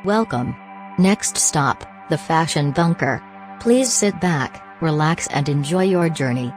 Welcome. Next stop, the Fashion Bunker. Please sit back, relax and enjoy your journey.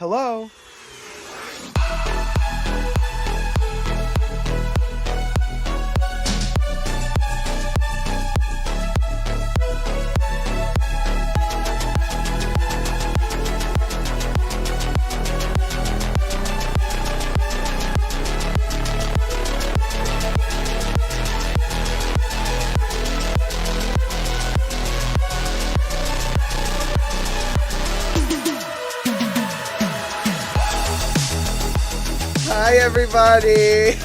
Hello? Hi, everybody.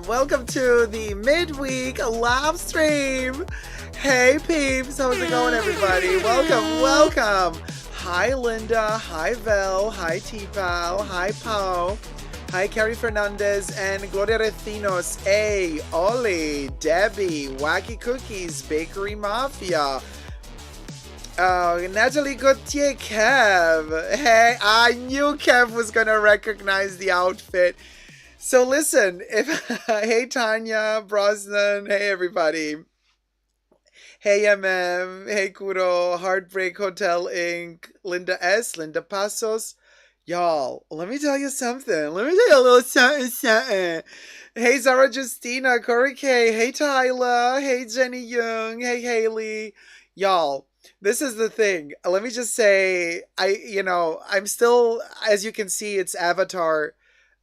Welcome to the midweek live stream. Hey, peeps. How's it going, everybody? Welcome. Hi, Linda. Hi, Vel. Hi, T-Pal. Hi, Pau. Hi, Carrie Fernandez and Gloria Recinos. Hey, Oli, Debbie, Wacky Cookies, Bakery Mafia. Oh, Natalie Gauthier, Kev. Hey, I knew Kev was gonna recognize the outfit. So listen, hey Tanya, Brosnan, hey everybody. Hey MM, hey Kuro, Heartbreak Hotel Inc., Linda S., Linda Pasos. Y'all, let me tell you something. Let me tell you a little something. Hey Zara Justina, Corey K, hey Tyler, hey Jenny Young, hey Haley. Y'all, this is the thing. Let me just say, I'm still, as you can see, it's Avatar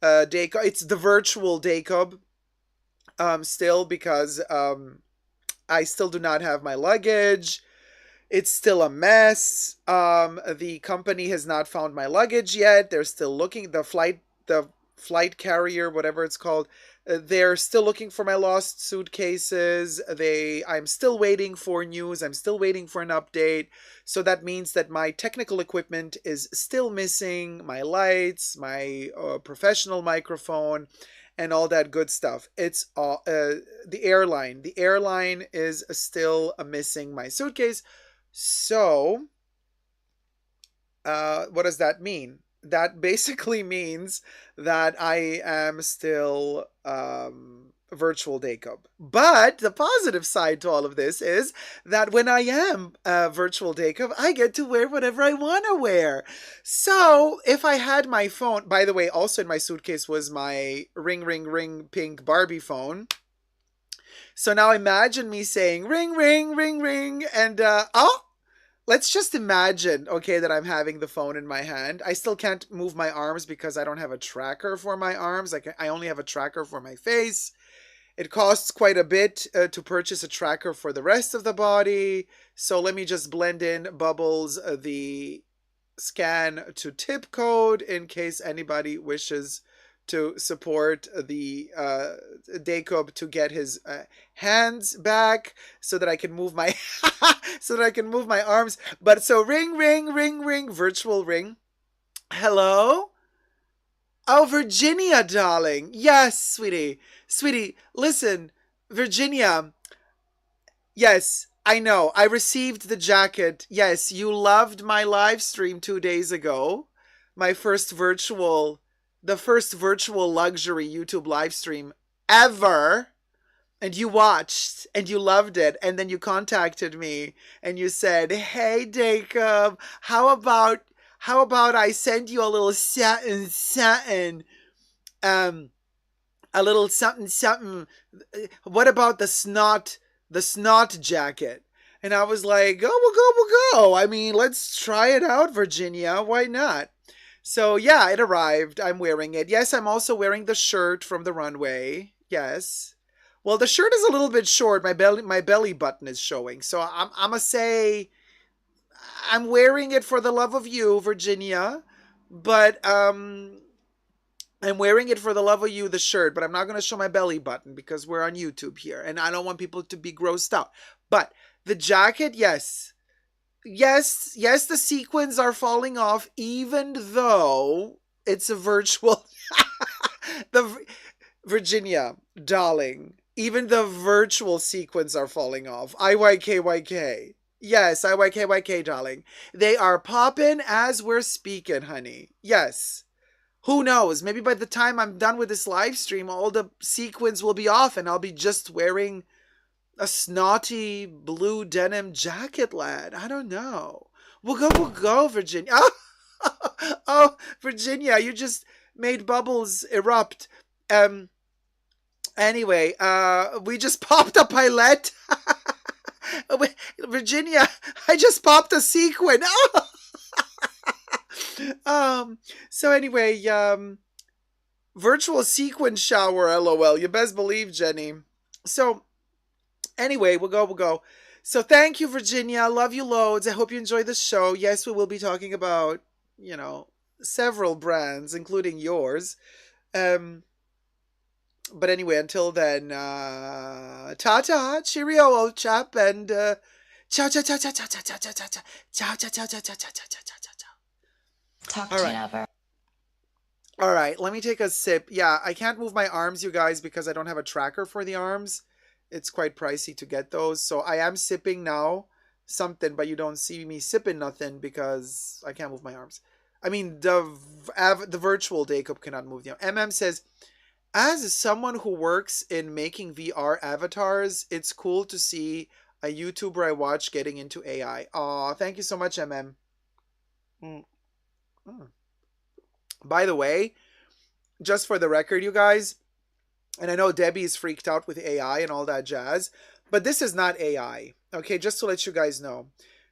Dacob. It's the virtual Dacob. Still because I still do not have my luggage. It's still a mess. The company has not found my luggage yet. They're still looking. The flight carrier, whatever it's called, they're still looking for my lost suitcases. I'm still waiting for news. I'm still waiting for an update. So that means that my technical equipment is still missing. My lights, my professional microphone, and all that good stuff. It's the airline. The airline is still missing my suitcase. So, what does that mean? That basically means that I am still virtual Dacob. But the positive side to all of this is that when I am virtual Dacob, I get to wear whatever I want to wear. So if I had my phone, by the way, also in my suitcase was my ring, ring, ring pink Barbie phone. So now imagine me saying ring, ring, ring, ring, and let's just imagine, okay, that I'm having the phone in my hand. I still can't move my arms because I don't have a tracker for my arms. I only have a tracker for my face. It costs quite a bit to purchase a tracker for the rest of the body. So let me just blend in Bubbles, the scan to tip code in case anybody wishes to support the Dacob to get his hands back so that I can move my so that I can move my arms. But so ring, ring, ring, ring, virtual ring. Hello? Oh, Virginia, darling. Yes, sweetie. Sweetie, listen, Virginia. Yes, I know. I received the jacket. Yes, you loved my live stream 2 days ago. My the first virtual luxury YouTube live stream ever. And you watched and you loved it. And then you contacted me and you said, "Hey, Jacob, how about I send you a little satin, um, a little something, something. What about the snot jacket?" And I was like, "Go, we'll go. I mean, let's try it out, Virginia. Why not?" So yeah, it arrived. I'm wearing it. Yes, I'm also wearing the shirt from the runway. Yes. Well, the shirt is a little bit short. My belly button is showing. So I'm gonna say I'm wearing it for the love of you, Virginia. But I'm wearing it for the love of you, the shirt, but I'm not going to show my belly button because we're on YouTube here and I don't want people to be grossed out. But the jacket, yes. Yes, the sequins are falling off even though it's a virtual. the Virginia, darling, even the virtual sequins are falling off. IYKYK. Yes, IYKYK, darling. They are popping as we're speaking, honey. Yes. Who knows? Maybe by the time I'm done with this live stream, all the sequins will be off and I'll be just wearing a snotty blue denim jacket, lad. I don't know. We'll go, Virginia. Oh, oh, Virginia, you just made bubbles erupt. Um, anyway, we just popped a pilot. Virginia, I just popped a sequin. Oh! So anyway, virtual sequin shower, lol. You best believe, Jenny. So anyway, we'll go. So thank you, Virginia. Love you loads. I hope you enjoy the show. Yes, we will be talking about, you know, several brands, including yours. Um, but anyway, until then, ta-ta, cheerio, old chap, and ciao, ciao, ciao, ciao, ciao, ciao, ciao, ciao, ciao, ciao, ciao, ciao, ciao, ciao, ciao, ciao, ciao, ciao, ciao. Talk All to you right. never. All right, let me take a sip. Yeah, I can't move my arms, you guys, because I don't have a tracker for the arms. It's quite pricey to get those. So I am sipping now something, but you don't see me sipping nothing because I can't move my arms. I mean, the virtual day cup cannot move them. MM says, as someone who works in making VR avatars, it's cool to see a YouTuber I watch getting into AI. Aw, thank you so much, MM. Mm. Mm. By the way, just for the record, you guys, and I know Debbie is freaked out with AI and all that jazz, but this is not AI. Okay, just to let you guys know.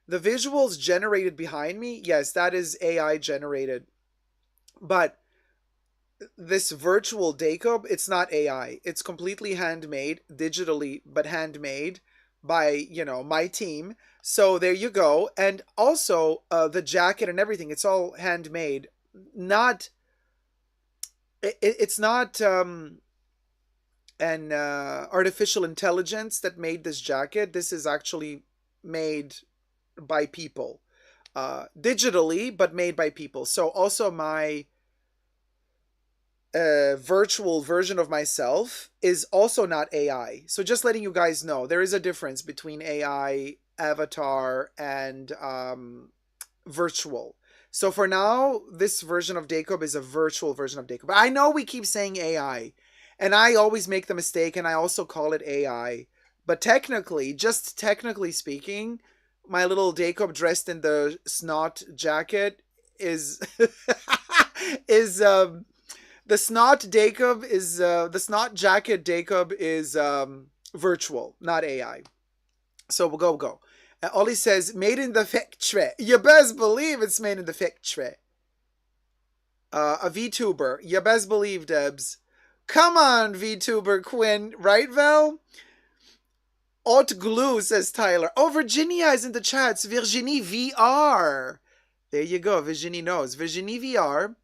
The visuals generated behind me, yes, that is AI generated. But this virtual decor, it's not AI. It's completely handmade, digitally, but handmade by, you know, my team. So there you go. And also the jacket and everything, it's all handmade. Not, it's not an artificial intelligence that made this jacket. This is actually made by people, digitally, but made by people. So also my virtual version of myself is also not AI. So just letting you guys know, there is a difference between AI, avatar, and virtual. So for now, this version of Jacob is a virtual version of Jacob. But I know we keep saying AI, and I always make the mistake, and I also call it AI. But technically, just technically speaking, my little Jacob dressed in the snot jacket is is the snot Jacob is the snot jacket Jacob is virtual, not AI. So we'll go. Ollie says, made in the factory. You best believe it's made in the factory. A VTuber. You best believe, Debs. Come on, VTuber Quinn. Right, Val? Haute glue, says Tyler. Oh, Virginia is in the chats. Virginie VR. There you go. Virginie knows. Virginie VR.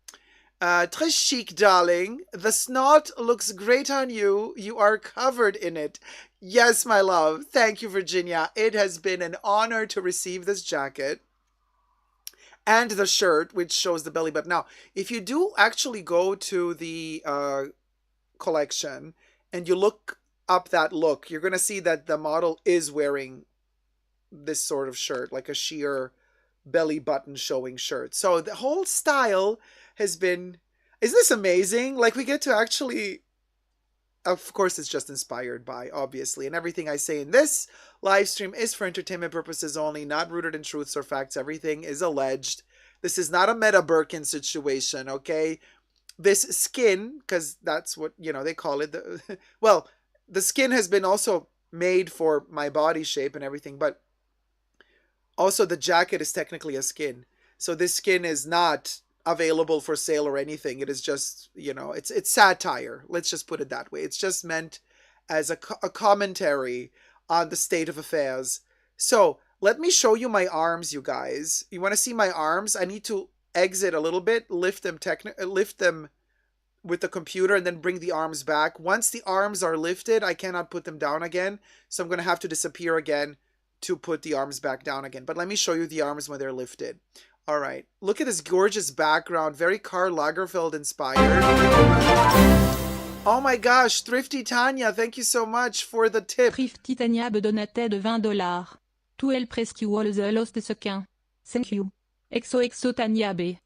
Très chic, darling. The snot looks great on you. You are covered in it. Yes, my love. Thank you, Virginia. It has been an honor to receive this jacket and the shirt, which shows the belly button. Now, if you do actually go to the collection and you look up that look, you're going to see that the model is wearing this sort of shirt, like a sheer belly button showing shirt. So the whole style has been, isn't this amazing? Like we get to actually, of course it's just inspired by, obviously, and everything I say in this live stream is for entertainment purposes only, not rooted in truths or facts. Everything is alleged. This is not a Meta Birkin situation, okay? This skin, because that's what, you know, they call it. Well, the skin has been also made for my body shape and everything, but also the jacket is technically a skin. So this skin is not available for sale or anything. It is just, you know, it's satire. Let's just put it that way. It's just meant as a commentary on the state of affairs. So let me show you my arms, you guys. You want to see my arms? I need to exit a little bit, lift them with the computer, and then bring the arms back. Once the arms are lifted, I cannot put them down again. So I'm going to have to disappear again to put the arms back down again. But let me show you the arms when they're lifted. All right. Look at this gorgeous background. Very Karl Lagerfeld inspired. Oh my gosh. Thrifty Tanya, thank you so much for the tip. Thrifty Tanya me donate de $20. Tu el presque the lost sequin. Thank you. XOXO Tanya B.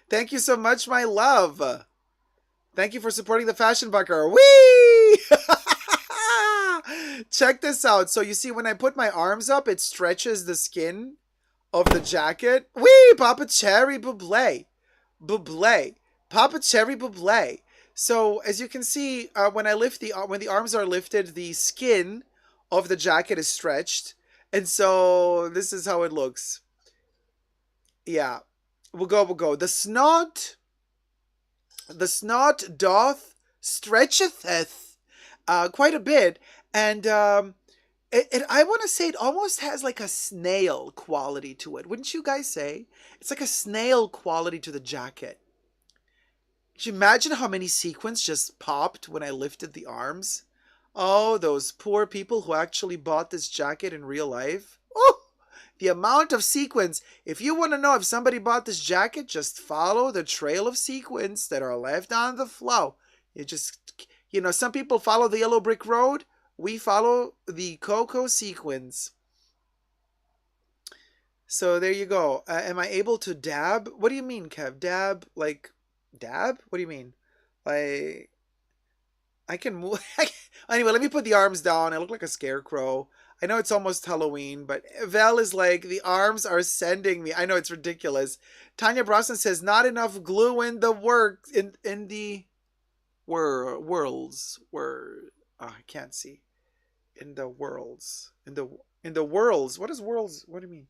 Thank you so much, my love. Thank you for supporting the fashion bunker. Whee! Check this out. So you see, when I put my arms up, it stretches the skin of the jacket. Wee! Papa Cherry Buble. Buble. Papa Cherry Buble. So as you can see, when the arms are lifted, the skin of the jacket is stretched. And so this is how it looks. Yeah. We'll go. The snot doth stretcheth quite a bit. And I want to say it almost has like a snail quality to it. Wouldn't you guys say? It's like a snail quality to the jacket. Could you imagine how many sequins just popped when I lifted the arms? Oh, those poor people who actually bought this jacket in real life. Oh, the amount of sequins. If you want to know if somebody bought this jacket, just follow the trail of sequins that are left on the floor. Some people follow the yellow brick road. We follow the cocoa sequins. So there you go. Am I able to dab? What do you mean, Kev? Dab? Like, dab? What do you mean? Like, I can move. Anyway, let me put the arms down. I look like a scarecrow. I know it's almost Halloween, but Vel is like, the arms are sending me. I know it's ridiculous. Tanya Brosnan says, not enough glue in the work, in the worlds. I can't see. In the worlds. In the worlds. What is worlds? What do you mean?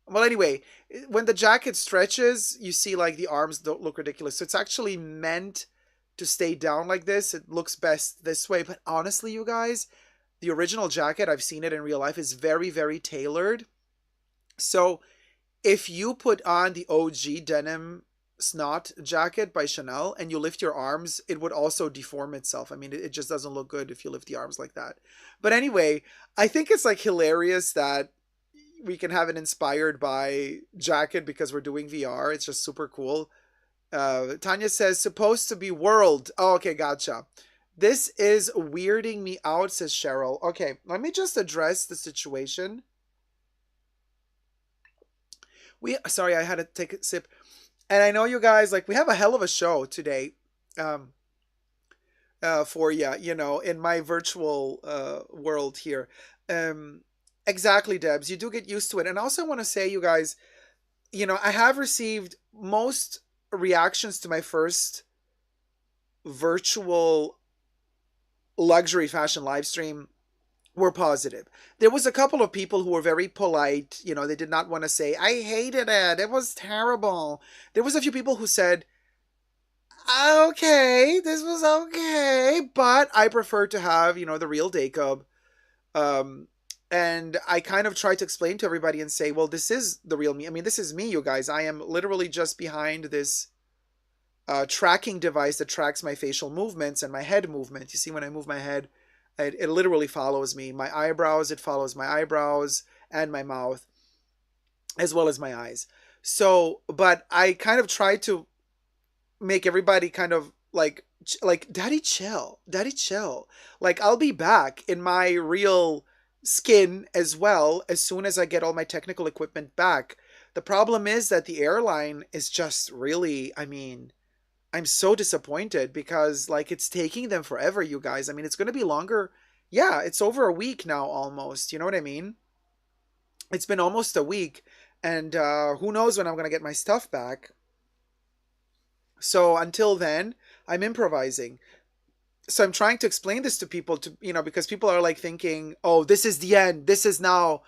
Well, anyway, when the jacket stretches, you see like the arms don't look ridiculous. So it's actually meant to stay down like this. It looks best this way. But honestly, you guys, the original jacket, I've seen it in real life, is very, very tailored. So if you put on the OG denim snot jacket by Chanel and you lift your arms, it would also deform itself. I mean, it just doesn't look good if you lift the arms like that. But anyway, I think it's like hilarious that we can have it inspired by jacket because we're doing VR. It's just super cool. Tanya says, supposed to be world. Oh, okay, gotcha. This is weirding me out, says Cheryl. Okay, let me just address the situation. Sorry, I had to take a sip. And I know you guys, like, we have a hell of a show today for you, in my virtual world here. Exactly, Debs. You do get used to it. And also I want to say, you guys, I have received most reactions to my first virtual luxury fashion live stream were positive. There was a couple of people who were very polite. They did not want to say, I hated it. It was terrible. There was a few people who said, okay, this was okay, but I prefer to have, the real Jacob. And I kind of tried to explain to everybody and say, well, this is the real me. I mean, this is me, you guys. I am literally just behind this tracking device that tracks my facial movements and my head movement. You see, when I move my head, it literally follows me. My eyebrows, it follows my eyebrows and my mouth, as well as my eyes. So, but I kind of tried to make everybody kind of like, daddy chill. Like, I'll be back in my real skin as well as soon as I get all my technical equipment back. The problem is that the airline is just really, I mean, I'm so disappointed because like it's taking them forever, you guys. I mean, it's going to be longer. Yeah, it's over a week now almost. You know what I mean? It's been almost a week and who knows when I'm going to get my stuff back. So until then, I'm improvising. So I'm trying to explain this to people because people are like thinking, oh, this is the end. This is all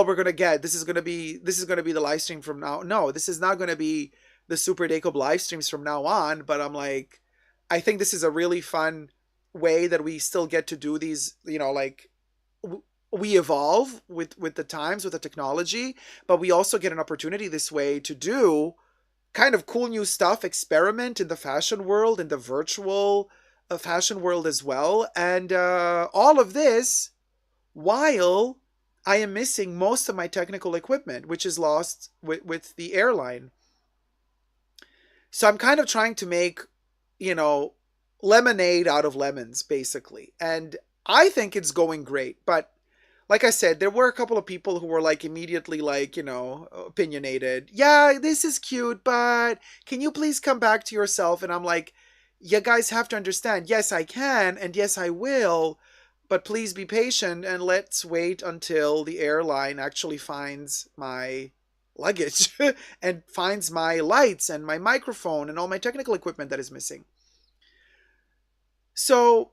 we're going to get. This is going to be the live stream from now. No, this is not going to be the Super Jacob live streams from now on. But I'm like, I think this is a really fun way that we still get to do these, we evolve with the times, with the technology, but we also get an opportunity this way to do kind of cool new stuff, experiment in the fashion world, in the virtual fashion world as well. And all of this while I am missing most of my technical equipment, which is lost with the airline. So I'm kind of trying to make, lemonade out of lemons, basically. And I think it's going great. But like I said, there were a couple of people who were like immediately like, opinionated. Yeah, this is cute, but can you please come back to yourself? And I'm like, you guys have to understand, yes, I can, and yes, I will, but please be patient and let's wait until the airline actually finds my luggage and finds my lights and my microphone and all my technical equipment that is missing. So,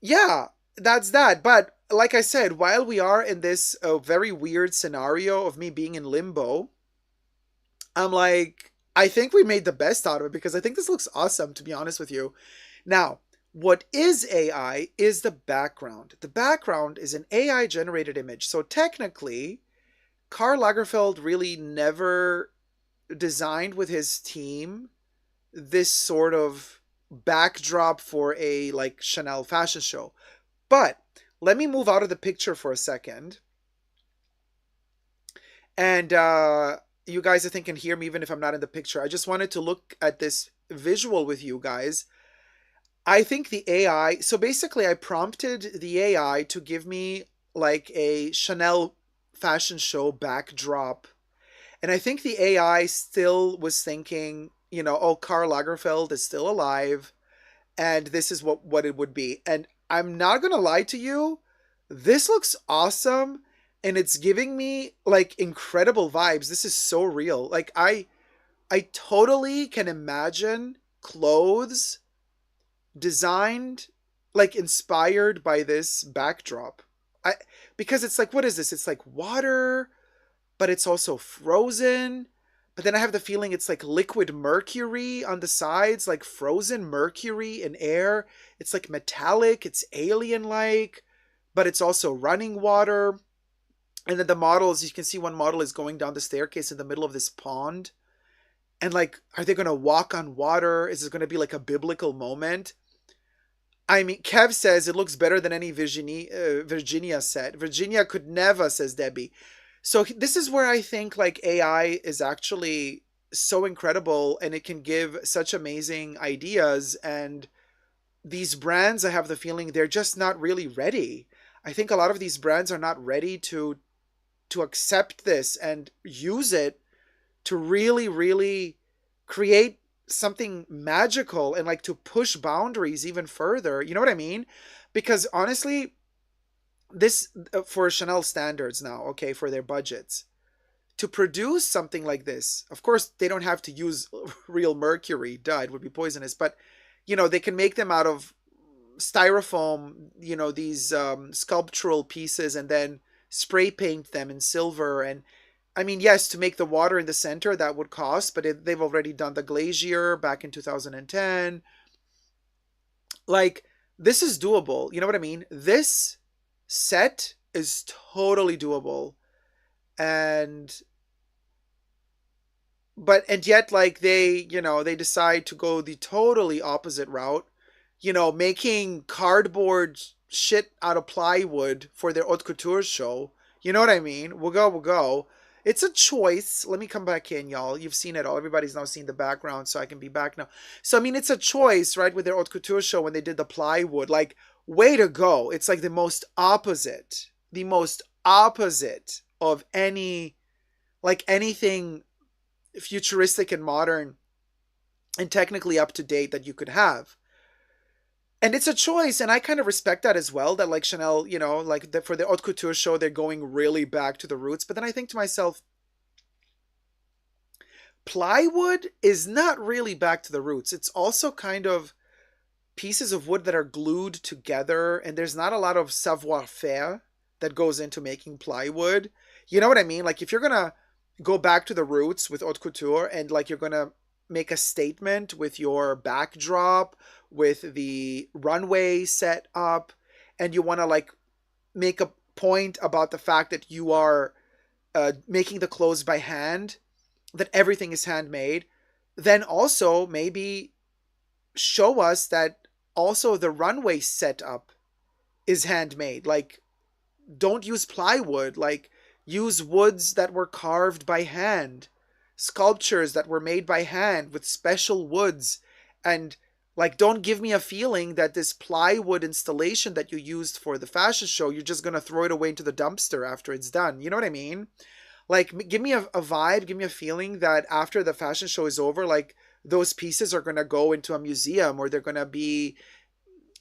yeah, that's that. But like I said, while we are in this very weird scenario of me being in limbo, I'm like, I think we made the best out of it because I think this looks awesome, to be honest with you. Now, what is AI is the background. The background is an AI generated image. So technically, Karl Lagerfeld really never designed with his team this sort of backdrop for a like Chanel fashion show. But let me move out of the picture for a second. And you guys, I think, can hear me even if I'm not in the picture. I just wanted to look at this visual with you guys. I think the AI, so basically I prompted the AI to give me like a Chanel fashion show backdrop. And I think the AI still was thinking, you know, oh, Karl Lagerfeld is still alive and this is what it would be. And I'm not going to lie to you, this looks awesome and it's giving me like incredible vibes. This is so real. Like I totally can imagine clothes designed like inspired by this backdrop. I because it's like what is this? It's like water, but it's also frozen. But then I have the feeling it's like liquid mercury on the sides, like frozen mercury in air. It's like metallic, it's alien like, but it's also running water. And then the models, you can see one model is going down the staircase in the middle of this pond. And like, are they going to walk on water? Is it going to be like a biblical moment? I mean, Kev says it looks better than any Virginia set. Virginia could never, says Debbie. So this is where I think like AI is actually so incredible and it can give such amazing ideas. And these brands, I have the feeling they're just not really ready. I think a lot of these brands are not ready to accept this and use it to really, really create something magical and like to push boundaries even further. You know what I mean? Because honestly, this for Chanel standards now, okay, for their budgets, to produce something like this, of course, they don't have to use real mercury, duh, it would be poisonous, but you know, they can make them out of styrofoam, you know, these sculptural pieces and then spray paint them in silver. And I mean, yes, to make the water in the center, that would cost, but they've already done the glacier back in 2010. Like, this is doable. You know what I mean? This set is totally doable. And, and yet, like, they decide to go the totally opposite route, making cardboard shit out of plywood for their haute couture show. You know what I mean? We'll go. It's a choice. Let me come back in, y'all. You've seen it all. Everybody's now seen the background, so I can be back now. So, I mean, it's a choice, right, with their haute couture show when they did the plywood. Like, way to go. It's like the most opposite of anything futuristic and modern and technically up to date that you could have. And it's a choice, and I kind of respect that as well, that like Chanel, like for the haute couture show, they're going really back to the roots. But then I think to myself, plywood is not really back to the roots. It's also kind of pieces of wood that are glued together, and there's not a lot of savoir-faire that goes into making plywood. You know what I mean? Like if you're gonna go back to the roots with haute couture and like you're gonna make a statement with your backdrop, with the runway set up, and you want to like make a point about the fact that you are making the clothes by hand, that everything is handmade, then also maybe show us that also the runway setup is handmade. Like, don't use plywood, like use woods that were carved by hand, sculptures that were made by hand with special woods. And like, don't give me a feeling that this plywood installation that you used for the fashion show, you're just going to throw it away into the dumpster after it's done. You know what I mean? Like, give me a vibe, give me a feeling that after the fashion show is over, like, those pieces are going to go into a museum, or they're going to be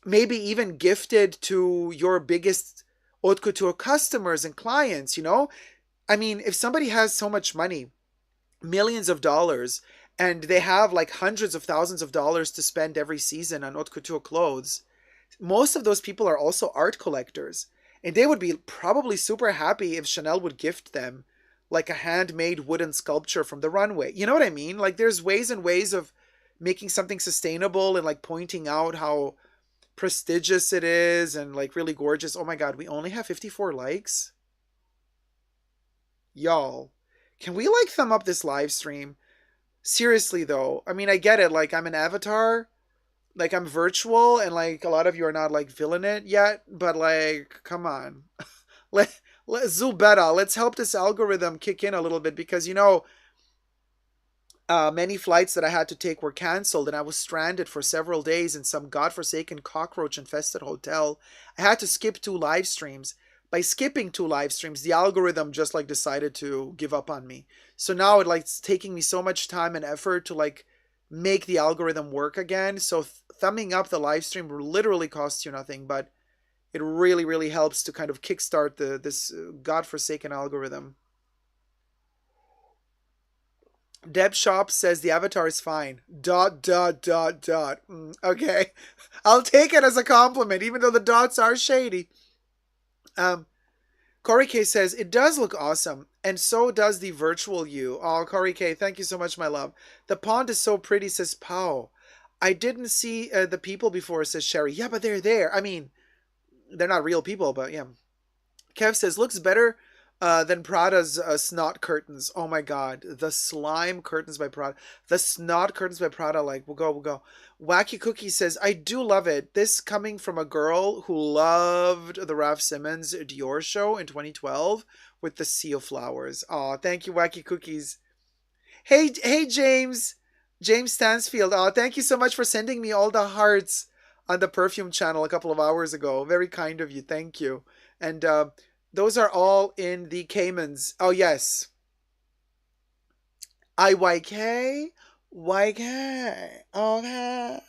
maybe even gifted to your biggest haute couture customers and clients, I mean, if somebody has so much money millions of dollars, and they have like hundreds of thousands of dollars to spend every season on haute couture clothes. Most of those people are also art collectors, and they would be probably super happy if Chanel would gift them like a handmade wooden sculpture from the runway. You know what I mean? Like there's ways and ways of making something sustainable and like pointing out how prestigious it is and like really gorgeous. Oh my god, we only have 54 likes. Y'all, can we like thumb up this live stream? Seriously though, I mean, I get it, like I'm an avatar, like I'm virtual, and like a lot of you are not like feeling it yet, but like come on. Let's do better. Let's help this algorithm kick in a little bit, because many flights that I had to take were canceled, and I was stranded for several days in some godforsaken cockroach infested hotel. I had to skip 2 live streams. By skipping 2 live streams, the algorithm just like decided to give up on me. So now it's taking me so much time and effort to like make the algorithm work again. So thumbing up the live stream literally costs you nothing, but it really, really helps to kind of kickstart this godforsaken algorithm. Deb Shop says the avatar is fine. ... Okay. I'll take it as a compliment, even though the dots are shady. Corey K says, it does look awesome, and so does the virtual you. Oh, Corey K, thank you so much, my love. The pond is so pretty, says Pow. I didn't see the people before, says Sherry. Yeah, but they're there. I mean, they're not real people, but yeah. Kev says, looks better than Prada's snot curtains. Oh my god. The slime curtains by Prada. The snot curtains by Prada, like, we'll go. Wacky Cookie says, I do love it. This coming from a girl who loved the Ralph Simmons Dior show in 2012 with the Sea of Flowers. Aw, thank you, Wacky Cookies. Hey, James. James Stansfield. Aw, thank you so much for sending me all the hearts on the perfume channel a couple of hours ago. Very kind of you. Thank you. And those are all in the Caymans. Oh, yes. IYK? YK. Okay.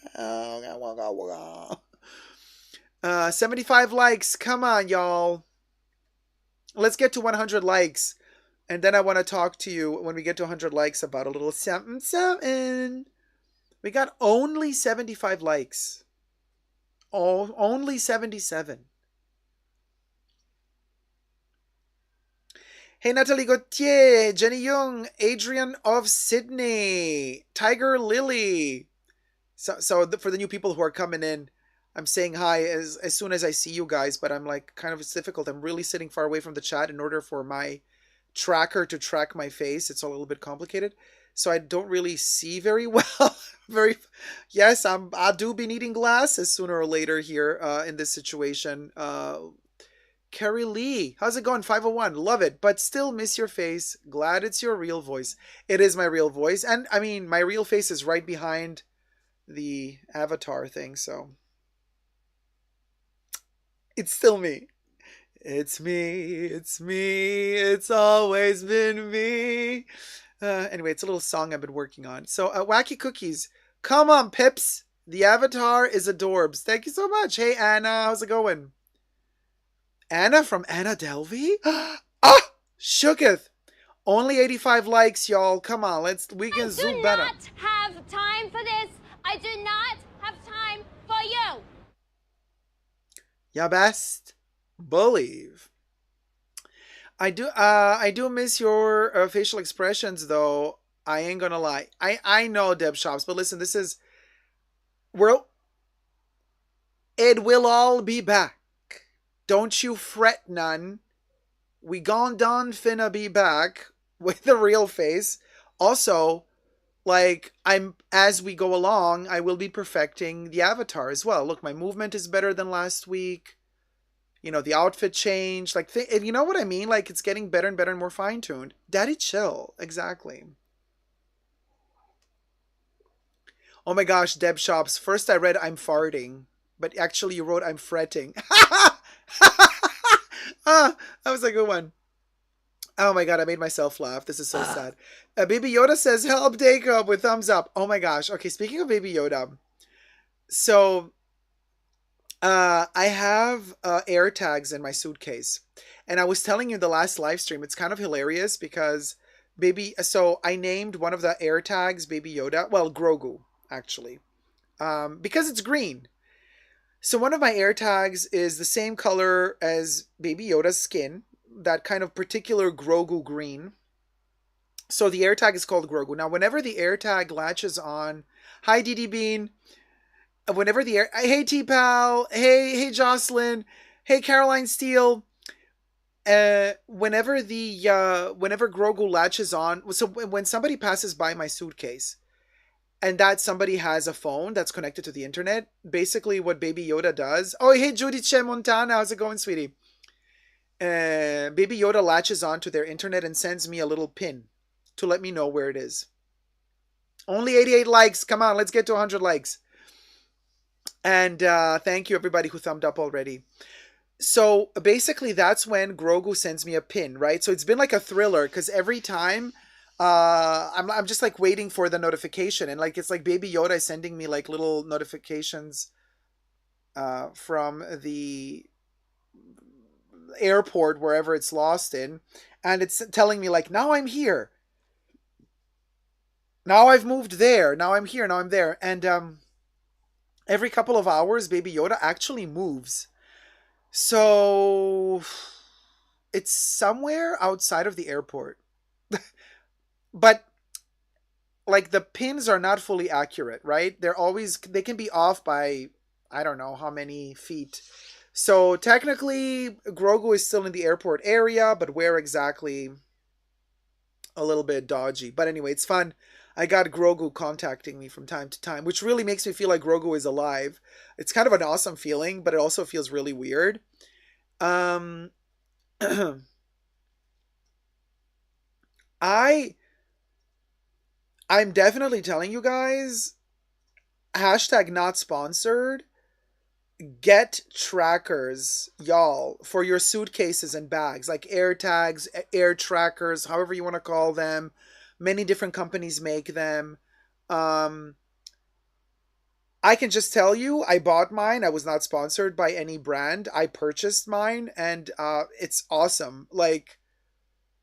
75 likes. Come on, y'all. Let's get to 100 likes. And then I want to talk to you when we get to 100 likes about a little something. We got only 75 likes. Oh, only 77. Hey, Natalie Gauthier, Jenny Young, Adrian of Sydney, Tiger Lily. So for the new people who are coming in, I'm saying hi as soon as I see you guys, but I'm like kind of, it's difficult. I'm really sitting far away from the chat in order for my tracker to track my face. It's a little bit complicated, so I don't really see very well. Yes, I do be needing glasses sooner or later here in this situation. Carrie Lee, how's it going? 501, love it, but still miss your face. Glad it's your real voice. It is my real voice, and I mean, my real face is right behind the avatar thing, so it's still me. It's me, it's always been me. Anyway, it's a little song I've been working on. So, Wacky Cookies, come on, pips. The avatar is adorbs. Thank you so much. Hey, Anna, how's it going? Anna from Anna Delvey? Ah! Shooketh! Only 85 likes, y'all. Come on, we can zoom better. I do not have time for this. I do not have time for you. Ya best believe. I do miss your facial expressions, though. I ain't gonna lie. I know, Deb Shops, but listen, it will all be back. Don't you fret none. We done finna be back with the real face. Also, like, as we go along, I will be perfecting the avatar as well. Look, my movement is better than last week. You know, the outfit changed. Like, you know what I mean? Like, it's getting better and better and more fine-tuned. Daddy chill. Exactly. Oh my gosh, Deb Shops. First I read I'm farting, but actually you wrote I'm fretting. That was a good one. Oh my god, I made myself laugh. This is so sad. Baby Yoda says, help Jacob with thumbs up. Oh my gosh. Okay, speaking of Baby Yoda. So, I have air tags in my suitcase. And I was telling you the last live stream, it's kind of hilarious because So I named one of the air tags Baby Yoda. Well, Grogu, actually. Because it's green. So one of my air tags is the same color as Baby Yoda's skin, that kind of particular Grogu green. So the air tag is called Grogu. Now, whenever the air tag latches on, hi DD Bean. Whenever the air, hey T Pal, hey Jocelyn, hey Caroline Steele. Whenever Grogu latches on, so when somebody passes by my suitcase, and that somebody has a phone that's connected to the internet, basically what Baby Yoda does. Oh, hey Judy Che Montana, how's it going, sweetie? Baby Yoda latches onto their internet and sends me a little pin to let me know where it is. Only 88 likes. Come on, let's get to 100 likes. And thank you everybody who thumbed up already. So basically that's when Grogu sends me a pin, right? So it's been like a thriller because every time I'm just like waiting for the notification, and like it's like Baby Yoda is sending me like little notifications from the airport wherever it's lost in, and it's telling me like, now I'm here, now I've moved there, now I'm here, now I'm there. And every couple of hours Baby Yoda actually moves. So it's somewhere outside of the airport. But like the pins are not fully accurate, right? They can be off by I don't know how many feet. So technically Grogu is still in the airport area, but where exactly, a little bit dodgy. But anyway, it's fun. I got Grogu contacting me from time to time, which really makes me feel like Grogu is alive. It's kind of an awesome feeling, but it also feels really weird. I I'm definitely telling you guys, hashtag not sponsored, get trackers, y'all, for your suitcases and bags, like air tags, air trackers, however you want to call them. Many different companies make them. I can just tell you, I bought mine. I was not sponsored by any brand. I purchased mine, and it's awesome. Like,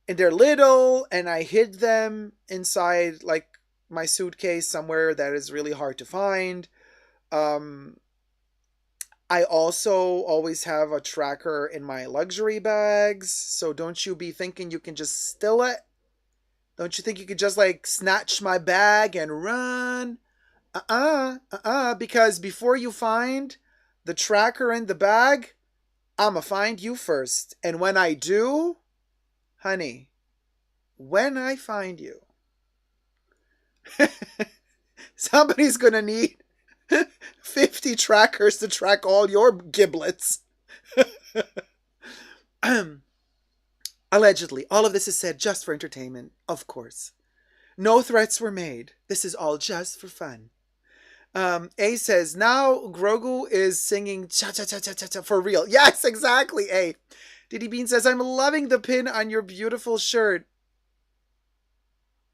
and they're little, and I hid them inside like my suitcase somewhere that is really hard to find. Um, I also always have a tracker in my luxury bags, so don't you be thinking you can just steal it. Don't you think you could just like snatch my bag and run? Because before you find the tracker in the bag, I'ma find you first. And when I do, honey, when I find you, somebody's gonna need 50 trackers to track all your giblets. Allegedly, all of this is said just for entertainment, of course. No threats were made. This is all just for fun. A says, now Grogu is singing cha cha cha cha cha cha for real. Yes, exactly, A. Diddy Bean says, I'm loving the pin on your beautiful shirt.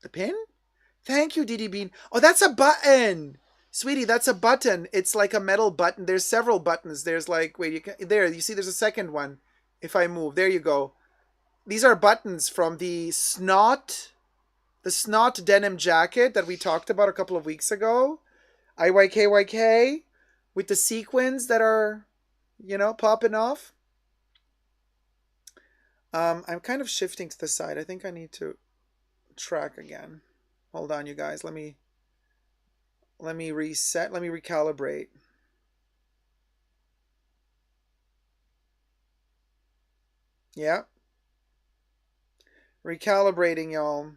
The pin? Thank you, Diddy Bean. Oh, that's a button. Sweetie, that's a button. It's like a metal button. There's several buttons. There's like, wait, you see there's a second one. If I move, there you go. These are buttons from the snot denim jacket that we talked about a couple of weeks ago. IYKYK, with the sequins that are, popping off. I'm kind of shifting to the side. I think I need to track again. Hold on, you guys. Let me reset. Let me recalibrate. Yeah. Recalibrating, y'all.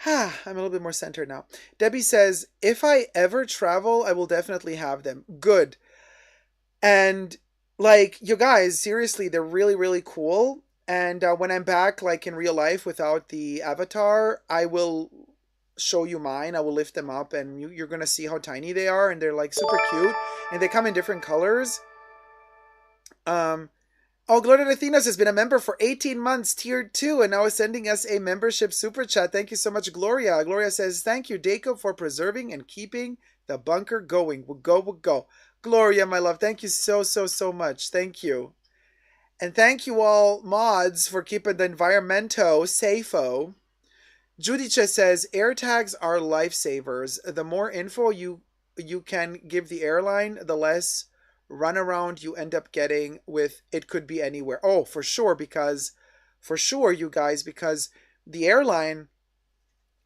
I'm a little bit more centered now. Debbie says, if I ever travel, I will definitely have them. Good. And like, you guys, seriously, they're really, really cool. And when I'm back, like in real life without the avatar, I will show you mine. I will lift them up, and you're going to see how tiny they are. And they're like super cute. And they come in different colors. Oh, Gloria Latinas has been a member for 18 months, tier 2, and now is sending us a membership super chat. Thank you so much, Gloria. Gloria says, thank you, Daco, for preserving and keeping the bunker going. We'll go. Gloria, my love, thank you so much. Thank you. And thank you all mods for keeping the environmento safo. Judice says AirTags are lifesavers. The more info you can give the airline, the less runaround you end up getting with it could be anywhere. Oh, for sure, you guys, because the airline,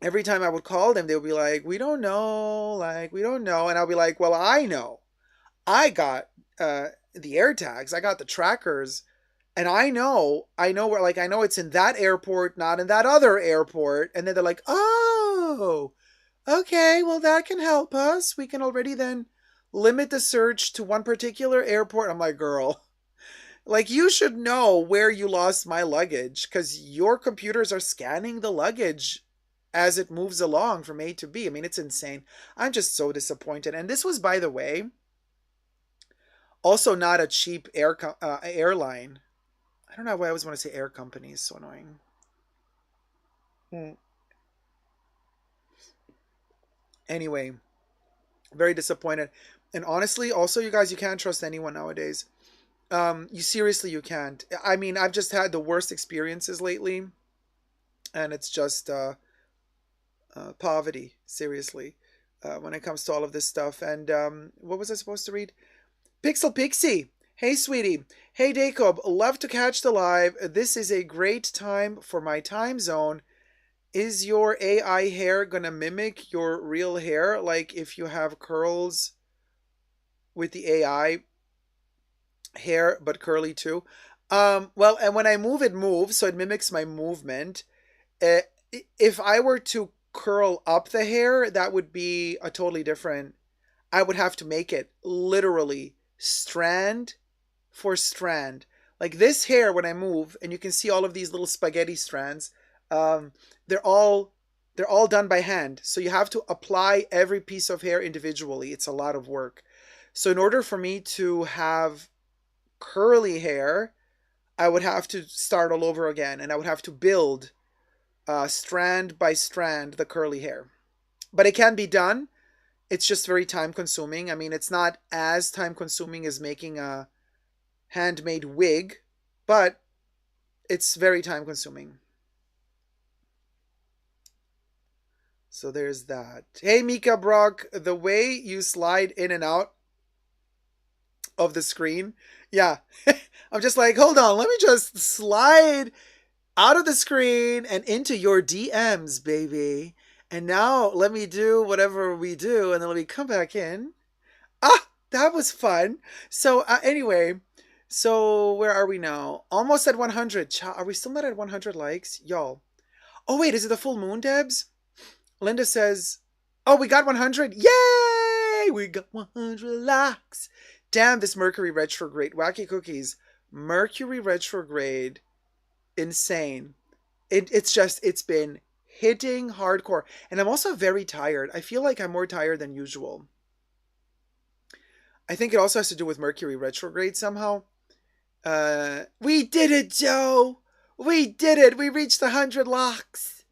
every time I would call them, they would be like, we don't know, and I'll be like, well, I know. I got the AirTags, I got the trackers, and I know where, like, I know it's in that airport, not in that other airport. And then they're like, oh, okay, well, that can help us. We can already then limit the search to one particular airport. I'm like, girl, like, you should know where you lost my luggage because your computers are scanning the luggage as it moves along from A to B. I mean, it's insane. I'm just so disappointed. And this was, by the way, also not a cheap airline. I don't know why I always want to say air companies. So annoying. Anyway, very disappointed. And honestly, also, you guys, you can't trust anyone nowadays. You can't. I mean, I've just had the worst experiences lately, and it's just poverty, seriously, when it comes to all of this stuff. And what was I supposed to read? Pixel Pixie. Hey, sweetie. Hey, Jacob. Love to catch the live. This is a great time for my time zone. Is your AI hair gonna mimic your real hair? Like if you have curls with the AI hair, but curly too? Well, and when I move, it moves, so it mimics my movement. Uh, if I were to curl up the hair, that would be a totally different. I would have to make it literally strand for strand. Like this hair, when I move, and you can see all of these little spaghetti strands, um, they're all done by hand. So you have to apply every piece of hair individually. It's a lot of work. So in order for me to have curly hair, I would have to start all over again, and I would have to build strand by strand the curly hair. But it can be done. It's just very time consuming. I mean, it's not as time consuming as making a handmade wig, but it's very time consuming. So there's that. Hey, Mika Brock, the way you slide in and out of the screen, yeah. I'm just like, hold on, let me just slide out of the screen and into your DMs, baby. And now let me do whatever we do, and then let me come back in. Ah, that was fun. So anyway, so where are we now? Almost at 100. Are we still not at 100 likes? Y'all. Oh, wait, is it the full moon, Debs? Linda says, oh, we got 100. Yay! We got 100 likes. Damn, this Mercury retrograde. Wacky cookies. Mercury retrograde. Insane. It's been hitting hardcore. And I'm also very tired. I feel like I'm more tired than usual. I think it also has to do with Mercury retrograde somehow. We did it, Joe! We did it! We reached 100 locks!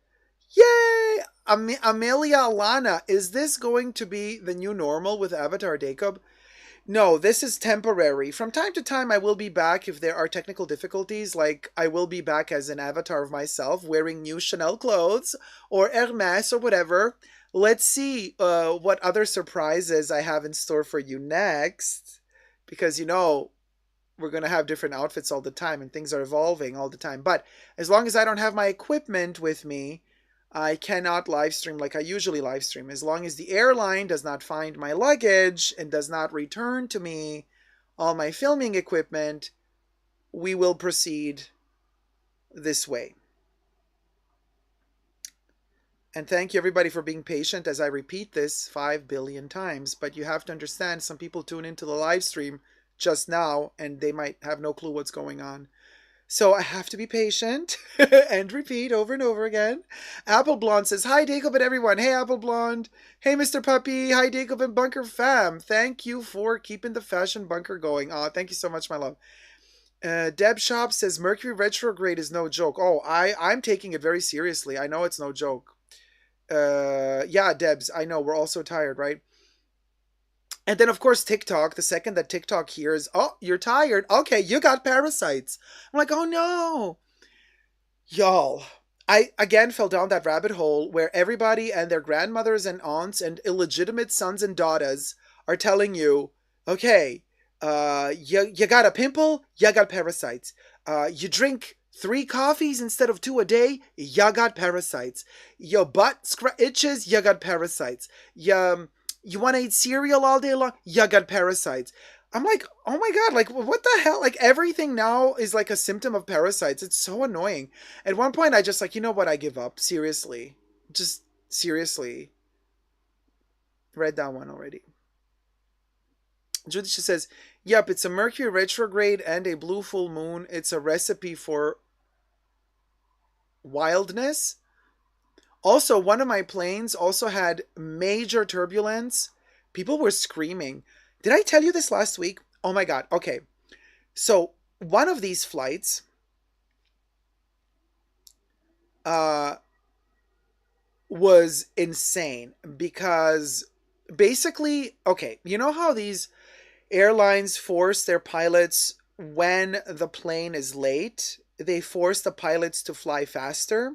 Yay! Amelia Alana, is this going to be the new normal with Avatar Jacob? No, this is temporary. From time to time, I will be back if there are technical difficulties. Like, I will be back as an avatar of myself, wearing new Chanel clothes, or Hermes, or whatever. Let's see what other surprises I have in store for you next. Because, you know, we're going to have different outfits all the time, and things are evolving all the time. But as long as I don't have my equipment with me, I cannot live stream like I usually live stream. As long as the airline does not find my luggage and does not return to me all my filming equipment, we will proceed this way. And thank you everybody for being patient as I repeat this 5 billion times. But you have to understand, some people tune into the live stream just now and they might have no clue what's going on. So I have to be patient and repeat over and over again. Apple Blonde says, hi, Jacob and everyone. Hey, Apple Blonde. Hey, Mr. Puppy. Hi, Jacob and Bunker Fam. Thank you for keeping the fashion bunker going. Thank you so much, my love. Deb Shop says, Mercury retrograde is no joke. Oh, I'm taking it very seriously. I know it's no joke. Yeah, Debs, I know. We're all so tired, right? And then, of course, TikTok, the second that TikTok hears, oh, you're tired. Okay, you got parasites. I'm like, oh no. Y'all, I again fell down that rabbit hole where everybody and their grandmothers and aunts and illegitimate sons and daughters are telling you, okay, you got a pimple, you got parasites. You drink 3 coffees instead of 2 a day, you got parasites. Your butt itches, you got parasites. You want to eat cereal all day long, you got parasites. I'm like, oh my God, like, what the hell? Like, everything now is like a symptom of parasites. It's so annoying. At one point, I just like, you know what? I give up. Seriously. Just seriously. Read that one already. Judith says, yep, it's a Mercury retrograde and a blue full moon. It's a recipe for wildness. Also, one of my planes also had major turbulence. People were screaming. Did I tell you this last week? Oh my God. Okay. So one of these flights was insane because basically, okay, you know how these airlines force their pilots when the plane is late? They force the pilots to fly faster.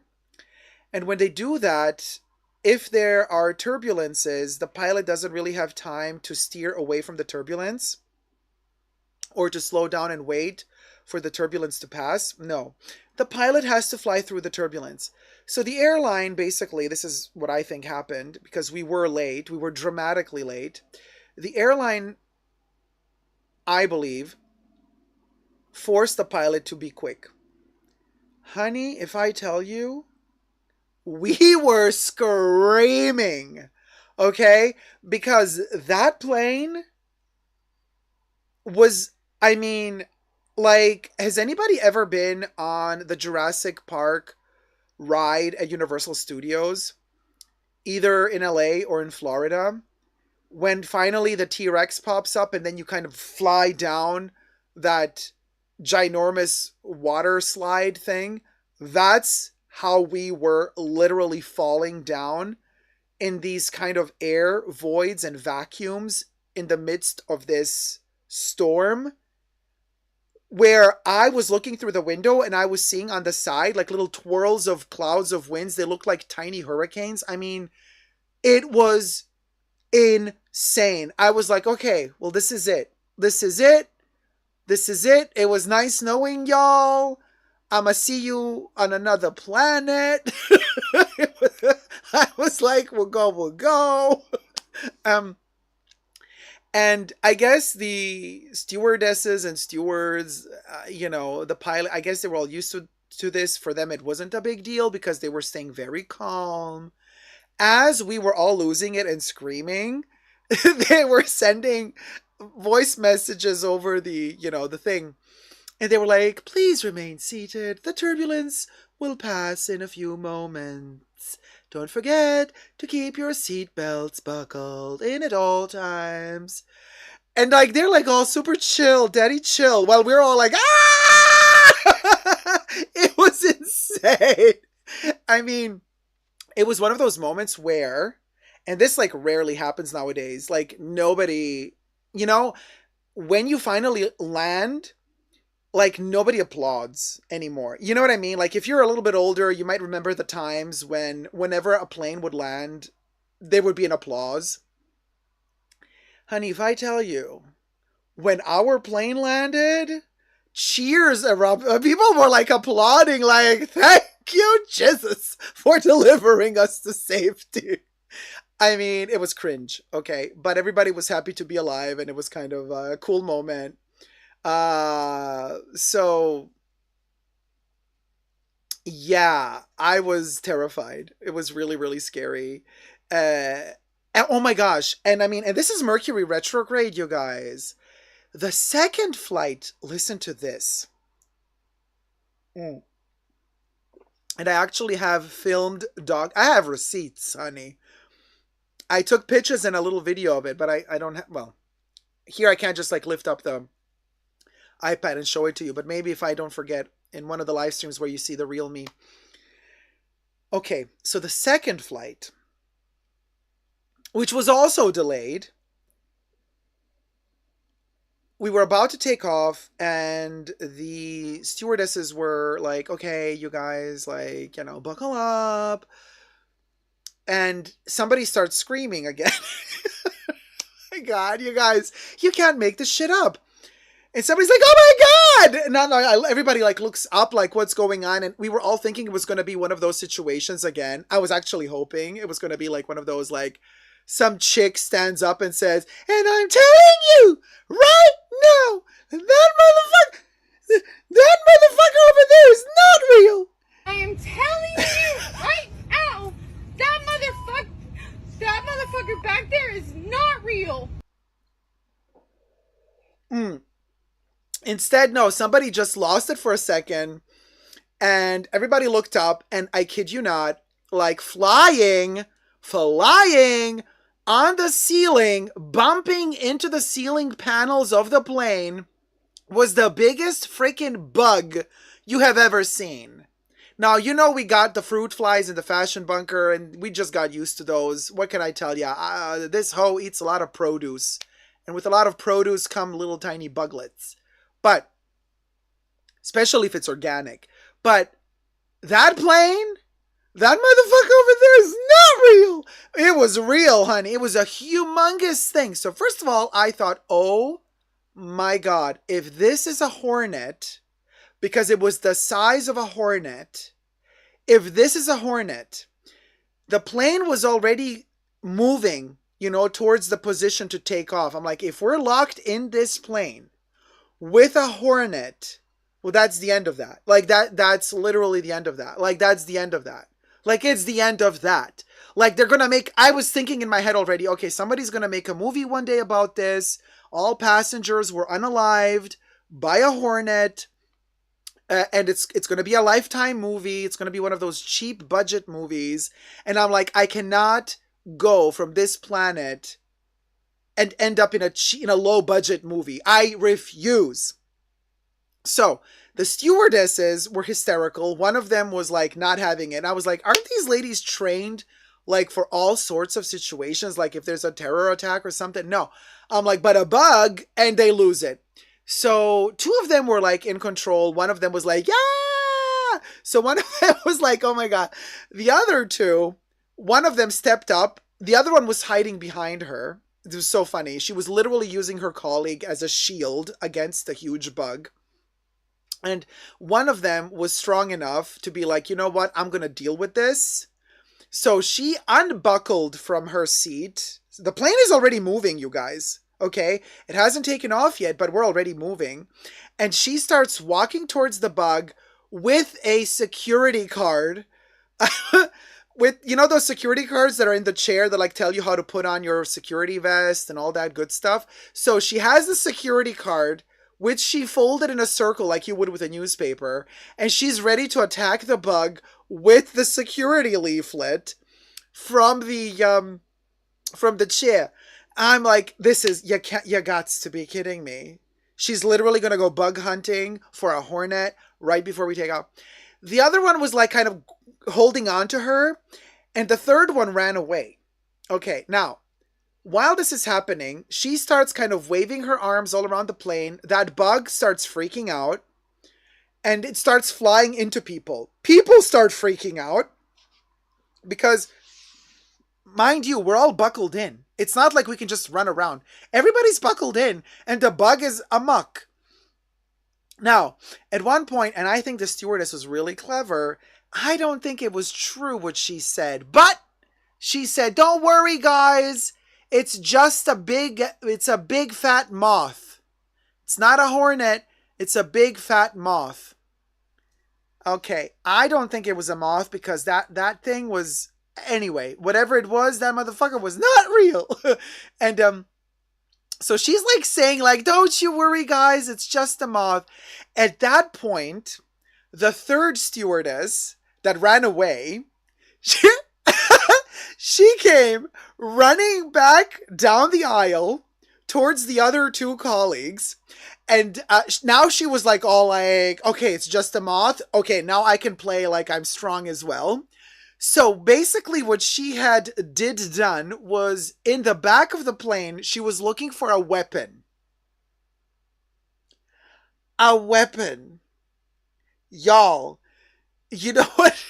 And when they do that, if there are turbulences, the pilot doesn't really have time to steer away from the turbulence or to slow down and wait for the turbulence to pass. No, the pilot has to fly through the turbulence. So the airline, basically, this is what I think happened because we were late. We were dramatically late. The airline, I believe, forced the pilot to be quick. Honey, if I tell you, we were screaming, okay? Because that plane was, I mean, like, has anybody ever been on the Jurassic Park ride at Universal Studios, either in LA or in Florida, when finally the T-Rex pops up and then you kind of fly down that ginormous water slide thing? That's how we were literally falling down in these kind of air voids and vacuums in the midst of this storm, where I was looking through the window and I was seeing on the side like little twirls of clouds of winds. They looked like tiny hurricanes. I mean, it was insane. I was like, okay, well, this is it. This is it. This is it. It was nice knowing y'all. I'ma see you on another planet. I was like, we'll go, we'll go. And I guess the stewardesses and stewards, the pilot, I guess they were all used to this. For them, it wasn't a big deal because they were staying very calm. As we were all losing it and screaming, they were sending voice messages over the thing. And they were like, please remain seated. The turbulence will pass in a few moments. Don't forget to keep your seatbelts buckled in at all times. And like they're like all super chill, daddy chill, while we're all like, ah! It was insane. I mean, it was one of those moments where, and this like rarely happens nowadays, like nobody, when you finally land, like nobody applauds anymore. You know what I mean? Like if you're a little bit older, you might remember the times whenever a plane would land, there would be an applause. Honey, if I tell you, when our plane landed, cheers erupted. People were like applauding, like, thank you, Jesus, for delivering us to safety. I mean, it was cringe, okay? But everybody was happy to be alive, and it was kind of a cool moment. So yeah, I was terrified. It was really, really scary. Oh my gosh. And I mean, and this is Mercury retrograde, you guys. The second flight, listen to this. And I actually have filmed I have receipts, honey. I took pictures and a little video of it, but I don't have, well, here I can't just like lift up the iPad and show it to you, but maybe if I don't forget in one of the live streams where you see the real me. Okay, so the second flight, which was also delayed, we were about to take off, and the stewardesses were like, okay, you guys, like, buckle up. And somebody starts screaming again. My God, you guys, you can't make this shit up. And somebody's like, oh my God! And no, everybody like looks up like what's going on. And we were all thinking it was going to be one of those situations again. I was actually hoping it was going to be like one of those, like some chick stands up and says, and I'm telling you right now, that motherfucker over there is not real. I am telling you right now, that motherfucker back there is not real. Instead, no, somebody just lost it for a second, and everybody looked up, and I kid you not, like flying on the ceiling, bumping into the ceiling panels of the plane, was the biggest freaking bug you have ever seen. Now, we got the fruit flies in the fashion bunker, and we just got used to those. What can I tell ya? This hoe eats a lot of produce, and with a lot of produce come little tiny buglets. But, especially if it's organic. But, that plane, that motherfucker over there is not real. It was real, honey. It was a humongous thing. So, first of all, I thought, oh my God, if this is a Hornet, because it was the size of a Hornet, if this is a Hornet, the plane was already moving, towards the position to take off. I'm like, if we're locked in this plane with a Hornet, well, that's the end of that. Like, that's literally the end of that. Like, that's the end of that. Like, it's the end of that. Like, they're gonna I was thinking in my head already, okay, somebody's gonna make a movie one day about this. All passengers were unalived by a Hornet. And it's going to be a Lifetime movie. It's going to be one of those cheap budget movies. And I'm like, I cannot go from this planet and end up in a low budget movie. I refuse. So the stewardesses were hysterical. One of them was like not having it. And I was like, aren't these ladies trained like for all sorts of situations? Like if there's a terror attack or something? No. I'm like, but a bug, and they lose it. So 2 of them were like in control. One of them was like, yeah. So one of them was like, oh my God. The other 2, one of them stepped up. The other one was hiding behind her. It was so funny. She was literally using her colleague as a shield against the huge bug. And one of them was strong enough to be like, you know what? I'm going to deal with this. So she unbuckled from her seat. The plane is already moving, you guys. Okay, it hasn't taken off yet, but we're already moving. And she starts walking towards the bug with a security card. With, those security cards that are in the chair that like tell you how to put on your security vest and all that good stuff. So she has the security card, which she folded in a circle like you would with a newspaper. And she's ready to attack the bug with the security leaflet from the chair. I'm like, this is, you gots to be kidding me. She's literally going to go bug hunting for a Hornet right before we take off. The other one was like kind of holding on to her, and the third one ran away. Okay, now, while this is happening, she starts kind of waving her arms all around the plane. That bug starts freaking out, and it starts flying into people. People start freaking out because, mind you, we're all buckled in. It's not like we can just run around. Everybody's buckled in, and the bug is amok. Now, at one point, and I think the stewardess was really clever, I don't think it was true what she said, but she said, don't worry, guys. It's a big fat moth. It's not a Hornet. It's a big fat moth. Okay, I don't think it was a moth because that thing was... Anyway, whatever it was, that motherfucker was not real. And so she's like saying like, don't you worry, guys, it's just a moth. At that point, the third stewardess that ran away, she came running back down the aisle towards the other 2 colleagues. And now she was like all like, okay, it's just a moth. Okay, now I can play like I'm strong as well. So basically what she did done was in the back of the plane, she was looking for a weapon. A weapon. Y'all, you know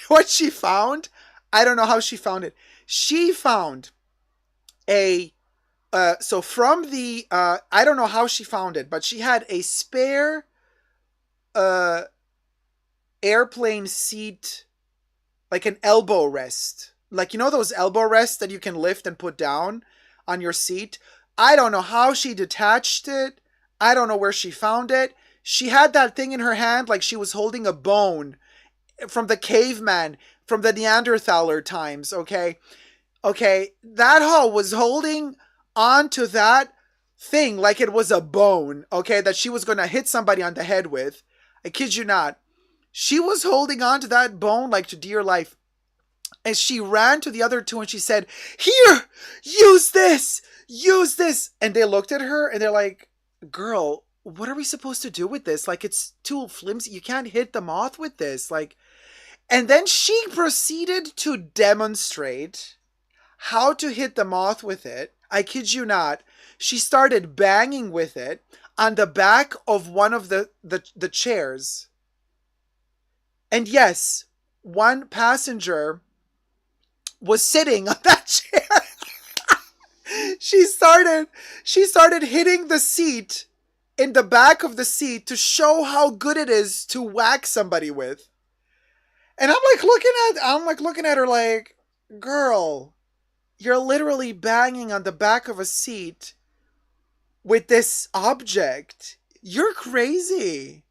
what she found? I don't know how she found it. She found a so from the I don't know how she found it, but she had a spare uh airplane seat, like an elbow rest. Like, you know those elbow rests that you can lift and put down on your seat? I don't know how she detached it. I don't know where she found it. She had that thing in her hand like she was holding a bone from the caveman, from the Neanderthaler times, okay? Okay, that hoe was holding on to that thing like it was a bone, okay, that she was going to hit somebody on the head with. I kid you not. She was holding on to that bone like to dear life. And she ran to the other two and she said, "Here, use this, use this." And they looked at her and they're like, "Girl, what are we supposed to do with this? Like, it's too flimsy. You can't hit the moth with this." Like, and then she proceeded to demonstrate how to hit the moth with it. I kid you not. She started banging with it on the back of one of the chairs. And yes, one passenger was sitting on that chair. she started she started hitting the seat, in the back of the seat, to show how good it is to whack somebody with. And I'm like looking at her like, "Girl, you're literally banging on the back of a seat with this object. You're crazy.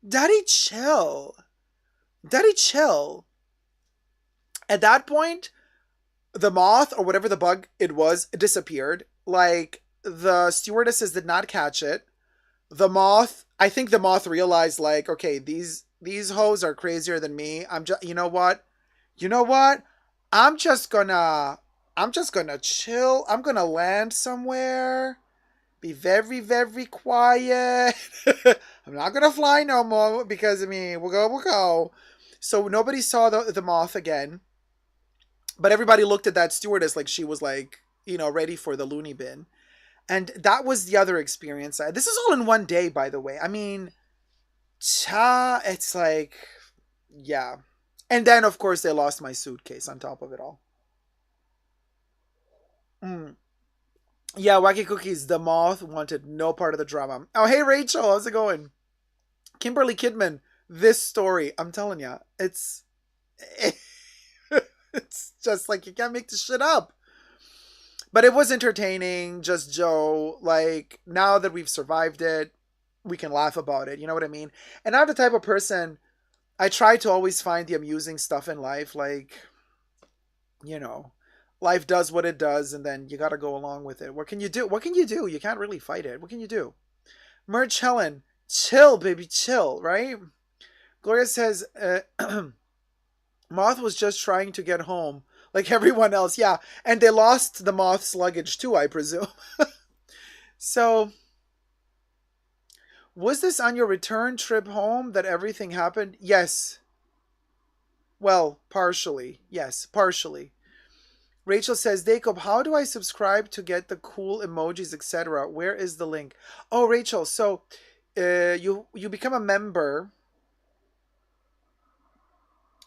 Daddy, chill. Daddy, chill." At that point, the moth or whatever the bug it was disappeared. Like, the stewardesses did not catch it. The moth, I think the moth realized, like, okay, these hoes are crazier than me. I'm just, you know what? You know what? I'm just gonna chill. I'm gonna land somewhere. Be very, very quiet. I'm not gonna fly no more because, I mean, we'll go. So nobody saw the moth again. But everybody looked at that stewardess like she was, like, you know, ready for the loony bin. And that was the other experience. This is all in one day, by the way. I mean, it's like, yeah. And then, of course, they lost my suitcase on top of it all. Mm. Yeah, Wacky Cookies, the moth wanted no part of the drama. Oh, hey, Rachel, how's it going? Kimberly Kidman, this story, I'm telling you, it's it's just like, you can't make this shit up. But it was entertaining, just Joe. Like, now that we've survived it, we can laugh about it. You know what I mean? And I'm the type of person, I try to always find the amusing stuff in life. Like, you know, life does what it does, and then you got to go along with it. What can you do? What can you do? You can't really fight it. What can you do? Merch Helen, chill, baby, chill, right? Gloria says, Moth was just trying to get home, like everyone else. Yeah, and they lost the Moth's luggage too, I presume. So, was this on your return trip home that everything happened? Yes. Well, partially. Yes, partially. Rachel says, Jacob, how do I subscribe to get the cool emojis, etc.? Where is the link? Oh, Rachel, so you become a member.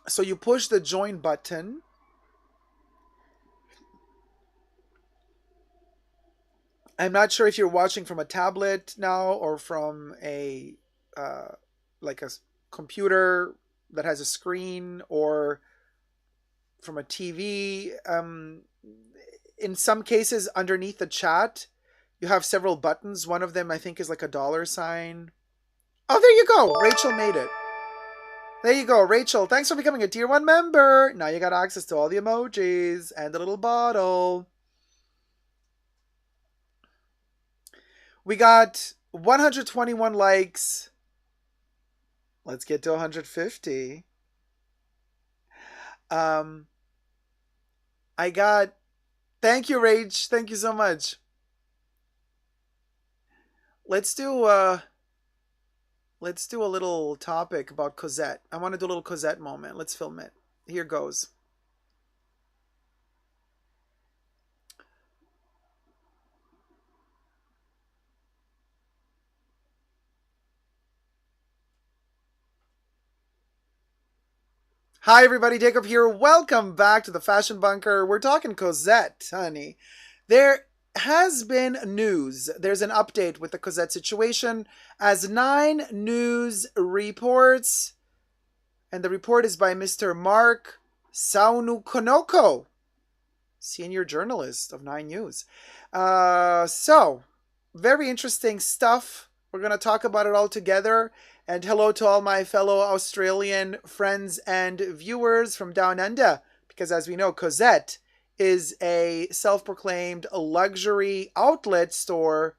So you push the join button. I'm not sure if you're watching from a tablet now or from a like a computer that has a screen, or from a TV. In some cases, underneath the chat, you have several buttons. One of them, I think, is like a dollar sign. Oh, there you go. Rachel made it. There you go, Rachel. Thanks for becoming a Tier 1 member. Now you got access to all the emojis and the little bottle. We got 121 likes. Let's get to 150. I got... Thank you, Rach. Thank you so much. Let's do a little topic about Cosette. I want to do a little Cosette moment. Let's film it. Here goes. Hi everybody, Jacob here. Welcome back to the Fashion Bunker. We're talking Cosette, honey. There has been news. There's an update with the Cosette situation as 9 News reports, and the report is by Mr. Mark Saunukonoko, senior journalist of 9 News. So, very interesting stuff. We're going to talk about it all together. And hello to all my fellow Australian friends and viewers from Down Under. Because as we know, Cosette is a self-proclaimed luxury outlet store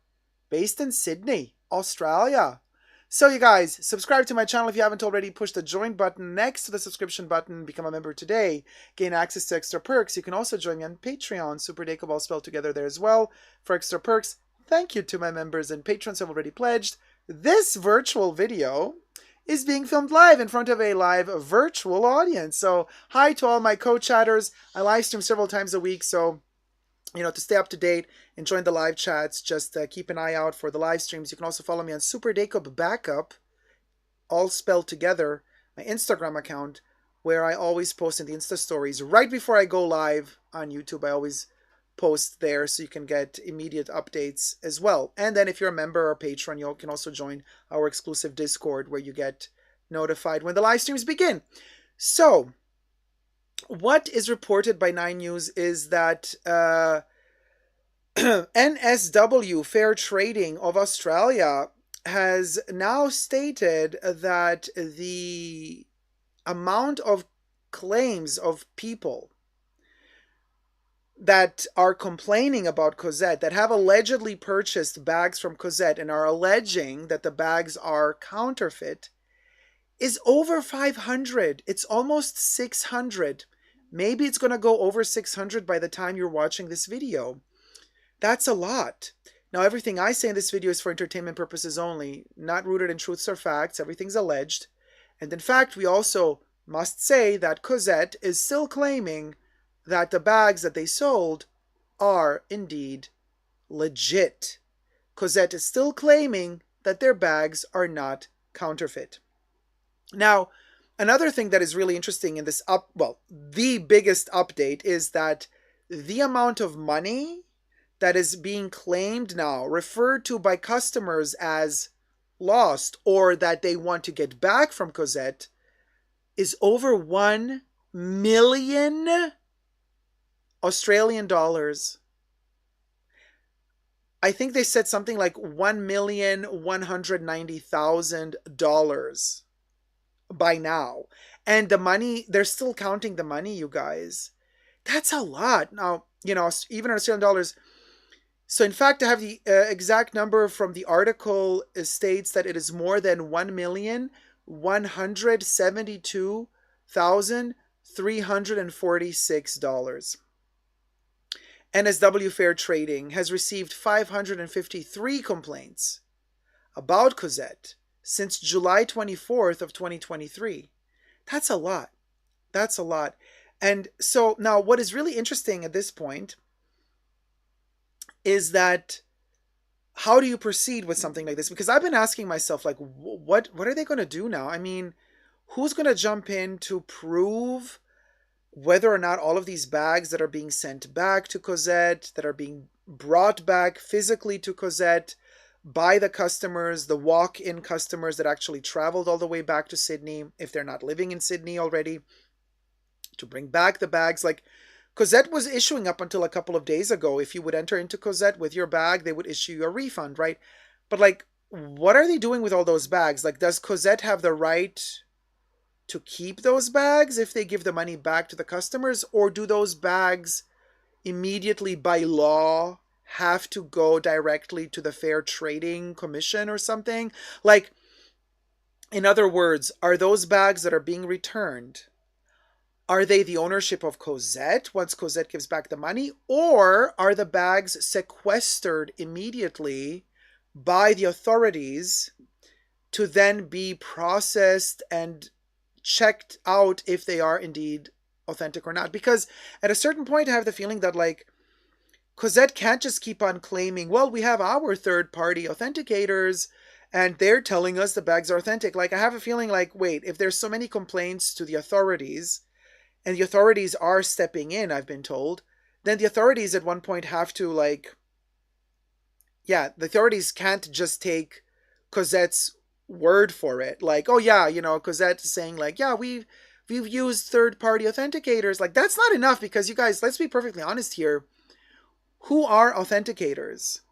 based in Sydney, Australia. So you guys, subscribe to my channel if you haven't already. Push the join button next to the subscription button. Become a member today. Gain access to extra perks. You can also join me on Patreon. Super Jacob all spelled together there as well for extra perks. Thank you to my members and patrons who have already pledged. This virtual video is being filmed live in front of a live virtual audience. So hi to all my co-chatters. I live stream several times a week, so to stay up to date and join the live chats, just keep an eye out for the live streams. You can also follow me on Super Jacob Backup, all spelled together, my Instagram account, where I always post in the Insta stories right before I go live on YouTube. I always post there so you can get immediate updates as well. And then if you're a member or patron, you can also join our exclusive Discord where you get notified when the live streams begin. So what is reported by 9 News is that NSW Fair Trading of Australia has now stated that the amount of claims of people that are complaining about Cosette, that have allegedly purchased bags from Cosette and are alleging that the bags are counterfeit, is over 500. It's almost 600. Maybe it's going to go over 600 by the time you're watching this video. That's a lot. Now, everything I say in this video is for entertainment purposes only, not rooted in truths or facts. Everything's alleged. And in fact, we also must say that Cosette is still claiming that the bags that they sold are indeed legit. Cosette is still claiming that their bags are not counterfeit. Now, another thing that is really interesting in this the biggest update is that the amount of money that is being claimed now, referred to by customers as lost or that they want to get back from Cosette, is over 1 million Australian dollars. I think they said something like $1,190,000 by now. And the money, they're still counting the money, you guys. That's a lot. Now, even in Australian dollars. So in fact, I have the exact number from the article states that it is more than $1,172,346. NSW Fair Trading has received 553 complaints about Cosette since July 24th of 2023. That's a lot. That's a lot. And so now what is really interesting at this point is that how do you proceed with something like this? Because I've been asking myself, like, what are they going to do now? I mean, who's going to jump in to prove whether or not all of these bags that are being sent back to Cosette, that are being brought back physically to Cosette by the customers, the walk-in customers that actually traveled all the way back to Sydney, if they're not living in Sydney already, to bring back the bags. Like, Cosette was issuing up until a couple of days ago, if you would enter into Cosette with your bag, they would issue you a refund, right? But like, what are they doing with all those bags? Like, does Cosette have the right to keep those bags if they give the money back to the customers? Or do those bags immediately by law have to go directly to the Fair Trading Commission or something? Like, in other words, are those bags that are being returned, are they the ownership of Cosette once Cosette gives back the money? Or are the bags sequestered immediately by the authorities to then be processed and checked out if they are indeed authentic or not? Because at a certain point, I have the feeling that, like, Cosette can't just keep on claiming, well, we have our third-party authenticators and they're telling us the bags are authentic. Like, I have a feeling like, wait, if there's so many complaints to the authorities, and the authorities are stepping in, I've been told, then the authorities at one point have to, like, yeah, the authorities can't just take Cosette's word for it. Like, oh yeah, Cosette is saying like, yeah, we've used third-party authenticators. Like, that's not enough, because you guys, let's be perfectly honest here. Who are authenticators?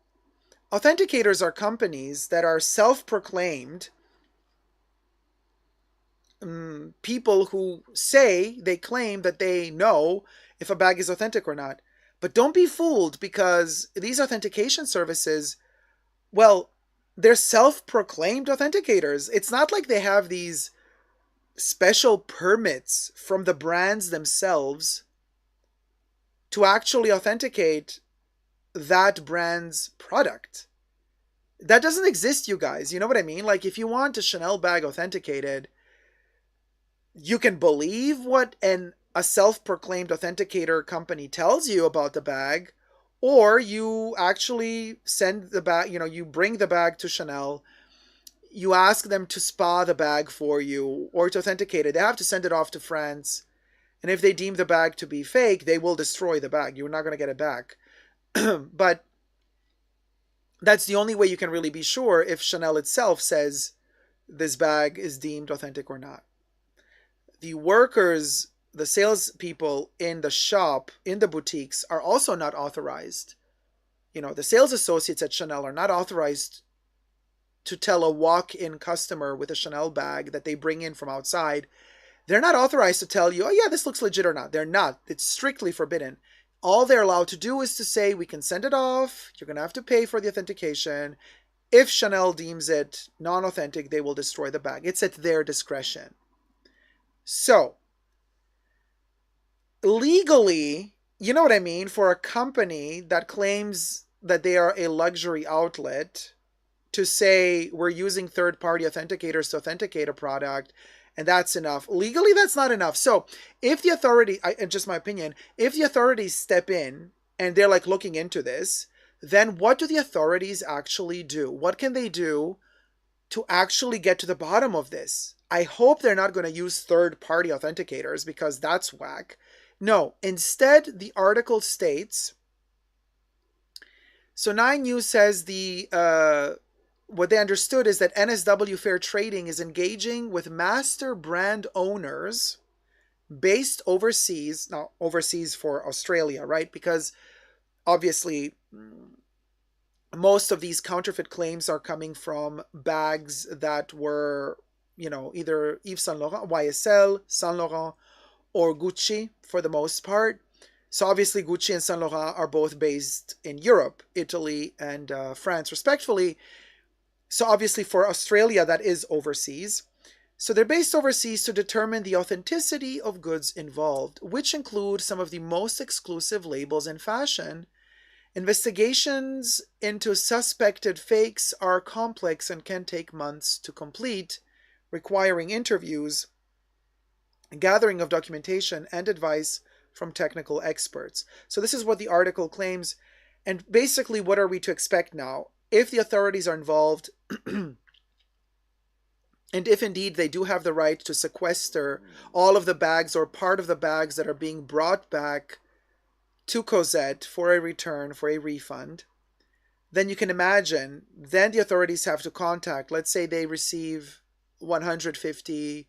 Authenticators are companies that are self-proclaimed people who say, they claim that they know if a bag is authentic or not. But don't be fooled, because these authentication services, well, they're self-proclaimed authenticators. It's not like they have these special permits from the brands themselves to actually authenticate that brand's product. That doesn't exist, you guys. You know what I mean? Like, if you want a Chanel bag authenticated, you can believe what a self-proclaimed authenticator company tells you about the bag, or you actually send the bag, you bring the bag to Chanel, you ask them to spa the bag for you or to authenticate it. They have to send it off to France, and if they deem the bag to be fake, they will destroy the bag. You're not going to get it back. But that's the only way you can really be sure if Chanel itself says this bag is deemed authentic or not. The workers, the salespeople in the shop, in the boutiques, are also not authorized. The sales associates at Chanel are not authorized to tell a walk-in customer with a Chanel bag that they bring in from outside. They're not authorized to tell you, oh yeah, this looks legit or not. They're not. It's strictly forbidden. All they're allowed to do is to say, we can send it off. You're going to have to pay for the authentication. If Chanel deems it non-authentic, they will destroy the bag. It's at their discretion. So, legally, you know what I mean, for a company that claims that they are a luxury outlet to say we're using third-party authenticators to authenticate a product, and that's enough. Legally, that's not enough. So if the authority, just my opinion, if the authorities step in and they're like looking into this, then what do the authorities actually do? What can they do to actually get to the bottom of this? I hope they're not going to use third-party authenticators, because that's whack. No, instead, the article states, so 9 News says what they understood is that NSW Fair Trading is engaging with master brand owners based overseas, now overseas for Australia, right? Because obviously most of these counterfeit claims are coming from bags that were, either Yves Saint Laurent, YSL, Saint Laurent, or Gucci for the most part. So obviously Gucci and Saint Laurent are both based in Europe, Italy, and France, respectively. So obviously for Australia, that is overseas. So they're based overseas to determine the authenticity of goods involved, which include some of the most exclusive labels in fashion. Investigations into suspected fakes are complex and can take months to complete, requiring interviews, gathering of documentation, and advice from technical experts. So this is what the article claims. And basically, what are we to expect now? If the authorities are involved, and if indeed they do have the right to sequester all of the bags or part of the bags that are being brought back to Cosette for a return, for a refund, then you can imagine, then the authorities have to contact, let's say they receive 150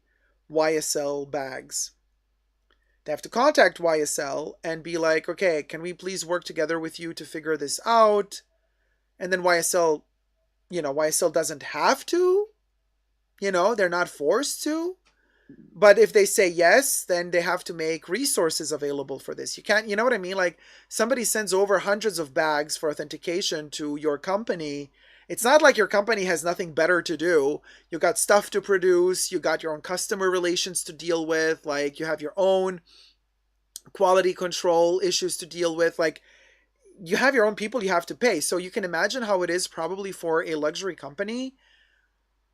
YSL bags. They have to contact YSL and be like, okay, can we please work together with you to figure this out? And then YSL doesn't have to, they're not forced to. But if they say yes, then they have to make resources available for this. You can't, you know what I mean? Like, somebody sends over hundreds of bags for authentication to your company. It's not like your company has nothing better to do. You got stuff to produce. You got your own customer relations to deal with. Like, you have your own quality control issues to deal with. Like, you have your own people you have to pay. So you can imagine how it is probably for a luxury company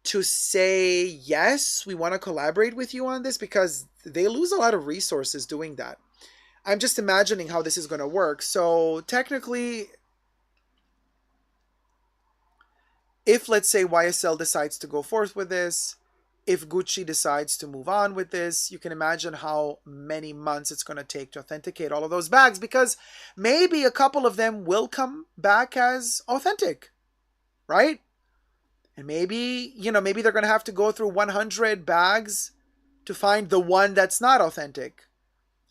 to say, yes, we want to collaborate with you on this, because they lose a lot of resources doing that. I'm just imagining how this is going to work. So technically, if, let's say, YSL decides to go forth with this, if Gucci decides to move on with this, you can imagine how many months it's going to take to authenticate all of those bags, because maybe a couple of them will come back as authentic, right? And maybe, maybe they're going to have to go through 100 bags to find the one that's not authentic,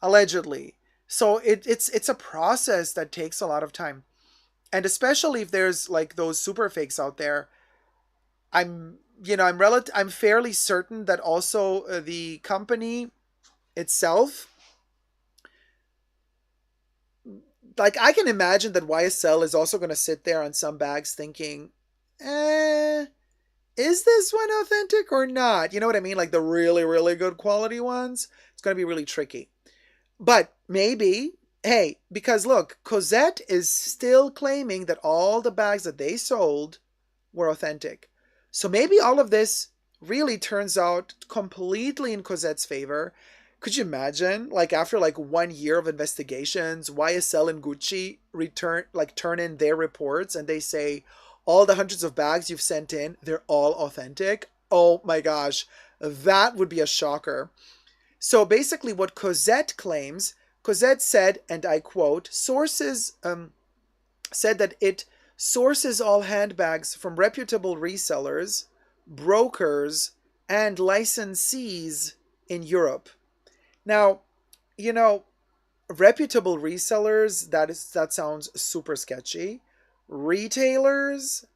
allegedly. So it's a process that takes a lot of time. And especially if there's like those super fakes out there, I'm fairly certain that also the company itself, like I can imagine that YSL is also going to sit there on some bags thinking, is this one authentic or not? You know what I mean? Like the really, really good quality ones, it's going to be really tricky. But maybe, hey, because look, Cosette is still claiming that all the bags that they sold were authentic. So maybe all of this really turns out completely in Cosette's favor. Could you imagine, like after like 1 year of investigations, YSL and Gucci turn in their reports and they say, all the hundreds of bags you've sent in, they're all authentic? Oh my gosh, that would be a shocker. So basically what Cosette claims, Cosette said, and I quote, sources said that it sources all handbags from reputable resellers, brokers, and licensees in Europe. Now, reputable resellers, that sounds super sketchy. Retailers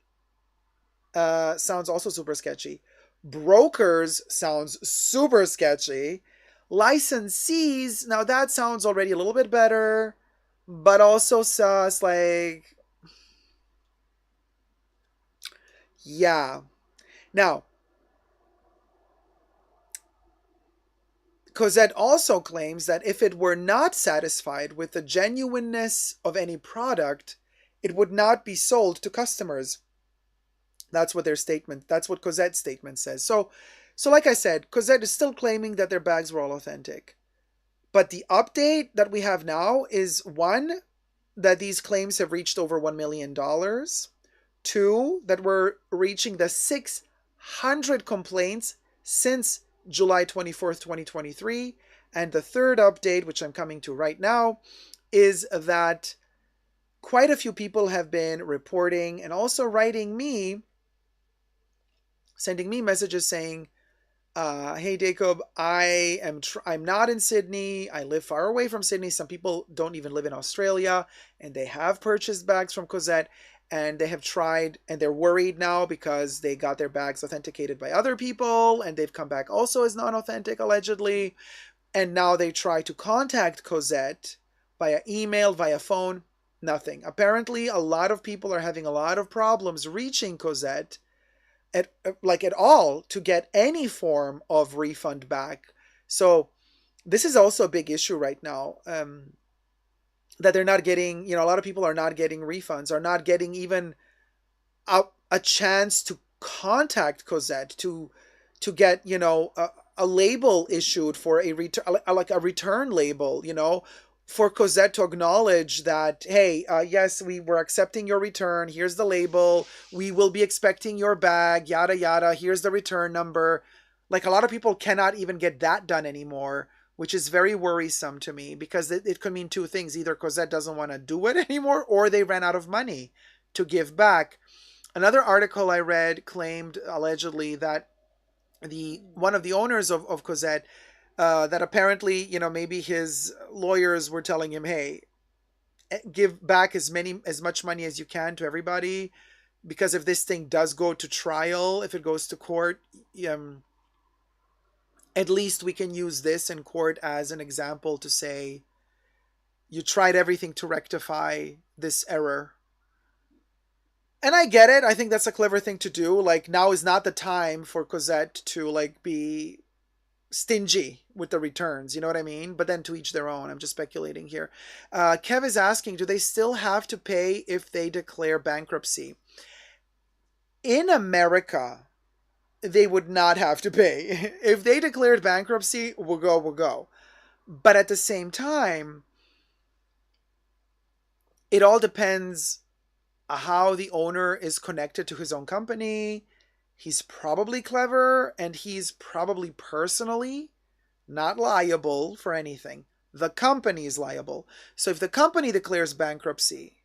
sounds also super sketchy. Brokers sounds super sketchy. Licensees, now that sounds already a little bit better, but also sus, like, yeah. Now, Cosette also claims that if it were not satisfied with the genuineness of any product, it would not be sold to customers. That's what Cosette's statement says. So like I said, Cosette is still claiming that their bags were all authentic. But the update that we have now is, one, that these claims have reached over $1 million. Two, that we're reaching the 600 complaints since July 24th, 2023. And the third update, which I'm coming to right now, is that quite a few people have been reporting and also writing me, sending me messages saying, hey Jacob, I'm not in Sydney. I live far away from Sydney. Some people don't even live in Australia, and they have purchased bags from Cosette, and they have tried, and they're worried now because they got their bags authenticated by other people, and they've come back also as non-authentic, allegedly. And now they try to contact Cosette via email, via phone, nothing. Apparently, a lot of people are having a lot of problems reaching Cosette at all to get any form of refund back. So this is also a big issue right now, that they're not getting, a lot of people are not getting refunds, are not getting even a chance to contact Cosette to get, a label issued for a return label, for Cosette to acknowledge that, hey, yes, we were accepting your return. Here's the label. We will be expecting your bag, yada, yada. Here's the return number. Like, a lot of people cannot even get that done anymore, which is very worrisome to me, because it could mean two things. Either Cosette doesn't want to do it anymore, or they ran out of money to give back. Another article I read claimed, allegedly, that one of the owners of Cosette, that apparently, maybe his lawyers were telling him, hey, give back as much money as you can to everybody, because if this thing does go to trial, if it goes to court, at least we can use this in court as an example to say, you tried everything to rectify this error. And I get it. I think that's a clever thing to do. Like, now is not the time for Cosette to be stingy with the returns, you know what I mean? But then to each their own. I'm just speculating here. Kev is asking, do they still have to pay if they declare bankruptcy? In America, they would not have to pay. If they declared bankruptcy, we'll go. But at the same time, it all depends how the owner is connected to his own company. He's probably clever, and he's probably personally not liable for anything. The company is liable. So if the company declares bankruptcy,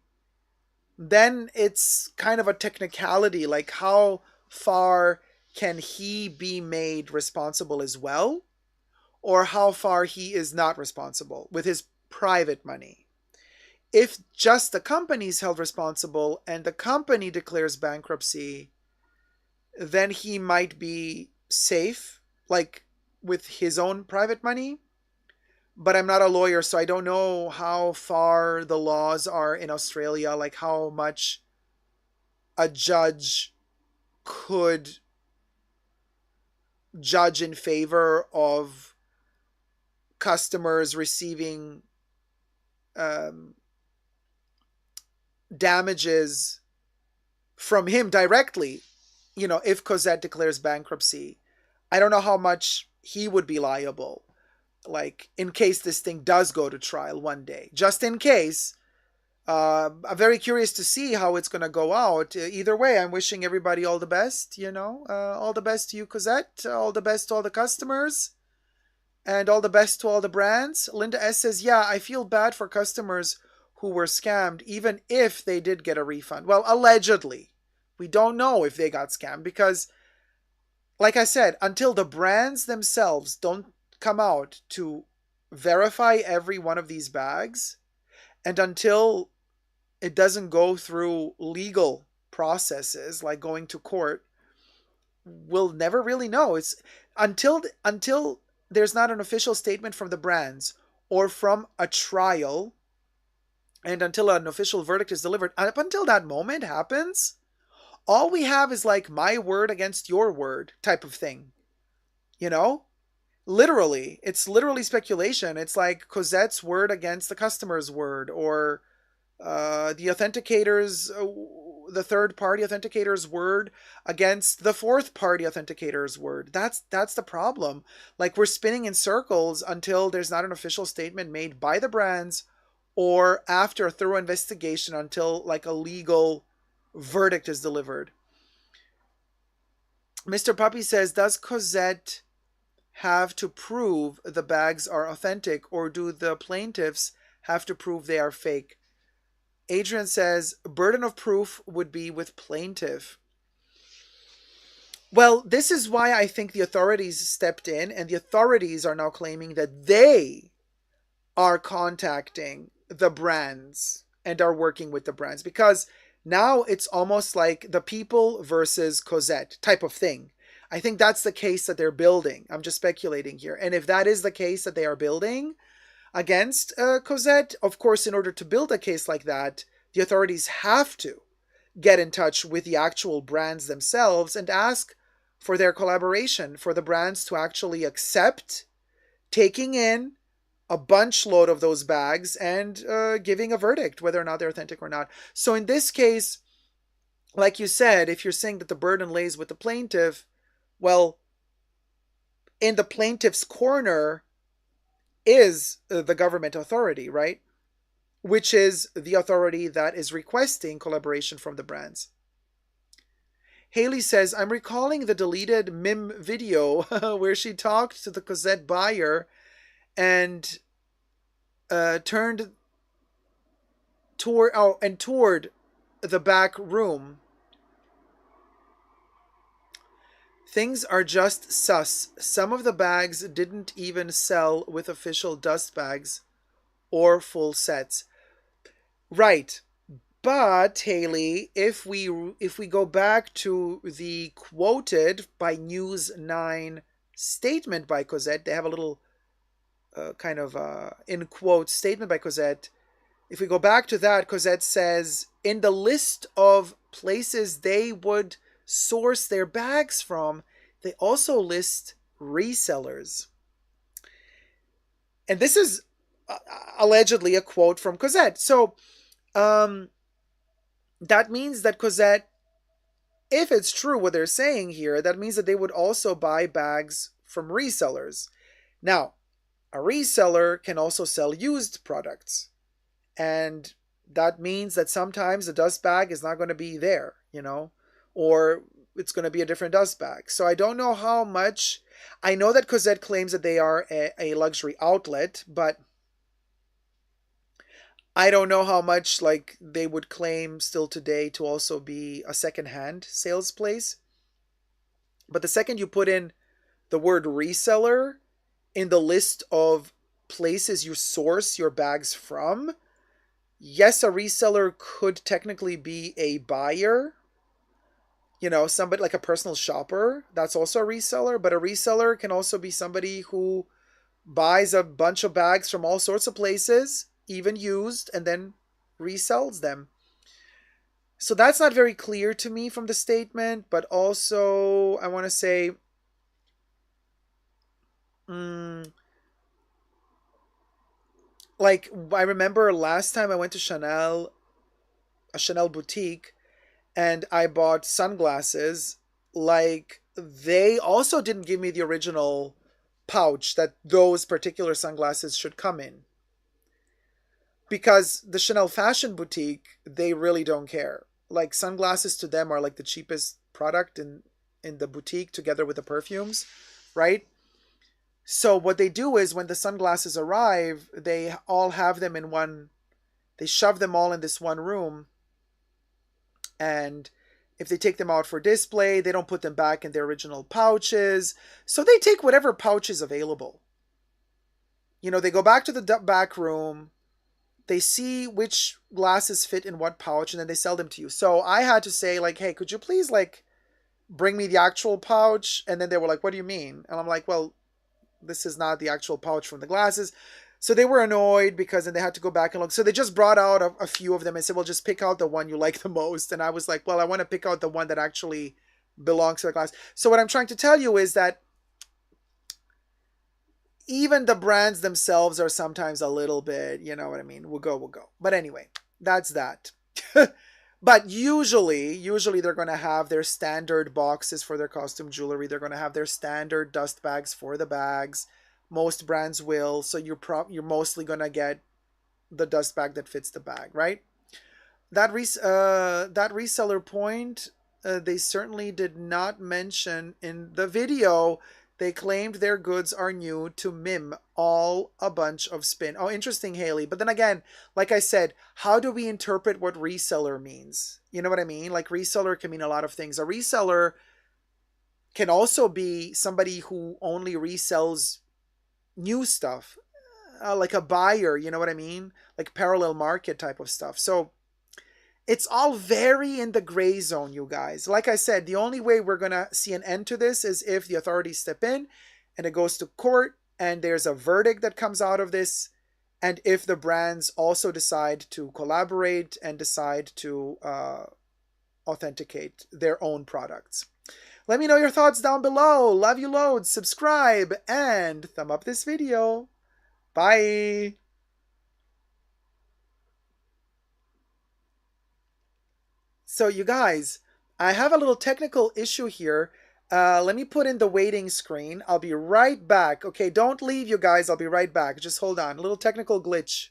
then it's kind of a technicality, like how far can he be made responsible as well, or how far he is not responsible with his private money. If just the company is held responsible and the company declares bankruptcy, then he might be safe, like with his own private money. But I'm not a lawyer, so I don't know how far the laws are in Australia, like how much a judge could judge in favor of customers receiving um, damages from him directly. If Cosette declares bankruptcy, I don't know how much he would be liable, like in case this thing does go to trial one day, just in case. I'm very curious to see how it's going to go out. Either way, I'm wishing everybody all the best, all the best to you, Cosette, all the best to all the customers, and all the best to all the brands. Linda S says, yeah, I feel bad for customers who were scammed, even if they did get a refund. Well, allegedly. We don't know if they got scammed because, like I said, until the brands themselves don't come out to verify every one of these bags, and until it doesn't go through legal processes like going to court, we'll never really know. It's until there's not an official statement from the brands or from a trial, and until an official verdict is delivered. Up until that moment happens, all we have is like my word against your word type of thing. Literally, it's literally speculation. It's like Cosette's word against the customer's word, or the authenticator's, the third party authenticator's word against the fourth party authenticator's word. That's the problem. Like, we're spinning in circles until there's not an official statement made by the brands, or after a thorough investigation until like a legal verdict is delivered. Mr. Puppy says, does Cosette have to prove the bags are authentic, or do the plaintiffs have to prove they are fake? Adrian says, burden of proof would be with plaintiff. Well, this is why I think the authorities stepped in, and the authorities are now claiming that they are contacting the brands and are working with the brands, because now it's almost like the people versus Cosette type of thing. I think that's the case that they're building. I'm just speculating here. And if that is the case that they are building against Cosette, of course, in order to build a case like that, the authorities have to get in touch with the actual brands themselves and ask for their collaboration, for the brands to actually accept taking in a bunch load of those bags and giving a verdict, whether or not they're authentic or not. So in this case, like you said, if you're saying that the burden lays with the plaintiff, well, in the plaintiff's corner is the government authority, right? Which is the authority that is requesting collaboration from the brands. Haley says, I'm recalling the deleted Mim video where she talked to the Cosette buyer and turned toward the back room. Things are just sus. Some of the bags didn't even sell with official dust bags or full sets. Right. But, Haley, if we go back to the quoted by News 9 statement by Cosette, they have a little in quote statement by Cosette. If we go back to that, Cosette says, in the list of places they would source their bags from, they also list resellers. And this is allegedly a quote from Cosette. So that means that Cosette, if it's true what they're saying here, that means that they would also buy bags from resellers. Now, a reseller can also sell used products. And that means that sometimes the dust bag is not going to be there, or it's going to be a different dust bag. So I don't know how much. I know that Cosette claims that they are a luxury outlet, but I don't know how much like they would claim still today to also be a secondhand sales place. But the second you put in the word reseller in the list of places you source your bags from, yes, a reseller could technically be a buyer. Somebody like a personal shopper, that's also a reseller. But a reseller can also be somebody who buys a bunch of bags from all sorts of places, even used, and then resells them. So that's not very clear to me from the statement. But also, I want to say, like, I remember last time I went to a Chanel boutique, and I bought sunglasses. Like, they also didn't give me the original pouch that those particular sunglasses should come in. Because the Chanel fashion boutique, they really don't care. Like, sunglasses to them are like the cheapest product in the boutique, together with the perfumes, right? So what they do is when the sunglasses arrive, they all have them in one, they shove them all in this one room. And if they take them out for display, they don't put them back in their original pouches. So they take whatever pouch is available. They go back to the back room. They see which glasses fit in what pouch, and then they sell them to you. So I had to say, like, hey, could you please, like, bring me the actual pouch? And then they were like, what do you mean? And I'm like, well, this is not the actual pouch from the glasses. So they were annoyed because then they had to go back and look. So they just brought out a few of them and said, well, just pick out the one you like the most. And I was like, well, I want to pick out the one that actually belongs to the glass. So what I'm trying to tell you is that even the brands themselves are sometimes a little bit, you know what I mean? We'll go. But anyway, that's that. But usually they're going to have their standard boxes for their costume jewelry. They're going to have their standard dust bags for the bags. Most brands will. So you're mostly going to get the dust bag that fits the bag, right? That reseller point, they certainly did not mention in the video. They claimed their goods are new to MIM, all a bunch of spin. Oh, interesting, Haley. But then again, like I said, how do we interpret what reseller means? You know what I mean? Like, reseller can mean a lot of things. A reseller can also be somebody who only resells new stuff, like a buyer, you know what I mean? Like parallel market type of stuff. So it's all very in the gray zone, you guys. Like I said, the only way we're going to see an end to this is if the authorities step in and it goes to court and there's a verdict that comes out of this. And if the brands also decide to collaborate and decide to authenticate their own products. Let me know your thoughts down below. Love you loads. Subscribe and thumb up this video. Bye. So you guys, I have a little technical issue here. Let me put in the waiting screen. I'll be right back. Okay, don't leave, you guys. I'll be right back. Just hold on. A little technical glitch.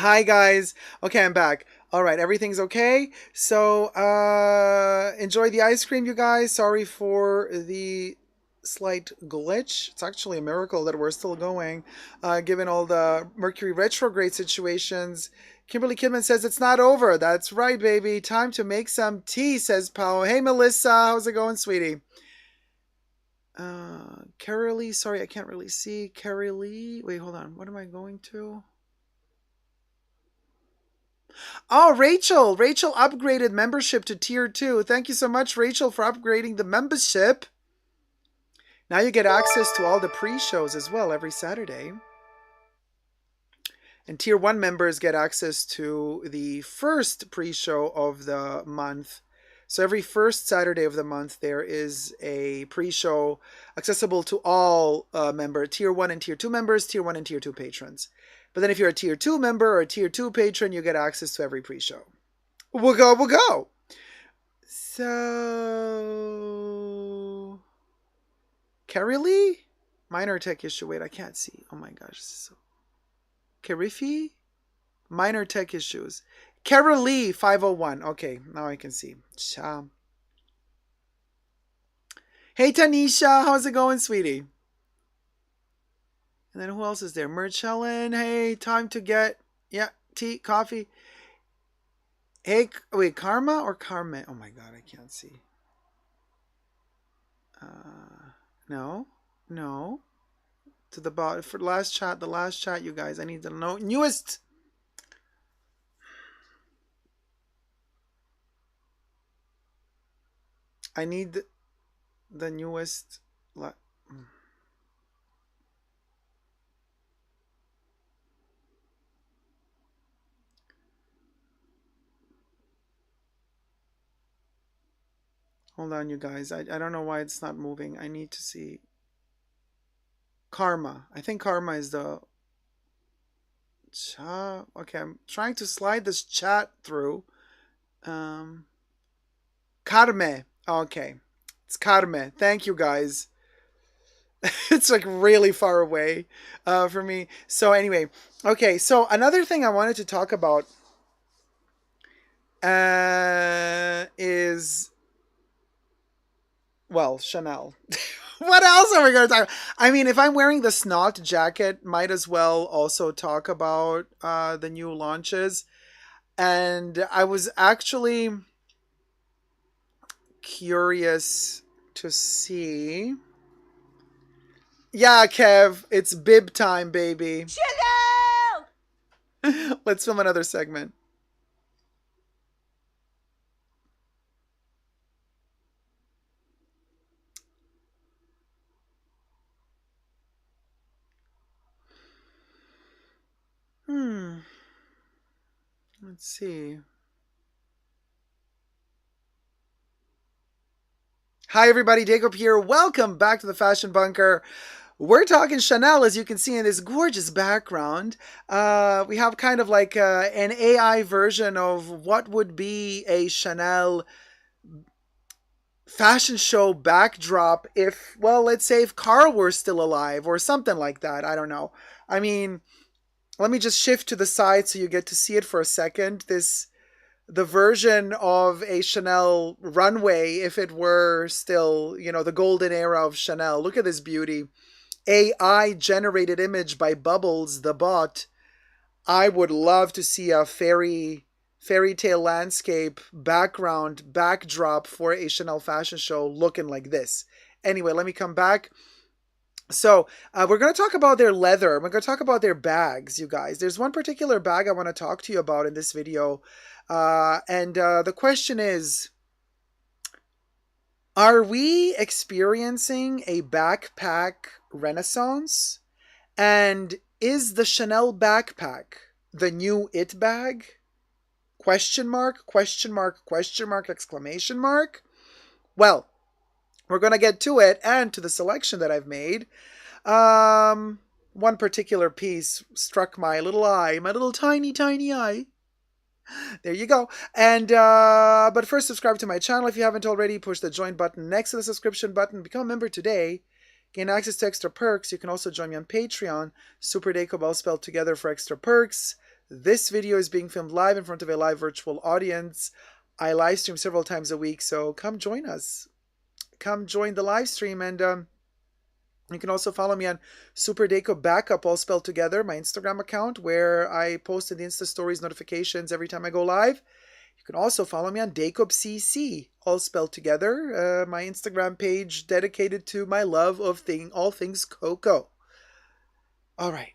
Hi guys. Okay, I'm back. All right, everything's okay. So, enjoy the ice cream, you guys. Sorry for the slight glitch. It's actually a miracle that we're still going, given all the Mercury retrograde situations. Kimberly Kidman says it's not over. That's right, baby. Time to make some tea, says Pao. Hey, Melissa. How's it going, sweetie? Carolee. Sorry, I can't really see. Carolee. Wait, hold on. What am I going to? Oh, Rachel. Rachel upgraded membership to tier 2. Thank you so much, Rachel, for upgrading the membership. Now you get access to all the pre-shows as well every Saturday. And tier 1 members get access to the first pre-show of the month. So every first Saturday of the month, there is a pre-show accessible to all tier 1 and tier 2 members, tier 1 and tier 2 patrons. But then if you're a tier 2 member or a tier 2 patron, you get access to every pre-show. We'll go. So, Carrie Lee? Minor tech issue. Wait, I can't see. Oh my gosh. So, Karifi? Minor tech issues. Carol Lee 501. Okay, now I can see. Cha. Hey Tanisha, how's it going, sweetie? And then who else is there? Merch Helen. Hey, time to get tea, coffee. Hey, wait, Karma or Carmen? Oh my god, I can't see. No. To the bottom for the last chat, you guys. I need to know newest. I need the newest. Hold on, you guys. I don't know why it's not moving. I need to see. Karma. I think Karma is the. Okay, I'm trying to slide this chat through. Carme. Okay. It's Carme. Thank you, guys. It's like really far away for me. So anyway, okay. So another thing I wanted to talk about is, well, Chanel. What else are we going to talk about? I mean, if I'm wearing the snot jacket, might as well also talk about the new launches. And I was actually curious to see. Yeah, Kev, it's bib time, baby. Chanel! Let's film another segment. Let's see. Hi, everybody. Jacob here. Welcome back to the Fashion Bunker. We're talking Chanel, as you can see in this gorgeous background. We have kind of like an AI version of what would be a Chanel fashion show backdrop if, well, let's say if Carl were still alive or something like that. I don't know. I mean, let me just shift to the side so you get to see it for a second. The version of a Chanel runway, if it were still, the golden era of Chanel. Look at this beauty. AI generated image by Bubbles, the bot. I would love to see a fairy tale landscape backdrop for a Chanel fashion show looking like this. Anyway, let me come back. So we're going to talk about their leather. We're going to talk about their bags, you guys. There's one particular bag I want to talk to you about in this video. And the question is, are we experiencing a backpack renaissance? And is the Chanel backpack the new it bag? Question mark, question mark, question mark, exclamation mark. Well, we're going to get to it and to the selection that I've made. One particular piece struck my little eye, my little tiny eye. There you go. And but first, subscribe to my channel if you haven't already. Push the join button next to the subscription button. Become a member today. Gain access to extra perks. You can also join me on Patreon. Super Dacob all spelled together for extra perks. This video is being filmed live in front of a live virtual audience. I live stream several times a week, so come join us. Come join the live stream, and you can also follow me on Super Deco Backup, all spelled together, my Instagram account, where I post in the Insta Stories notifications every time I go live. You can also follow me on Decob CC, all spelled together, my Instagram page dedicated to my love of all things Coco. All right.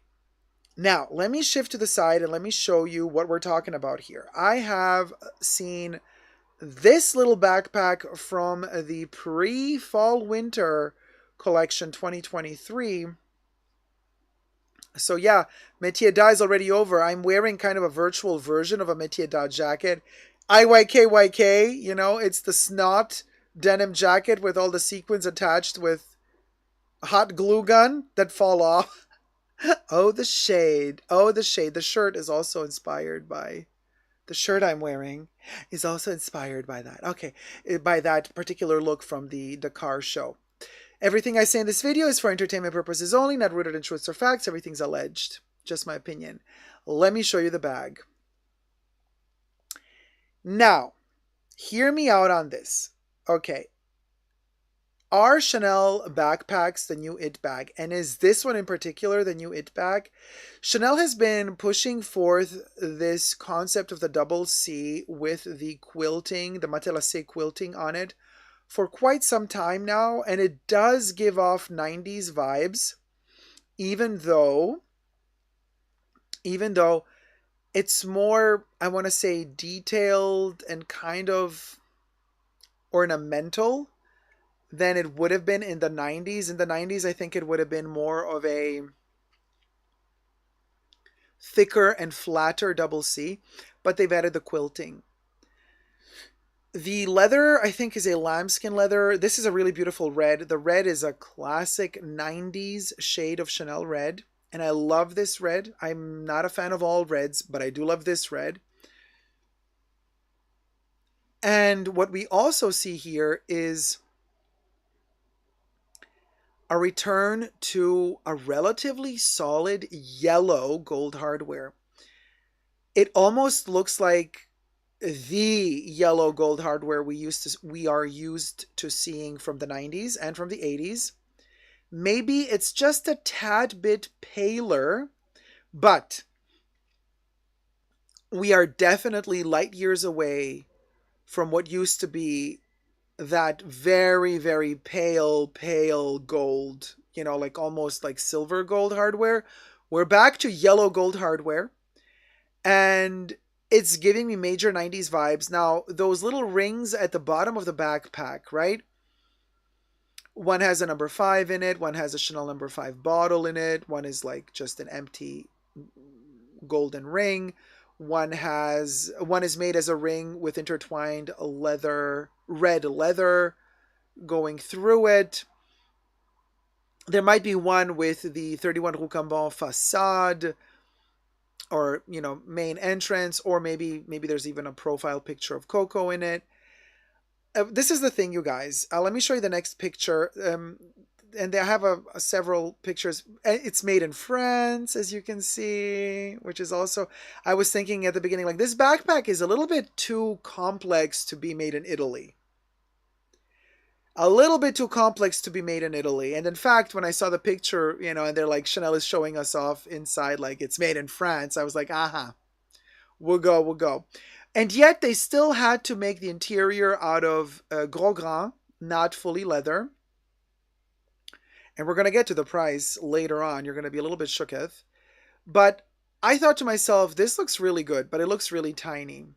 Now, let me shift to the side and let me show you what we're talking about here. I have seen this little backpack from the pre-fall winter collection 2023. So yeah, Métier d'Art is already over. I'm wearing kind of a virtual version of a Métier d'Art jacket. IYKYK, you know, it's the snot denim jacket with all the sequins attached with hot glue gun that fall off. Oh, the shade. Oh, the shade. The shirt is also inspired by... The shirt I'm wearing is also inspired by that. Okay, by that particular look from the Dakar show. Everything I say in this video is for entertainment purposes only, not rooted in truths or facts. Everything's alleged. Just my opinion. Let me show you the bag. Now, hear me out on this. Okay. Are Chanel backpacks the new it bag? And is this one in particular the new it bag? Chanel has been pushing forth this concept of the double C with the quilting, the matelassé quilting on it for quite some time now. And it does give off 90s vibes, even though it's more, I want to say, detailed and kind of ornamental than it would have been in the 90s. In the 90s, I think it would have been more of a thicker and flatter double C, but they've added the quilting. The leather, I think, is a lambskin leather. This is a really beautiful red. The red is a classic 90s shade of Chanel red, and I love this red. I'm not a fan of all reds, but I do love this red. And what we also see here is a return to a relatively solid yellow gold hardware. It almost looks like the yellow gold hardware we are used to seeing from the 90s and from the 80s. Maybe it's just a tad bit paler, but we are definitely light years away from what used to be that very, very pale gold, you know, like almost like silver gold hardware. We're back to yellow gold hardware, and it's giving me major 90s vibes. Now, those little rings at the bottom of the backpack, right? One has a number 5 in it, one has a Chanel number 5 bottle in it, one is like just an empty golden ring. One is made as a ring with intertwined red leather going through it. There might be one with the 31 Rue Cambon facade, or, you know, main entrance, or maybe there's even a profile picture of Coco in it. This is the thing, you guys. Let me show you the next picture. And I have several pictures. It's made in France, as you can see, which is also, I was thinking at the beginning, like, this backpack is a little bit too complex to be made in Italy. A little bit too complex to be made in Italy. And in fact, when I saw the picture, you know, and they're like, Chanel is showing us off inside, like, it's made in France, I was like, aha, we'll go. And yet they still had to make the interior out of gros grain, not fully leather. And we're going to get to the price later on. You're going to be a little bit shooketh. But I thought to myself, this looks really good, but it looks really tiny.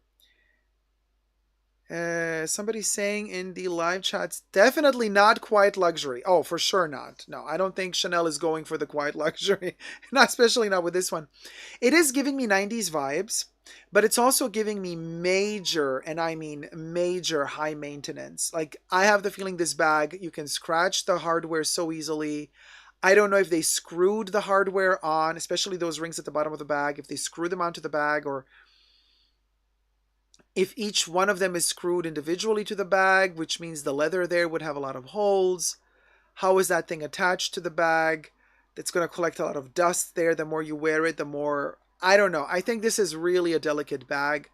Somebody's saying in the live chats, definitely not quiet luxury. Oh, for sure not. No, I don't think Chanel is going for the quiet luxury. Not, especially not with this one. It is giving me 90s vibes, but it's also giving me major, and I mean major, high maintenance. Like, I have the feeling this bag, you can scratch the hardware so easily. I don't know if they screwed the hardware on, especially those rings at the bottom of the bag, if they screw them onto the bag, or if each one of them is screwed individually to the bag, which means the leather there would have a lot of holes. How is that thing attached to the bag? That's going to collect a lot of dust there. The more you wear it, the more I don't know. I think this is really a delicate bag.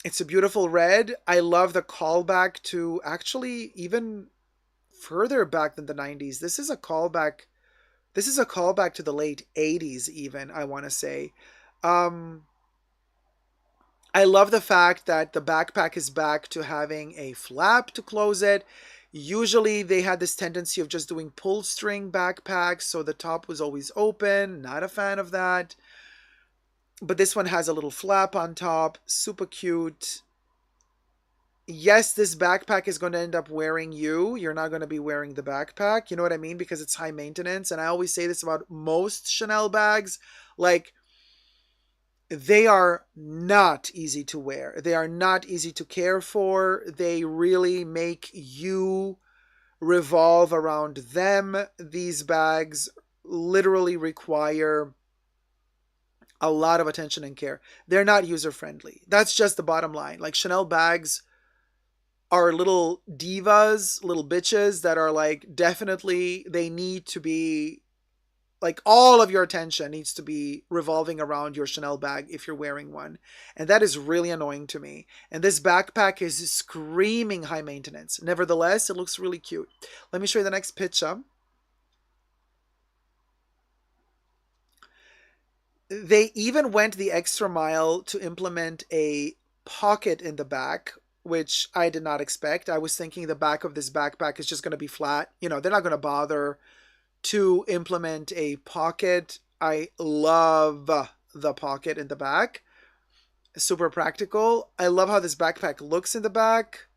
It's a beautiful red. I love the callback to actually even further back than the 90s. This is a callback. This is a callback to the late 80s even, I want to say. Um I love the fact that the backpack is back to having a flap to close it. Usually they had this tendency of just doing pull string backpacks, so the top was always open. Not a fan of that. But this one has a little flap on top. Super cute. Yes, this backpack is going to end up wearing you. You're not going to be wearing the backpack. You know what I mean? Because it's high maintenance. And I always say this about most Chanel bags. Like, they are not easy to wear. They are not easy to care for. They really make you revolve around them. These bags literally require a lot of attention and care. They're not user friendly. That's just the bottom line. Like, Chanel bags are little divas, little bitches that are like, definitely they need to be like, all of your attention needs to be revolving around your Chanel bag if you're wearing one. And that is really annoying to me. And this backpack is screaming high maintenance. Nevertheless, it looks really cute. Let me show you the next picture. They even went the extra mile to implement a pocket in the back, which I did not expect. I was thinking the back of this backpack is just going to be flat. You know, they're not going to bother to implement a pocket. I love the pocket in the back. Super practical. I love how this backpack looks in the back.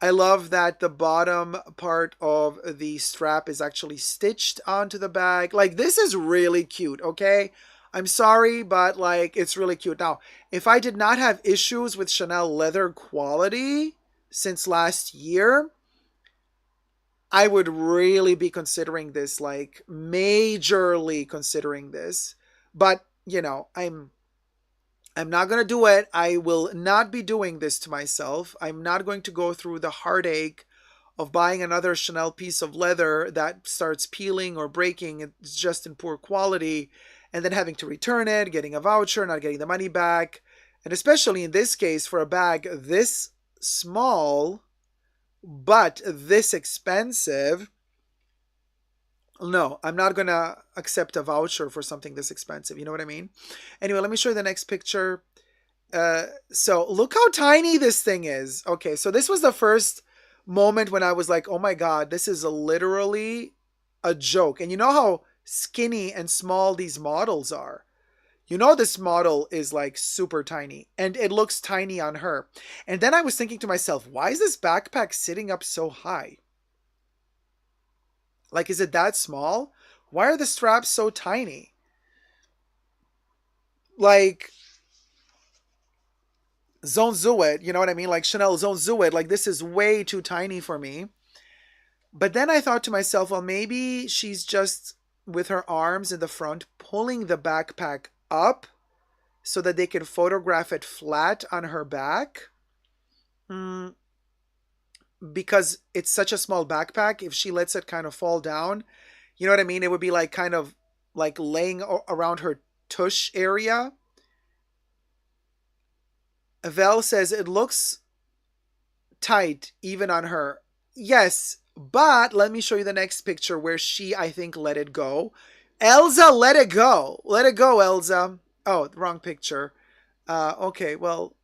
I love that the bottom part of the strap is actually stitched onto the bag. Like, this is really cute, okay? I'm sorry, but like, it's really cute. Now, if I did not have issues with Chanel leather quality since last year, I would really be considering this, like majorly considering this. But, you know, I'm not going to do it. I will not be doing this to myself. I'm not going to go through the heartache of buying another Chanel piece of leather that starts peeling or breaking. It's just in poor quality, and then having to return it, getting a voucher, not getting the money back. And especially in this case, for a bag this small but this expensive, no, I'm not gonna accept a voucher for something this expensive. You know what I mean? Anyway, let me show you the next picture. So look how tiny this thing is. Okay, so this was the first moment when I was like, oh my God, this is literally a joke. And you know how skinny and small these models are. You know, this model is like super tiny, and it looks tiny on her. And then I was thinking to myself, why is this backpack sitting up so high? Like, is it that small? Why are the straps so tiny? Like, Zone Zuet, you know what I mean? Like, Chanel Zone Zuet, like, this is way too tiny for me. But then I thought to myself, well, maybe she's just with her arms in the front pulling the backpack up so that they can photograph it flat on her back. Because it's such a small backpack, if she lets it kind of fall down, you know what I mean? It would be like kind of like laying around her tush area. Vel says it looks tight even on her. Yes, but let me show you the next picture where she, I think, let it go. Elsa, let it go. Let it go, Elsa. Oh, wrong picture. Okay, well,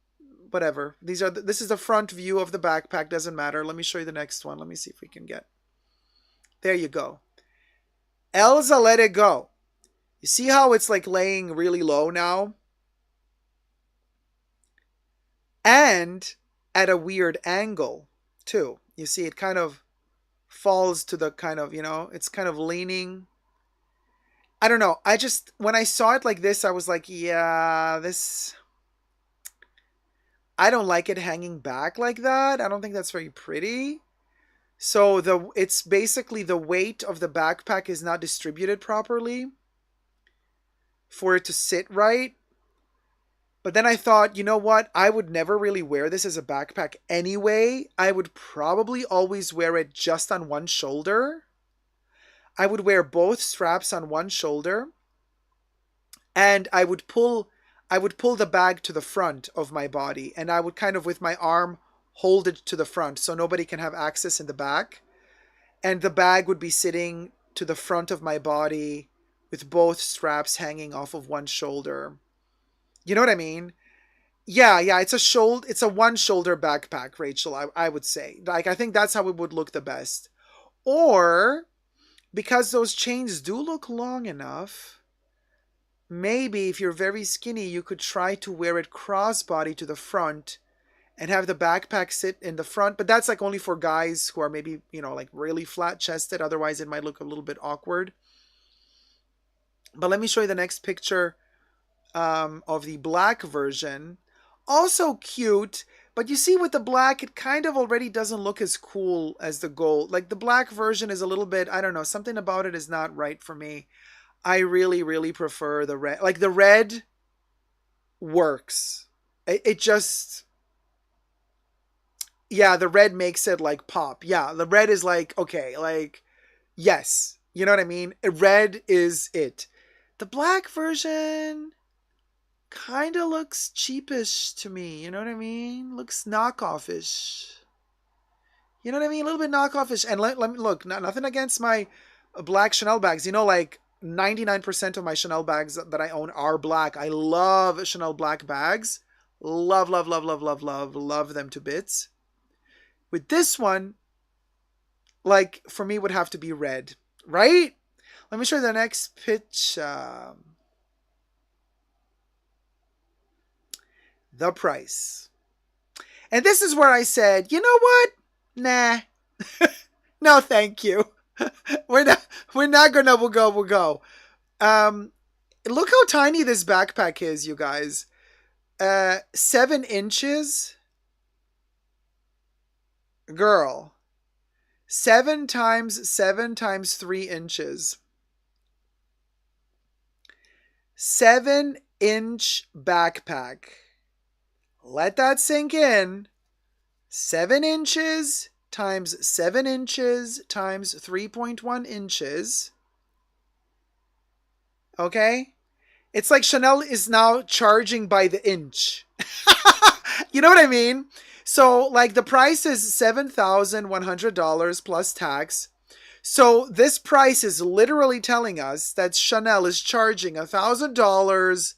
whatever. This is the front view of the backpack. Doesn't matter. Let me show you the next one. Let me see if we can get. There you go. Elsa, let it go. You see how it's like laying really low now? And at a weird angle, too. You see, it kind of falls to the kind of, you know, it's kind of leaning. I don't know. When I saw it like this, I was like, yeah, I don't like it hanging back like that. I don't think that's very pretty. So it's basically the weight of the backpack is not distributed properly for it to sit right. But then I thought, you know what? I would never really wear this as a backpack anyway. I would probably always wear it just on one shoulder. I would wear both straps on one shoulder. and I would pull the bag to the front of my body, and I would kind of with my arm hold it to the front so nobody can have access in the back. And the bag would be sitting to the front of my body with both straps hanging off of one shoulder. You know what I mean? Yeah, yeah, it's a one shoulder backpack, Rachel, I would say. Like I think that's how it would look the best. Or because those chains do look long enough, maybe if you're very skinny, you could try to wear it crossbody to the front and have the backpack sit in the front. But that's like only for guys who are maybe, like really flat chested. Otherwise, it might look a little bit awkward. But let me show you the next picture of the black version. Also cute. But you see with the black, it kind of already doesn't look as cool as the gold. Like the black version is a little bit, I don't know, something about it is not right for me. I really, really prefer the red. Like the red works. It just, yeah, the red makes it like pop. Yeah, the red is like, okay, like, yes. You know what I mean? Red is it. The black version kind of looks cheapish to me. You know what I mean? Looks knockoff-ish. You know what I mean? A little bit knockoff-ish. And let me look, nothing against my black Chanel bags. Like 99% of my Chanel bags that I own are black. I love Chanel black bags. Love, love, love, love, love, love, love them to bits. With this one, like for me would have to be red, right? Let me show you the next pitch. The price. And this is where I said, you know what? Nah. No, thank you. We're not gonna, we'll go. Look how tiny this backpack is, you guys. 7 inches. Girl. 7 times 7 times 3 inches. 7-inch backpack. Let that sink in. 7 inches times 7 inches times 3.1 inches. Okay? It's like Chanel is now charging by the inch. You know what I mean? So, like, the price is $7,100 plus tax. So, this price is literally telling us that Chanel is charging $1,000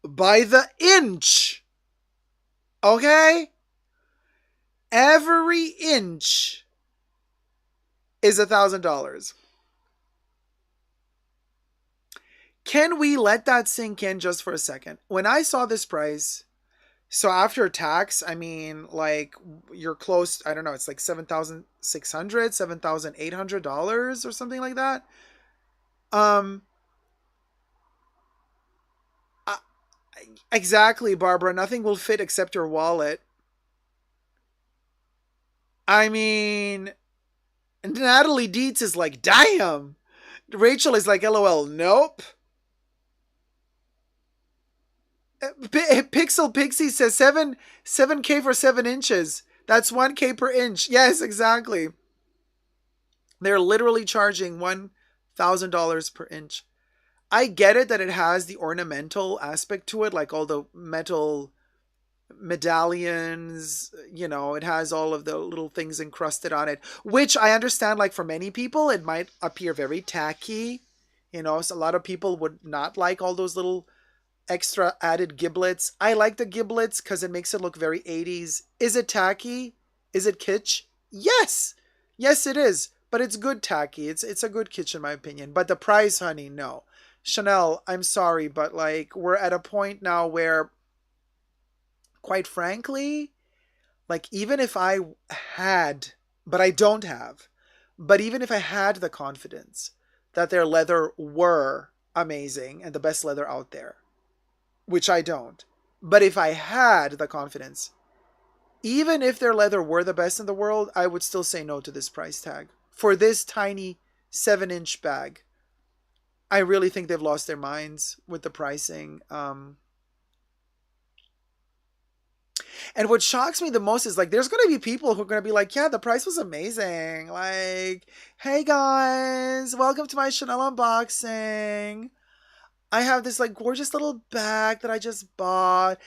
by the inch. Okay? Every inch is $1,000. Can we let that sink in just for a second? When I saw this price, so after tax, I mean, like, you're close, I don't know, it's like $7,600, $7,800 or something like that. Exactly, Barbara. Nothing will fit except your wallet. I mean, Natalie Dietz is like, damn. Rachel is like, LOL, nope. Pixel Pixie says 7K for 7 inches. That's 1K per inch. Yes, exactly. They're literally charging $1,000 per inch. I get it that it has the ornamental aspect to it, like all the metal medallions, it has all of the little things encrusted on it, which I understand, like for many people, it might appear very tacky. So a lot of people would not like all those little extra added giblets. I like the giblets because it makes it look very 80s. Is it tacky? Is it kitsch? Yes. Yes, it is. But it's good tacky. It's a good kitsch in my opinion. But the price, honey, no. Chanel, I'm sorry, but like we're at a point now where, quite frankly, like even if I had, but I don't have, but even if I had the confidence that their leather were amazing and the best leather out there, which I don't, but if I had the confidence, even if their leather were the best in the world, I would still say no to this price tag for this tiny 7-inch bag. I really think they've lost their minds with the pricing. And what shocks me the most is like, there's going to be people who are going to be like, yeah, the price was amazing. Like, hey guys, welcome to my Chanel unboxing. I have this like gorgeous little bag that I just bought.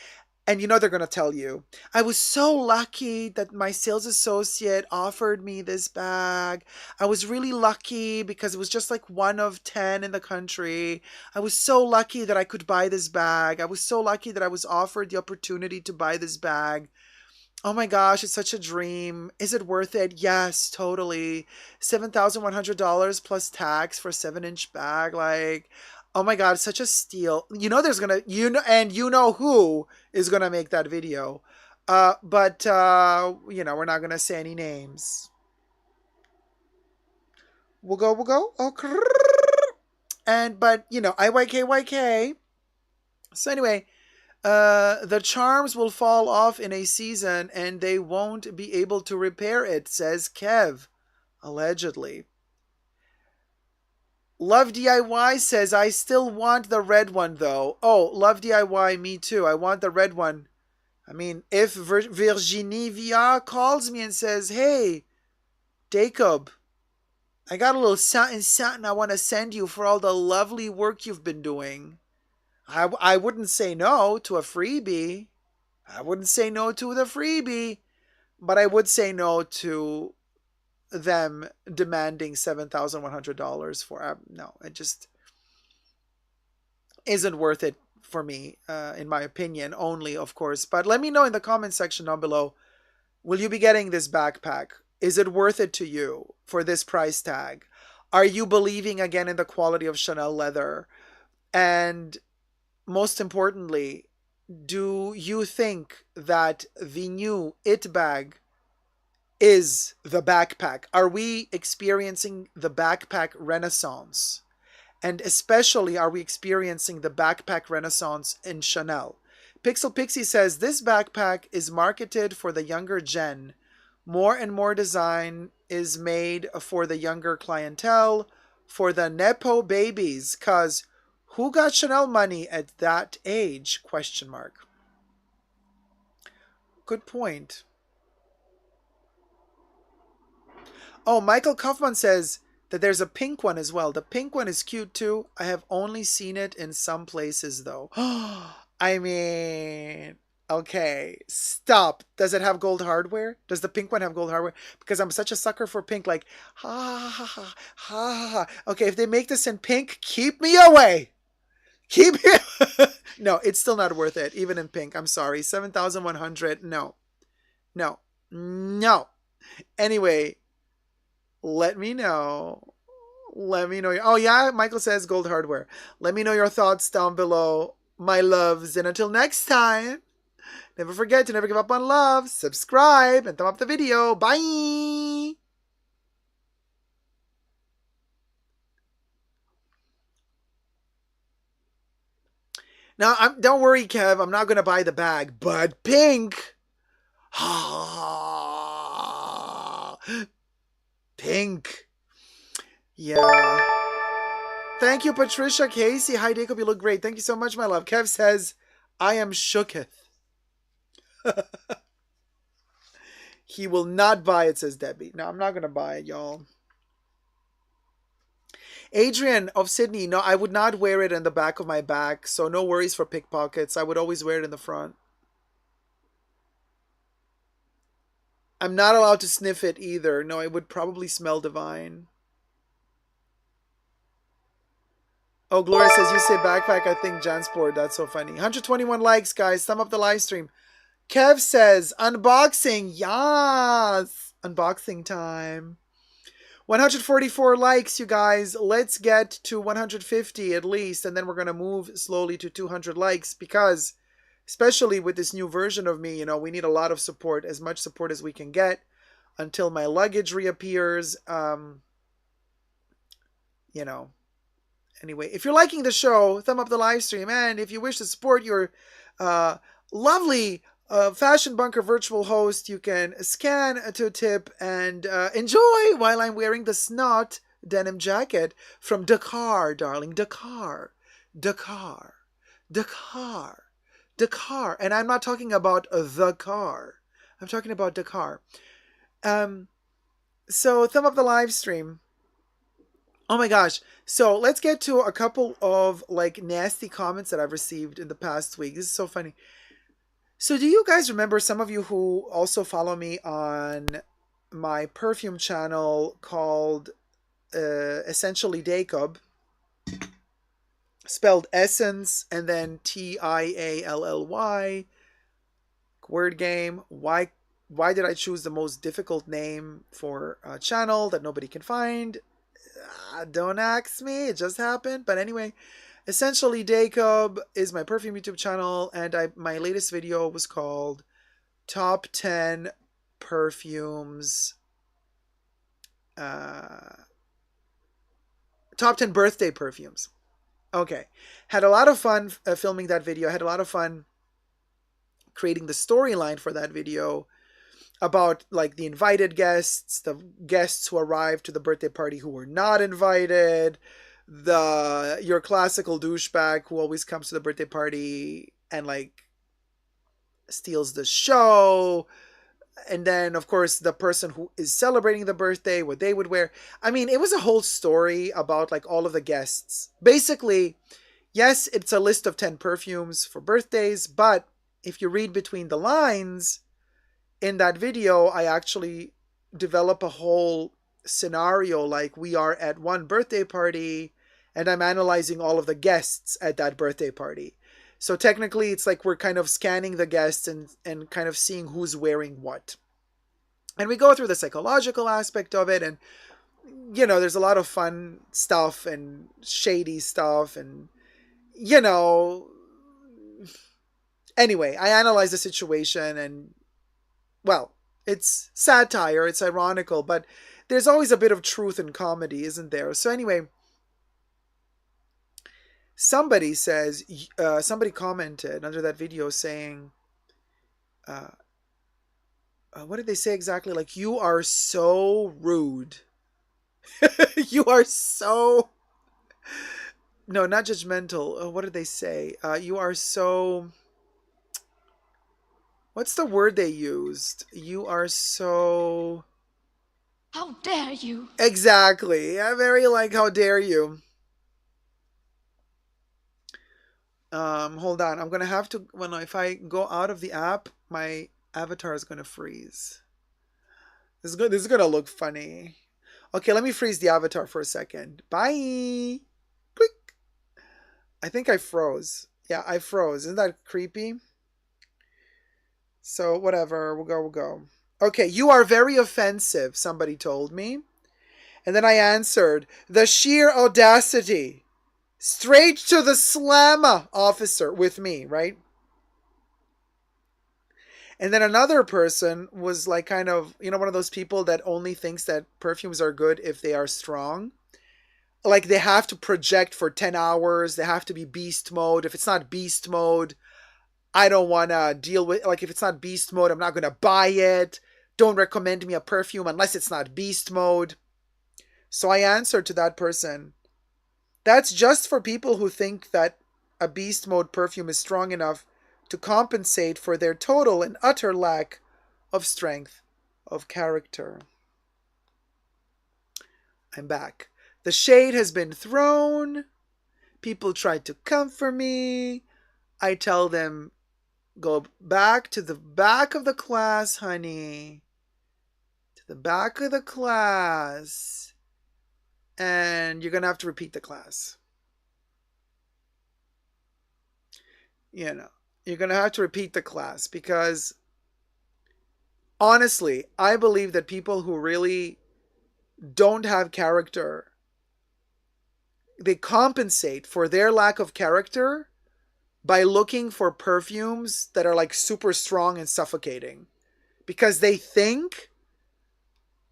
And they're going to tell you, I was so lucky that my sales associate offered me this bag. I was really lucky because it was just like one of 10 in the country. I was so lucky that I could buy this bag. I was so lucky that I was offered the opportunity to buy this bag. Oh my gosh, it's such a dream. Is it worth it? Yes, totally. $7,100 plus tax for a 7-inch bag. Like, oh my God, such a steal. There's gonna, and who is gonna make that video. But we're not gonna say any names. We'll go. Oh, but IYK. So anyway, the charms will fall off in a season and they won't be able to repair it, says Kev. Allegedly. Love DIY says, I still want the red one though. Oh, Love DIY, me too. I want the red one. I mean, if Virginie VR calls me and says, hey, Jacob, I got a little something I want to send you for all the lovely work you've been doing. I wouldn't say no to a freebie. I wouldn't say no to the freebie. But I would say no to them demanding $7,100 for. No, it just isn't worth it for me, in my opinion, only, of course. But let me know in the comment section down below, will you be getting this backpack? Is it worth it to you for this price tag? Are you believing again in the quality of Chanel leather? And most importantly, do you think that the new It bag is the backpack? Are we experiencing the backpack renaissance? And especially, are we experiencing the backpack renaissance in Chanel? Pixel Pixie says, this backpack is marketed for the younger gen. More and more design is made for the younger clientele, for the Nepo babies, cause who got Chanel money at that age? Question mark. Good point. Oh, Michael Kaufman says that there's a pink one as well. The pink one is cute too. I have only seen it in some places though. I mean, okay, stop. Does it have gold hardware? Does the pink one have gold hardware? Because I'm such a sucker for pink. Like, ha ha ha ha ha. Okay, if they make this in pink, keep me away. Keep it. No, it's still not worth it, even in pink. I'm sorry. 7,100. No. Anyway, let me know. Oh yeah, Michael says gold hardware. Let me know your thoughts down below, my loves. And until next time, never forget to never give up on love. Subscribe and thumb up the video. Bye. Now, don't worry, Kev. I'm not going to buy the bag, but pink. Pink. Yeah. Thank you, Patricia Casey. Hi, Jacob. You look great. Thank you so much, my love. Kev says, I am shooketh. He will not buy it, says Debbie. No, I'm not going to buy it, y'all. Adrian of Sydney, no, I would not wear it in the back of my bag, so no worries for pickpockets. I would always wear it in the front. I'm not allowed to sniff it either. No, it would probably smell divine. Oh, Gloria says, you say backpack, I think Jansport. That's so funny. 121 likes, guys. Thumb up the live stream. Kev says, unboxing. Yes. Unboxing time. 144 likes, you guys. Let's get to 150 at least, and then we're going to move slowly to 200 likes because, especially with this new version of me, we need a lot of support, as much support as we can get until my luggage reappears. Anyway, if you're liking the show, thumb up the live stream, and if you wish to support your lovely Fashion Bunker virtual host, you can scan to tip and enjoy while I'm wearing the snot denim jacket from Dakar, darling. Dakar. And I'm not talking about the car. I'm talking about Dakar. So thumb up the live stream. Oh my gosh. So let's get to a couple of like nasty comments that I've received in the past week. This is so funny. So do you guys remember, some of you who also follow me on my perfume channel called Essentially Jacob, spelled Essence and then Tially, word game. Why did I choose the most difficult name for a channel that nobody can find? Don't ask me, it just happened. But anyway, Essentially Jacob is my perfume YouTube channel, and my latest video was called Top 10 Perfumes, Top 10 Birthday Perfumes. Okay, had a lot of fun filming that video. I had a lot of fun creating the storyline for that video about like the invited guests, the guests who arrived to the birthday party who were not invited, your classical douchebag who always comes to the birthday party and like steals the show, and then of course the person who is celebrating the birthday, what they would wear. I mean, it was a whole story about like all of the guests. Basically, yes, it's a list of 10 perfumes for birthdays, but if you read between the lines, in that video, I actually develop a whole scenario, like we are at one birthday party and I'm analyzing all of the guests at that birthday party. So technically, it's like we're kind of scanning the guests and kind of seeing who's wearing what. And we go through the psychological aspect of it, and, you know, there's a lot of fun stuff and shady stuff, and, you know, anyway, I analyze the situation, and well, it's satire, it's ironical, but there's always a bit of truth in comedy, isn't there? So anyway, somebody commented under that video saying, what did they say exactly? Like, you are so rude. You are so... No, not judgmental. What did they say? You are so... What's the word they used? You are so... How dare you? Exactly. Yeah, very like, how dare you. Hold on. I'm gonna have to, if I go out of the app, my avatar is gonna freeze. This is gonna look funny. Okay, let me freeze the avatar for a second. Bye. Click. I think I froze. Yeah, I froze. Isn't that creepy? So whatever, we'll go. Okay, you are very offensive, somebody told me. And then I answered, the sheer audacity. Straight to the slammer, officer, with me, right? And then another person was like kind of, you know, one of those people that only thinks that perfumes are good if they are strong. Like they have to project for 10 hours. They have to be beast mode. If it's not beast mode, I don't want to deal with, like, if it's not beast mode, I'm not going to buy it. Don't recommend me a perfume unless it's not beast mode. So I answered to that person, that's just for people who think that a beast mode perfume is strong enough to compensate for their total and utter lack of strength of character. I'm back. The shade has been thrown. People tried to come for me. I tell them, go back to the back of the class, honey. To the back of the class. And you're going to have to repeat the class. You know, you're going to have to repeat the class because, honestly, I believe that people who really don't have character, they compensate for their lack of character by looking for perfumes that are like super strong and suffocating, because they think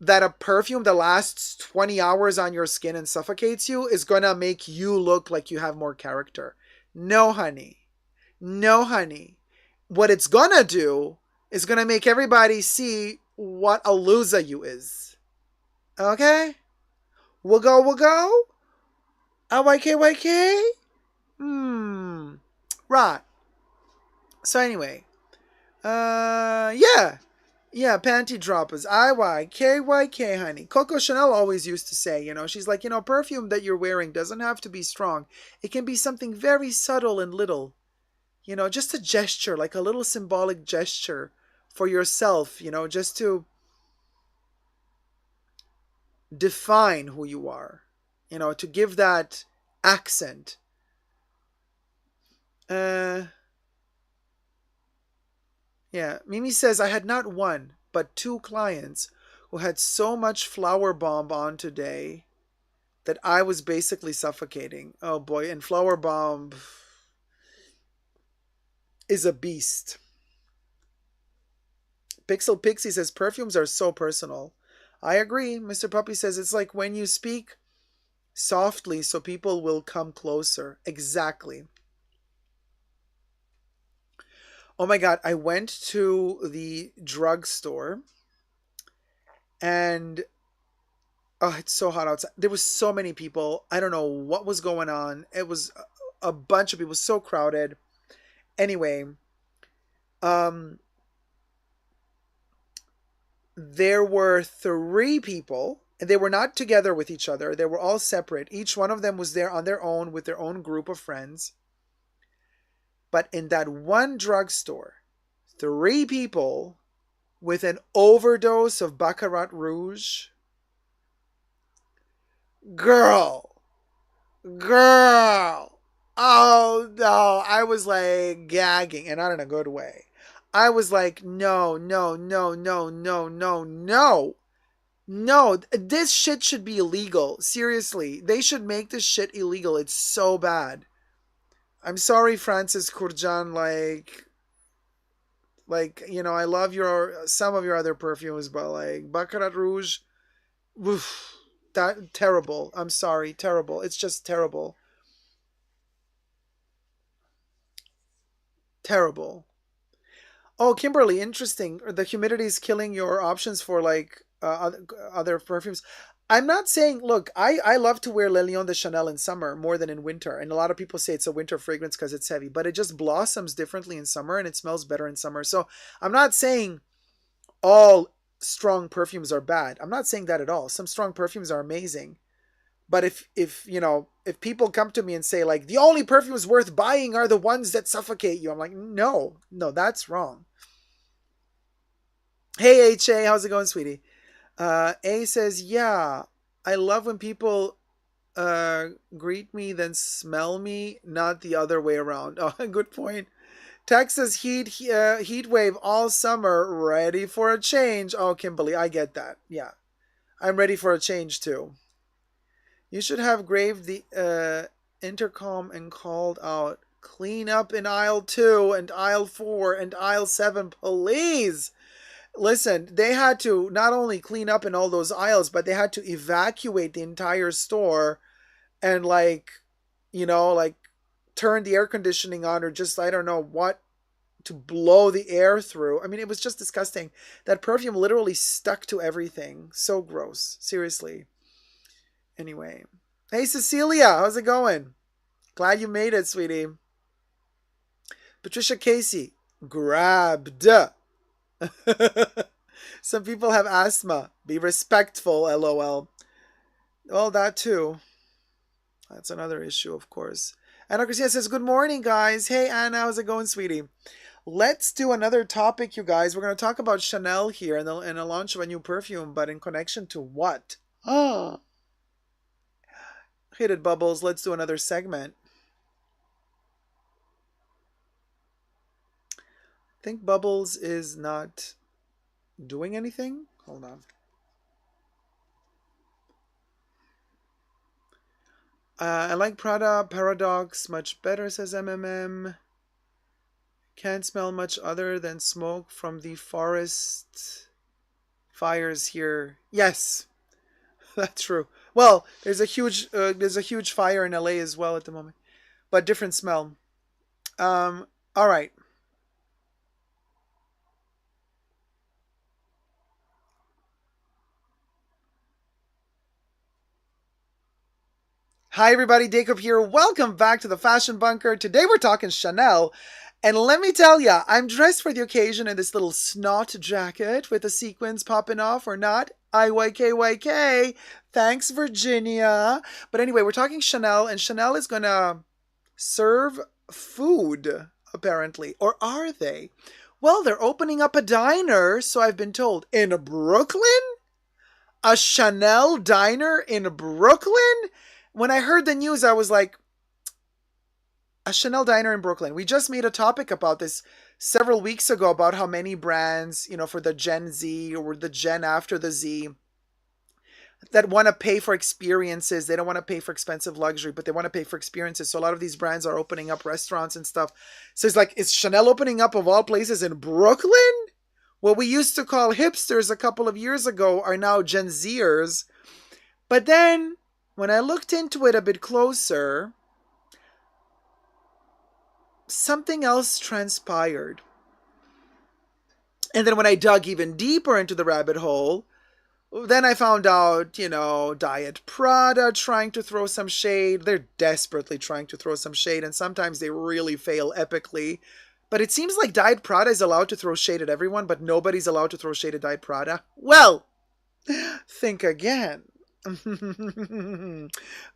that a perfume that lasts 20 hours on your skin and suffocates you is gonna make you look like you have more character. No, honey. No, honey. What it's gonna do is gonna make everybody see what a loser you is. Okay? We'll go? YK? Right. So anyway, yeah. Yeah, panty droppers. IYKYK, honey. Coco Chanel always used to say, she's like, perfume that you're wearing doesn't have to be strong. It can be something very subtle and little. Just a gesture, like a little symbolic gesture for yourself, just to define who you are, to give that accent. Yeah, Mimi says, I had not one, but two clients who had so much flower bomb on today that I was basically suffocating. Oh boy, and flower bomb is a beast. Pixel Pixie says, perfumes are so personal. I agree. Mr. Puppy says, it's like when you speak softly so people will come closer. Exactly. Oh my God, I went to the drugstore and oh, it's so hot outside. There was so many people. I don't know what was going on. It was a bunch of people, so crowded. Anyway, um, there were three people, and they were not together with each other. They were all separate. Each one of them was there on their own with their own group of friends. But in that one drugstore, three people with an overdose of Baccarat Rouge. Girl. Oh no, I was like gagging, and not in a good way. I was like, no, no, no, no, no, no, no. No, this shit should be illegal. Seriously, they should make this shit illegal. It's so bad. I'm sorry, Francis Kurjan. I love some of your other perfumes, but like Baccarat Rouge, oof, that terrible. I'm sorry, terrible. It's just terrible, terrible. Oh, Kimberly, interesting. The humidity is killing your options for like other perfumes. I'm not saying, look, I love to wear Le Lion de Chanel in summer more than in winter. And a lot of people say it's a winter fragrance because it's heavy, but it just blossoms differently in summer and it smells better in summer. So I'm not saying all strong perfumes are bad. I'm not saying that at all. Some strong perfumes are amazing. But if people come to me and say like the only perfumes worth buying are the ones that suffocate you, I'm like, no, that's wrong. Hey HA, how's it going, sweetie? A says, yeah, I love when people greet me then smell me, not the other way around. Oh, good point. Texas heat wave all summer, ready for a change. Oh, Kimberly, I get that. Yeah, I'm ready for a change too. You should have graved the intercom and called out, clean up in aisle 2 and aisle 4 and aisle 7, please. Listen, they had to not only clean up in all those aisles, but they had to evacuate the entire store and like turn the air conditioning on or just, I don't know what, to blow the air through. I mean, it was just disgusting. That perfume literally stuck to everything. So gross. Seriously. Anyway. Hey, Cecilia, how's it going? Glad you made it, sweetie. Patricia Casey, grabbed. Some people have asthma. Be respectful, lol. Well, that too. That's another issue, of course. Anna Christina says, good morning, guys. Hey, Anna, how's it going, sweetie? Let's do another topic, you guys. We're going to talk about Chanel here and the launch of a new perfume, but in connection to what? Oh. Hit it, Bubbles. Let's do another segment. I think Bubbles is not doing anything. Hold on. I like Prada Paradox much better, says MMM. Can't smell much other than smoke from the forest fires here. Yes, that's true. Well, there's a huge fire in LA as well at the moment, but different smell. All right. Hi everybody, Jacob here. Welcome back to the Fashion Bunker. Today we're talking Chanel. And let me tell ya, I'm dressed for the occasion in this little snot jacket with the sequins popping off or not. IYKYK. Thanks, Virginia. But anyway, we're talking Chanel, and Chanel is gonna serve food, apparently. Or are they? Well, they're opening up a diner, so I've been told. In Brooklyn? A Chanel diner in Brooklyn? When I heard the news, I was like, a Chanel diner in Brooklyn. We just made a topic about this several weeks ago about how many brands, for the Gen Z or the Gen after the Z, that want to pay for experiences. They don't want to pay for expensive luxury, but they want to pay for experiences. So a lot of these brands are opening up restaurants and stuff. So it's like, is Chanel opening up of all places in Brooklyn? What we used to call hipsters a couple of years ago are now Gen Zers. But then when I looked into it a bit closer, something else transpired. And then when I dug even deeper into the rabbit hole, then I found out, Diet Prada trying to throw some shade. They're desperately trying to throw some shade, and sometimes they really fail epically. But it seems like Diet Prada is allowed to throw shade at everyone, but nobody's allowed to throw shade at Diet Prada. Well, think again.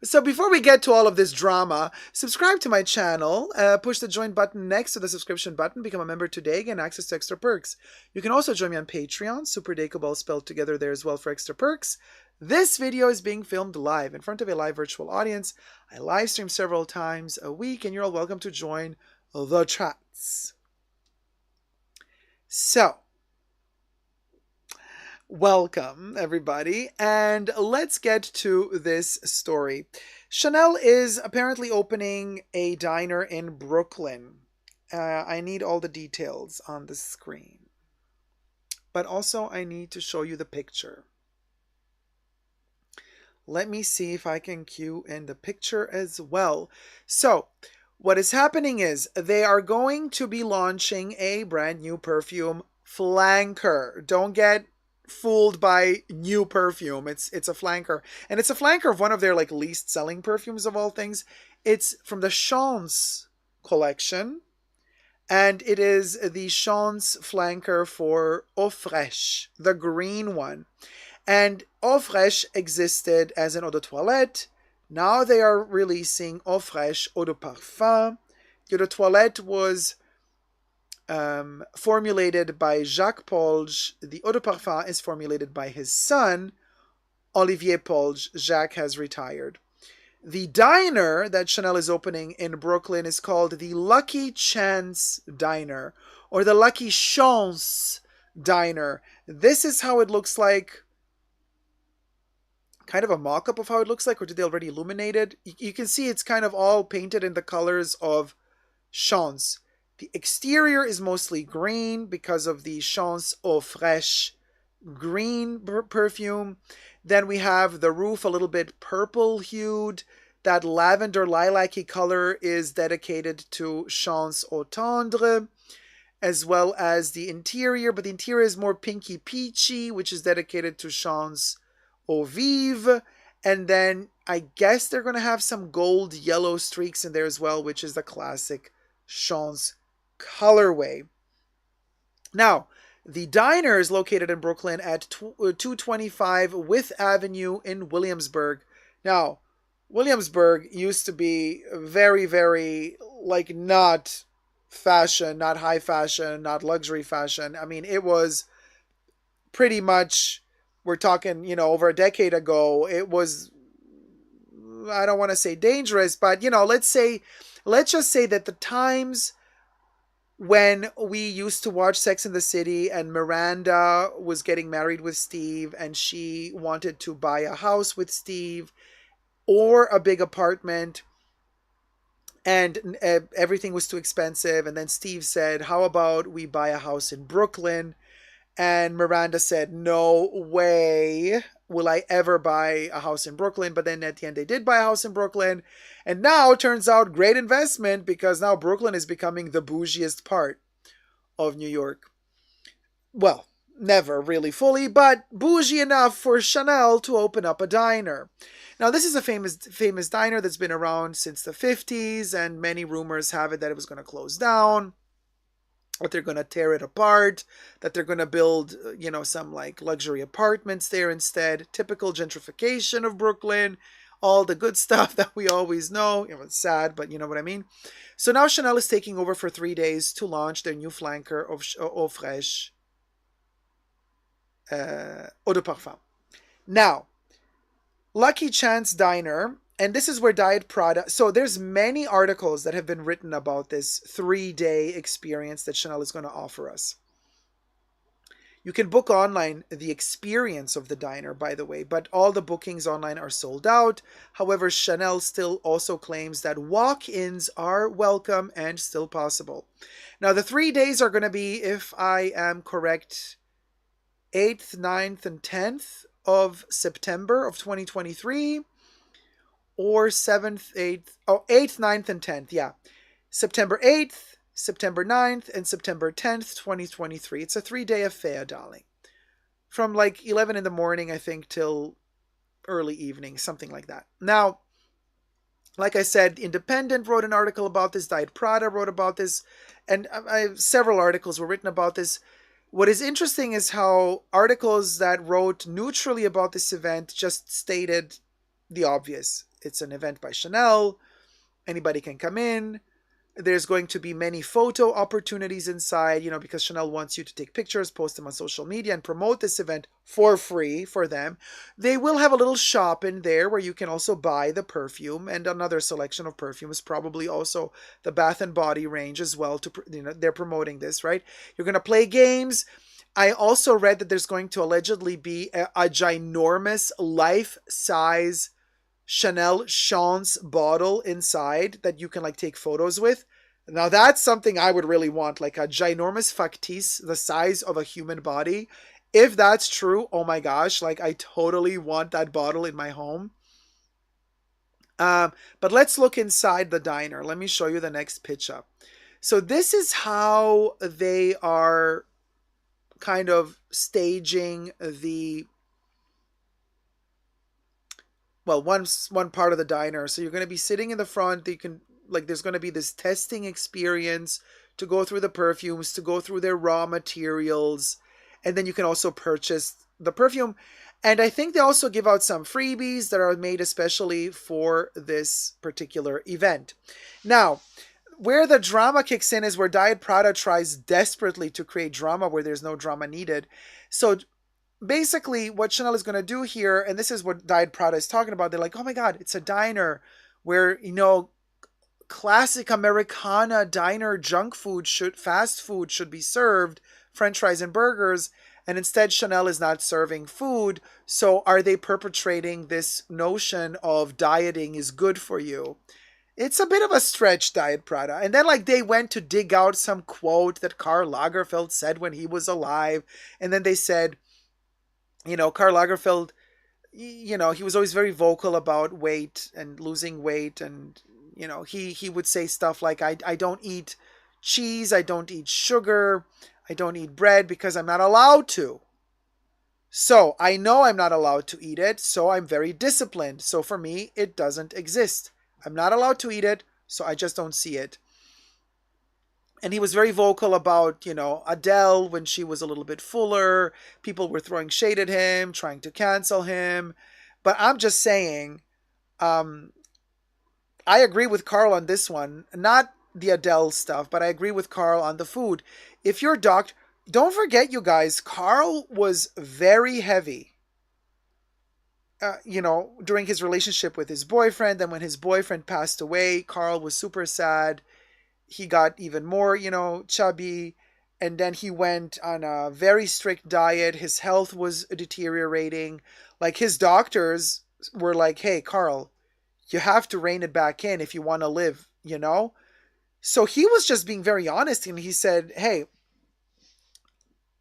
So before we get to all of this drama, subscribe to my channel, push the join button next to the subscription button, become a member today, get access to extra perks. You can also join me on Patreon, Super Decoball spelled together there as well for extra perks. This video is being filmed live in front of a live virtual audience. I live stream several times a week, and you're all welcome to join the chats. So, welcome, everybody, and let's get to this story. Chanel is apparently opening a diner in Brooklyn. I need all the details on the screen. But also, I need to show you the picture. Let me see if I can cue in the picture as well. So, what is happening is they are going to be launching a brand new perfume, Flanker. Don't get fooled by new perfume. It's a flanker, and it's a flanker of one of their least selling perfumes of all things. It's from the Chance collection, and it is the Chance flanker for Eau Fraiche, the green one. And Eau Fraiche existed as an eau de toilette. Now they are releasing Eau Fraiche Eau de Parfum. Eau de toilette was formulated by Jacques Polge. The Eau de Parfum is formulated by his son, Olivier Polge. Jacques has retired. The diner that Chanel is opening in Brooklyn is called the Lucky Chance Diner, or the Lucky Chance Diner. This is how it looks like. Kind of a mock-up of how it looks like, or did they already illuminate it? You can see it's kind of all painted in the colors of Chance. The exterior is mostly green because of the Chance Eau Fraiche green perfume. Then we have the roof a little bit purple hued. That lavender lilac-y color is dedicated to Chance Eau Tendre, as well as the interior, but the interior is more pinky peachy, which is dedicated to Chance Eau Vive. And then I guess they're going to have some gold yellow streaks in there as well, which is the classic Chance colorway. Now, the diner is located in Brooklyn at 225 Wythe Avenue in Williamsburg. Now, Williamsburg used to be very, very, not fashion, not high fashion, not luxury fashion. I mean, it was pretty much, we're talking, over a decade ago, it was, I don't want to say dangerous, but, let's just say that the times when we used to watch Sex and the City and Miranda was getting married with Steve and she wanted to buy a house with Steve or a big apartment, and everything was too expensive, and then Steve said, how about we buy a house in Brooklyn? And Miranda said, no way will I ever buy a house in Brooklyn. But then at the end, they did buy a house in Brooklyn. And now it turns out great investment, because now Brooklyn is becoming the bougiest part of New York. Well, never really fully, but bougie enough for Chanel to open up a diner. Now, this is a famous diner that's been around since the 50s, and many rumors have it that it was going to close down. that they're going to tear it apart, that they're going to build, some like luxury apartments there instead. Typical gentrification of Brooklyn, all the good stuff that we always know. It's sad, but you know what I mean. So now Chanel is taking over for 3 days to launch their new flanker of Eau Fraiche Eau de Parfum. Now, Lucky Chance Diner, and this is where Diet Prada, so there's many articles that have been written about this 3-day experience that Chanel is going to offer us. You can book online the experience of the diner, by the way, but all the bookings online are sold out. However, Chanel still also claims that walk-ins are welcome and still possible. Now, the 3 days are going to be, if I am correct, 8th, 9th, and 10th of September of 2023, or 7th, 8th, 8th, 9th, and 10th, yeah. September 8th, September 9th, and September 10th, 2023. It's a 3-day affair, darling. From like 11 in the morning, I think, till early evening, something like that. Now, like I said, Independent wrote an article about this, Diet Prada wrote about this, and several articles were written about this. What is interesting is how articles that wrote neutrally about this event just stated the obvious. It's an event by Chanel. Anybody can come in. There's going to be many photo opportunities inside, because Chanel wants you to take pictures, post them on social media, and promote this event for free for them. They will have a little shop in there where you can also buy the perfume and another selection of perfumes, probably also the Bath and Body range as well. They're promoting this, right? You're going to play games. I also read that there's going to allegedly be a ginormous life-size Chanel Chance bottle inside that you can like take photos with. Now that's something I would really want, like a ginormous factice the size of a human body. If that's true, oh my gosh, like I totally want that bottle in my home. But let's look inside the diner. Let me show you the next pitch up. So this is how they are kind of staging the one part of the diner. So you're going to be sitting in the front. You can there's going to be this testing experience to go through the perfumes, to go through their raw materials, and then you can also purchase the perfume. And I think they also give out some freebies that are made especially for this particular event. Now, where the drama kicks in is where Diet Prada tries desperately to create drama where there's no drama needed. So basically what Chanel is going to do here, and this is what Diet Prada is talking about, they're like, oh my God, it's a diner where, classic Americana diner junk food fast food should be served, French fries and burgers, and instead Chanel is not serving food. So are they perpetrating this notion of dieting is good for you? It's a bit of a stretch, Diet Prada. And then they went to dig out some quote that Karl Lagerfeld said when he was alive. And then they said, Karl Lagerfeld, he was always very vocal about weight and losing weight. And, he would say stuff like, I don't eat cheese, I don't eat sugar, I don't eat bread because I'm not allowed to. So I know I'm not allowed to eat it, so I'm very disciplined. So for me, it doesn't exist. I'm not allowed to eat it, so I just don't see it. And he was very vocal about, Adele when she was a little bit fuller. People were throwing shade at him, trying to cancel him. But I'm just saying, I agree with Carl on this one. Not the Adele stuff, but I agree with Carl on the food. If you're doctor, don't forget, you guys, Carl was very heavy. During his relationship with his boyfriend. And when his boyfriend passed away, Carl was super sad. He got even more, chubby. And then he went on a very strict diet. His health was deteriorating. His doctors were like, hey, Carl, you have to rein it back in if you want to live, So he was just being very honest. And he said, hey,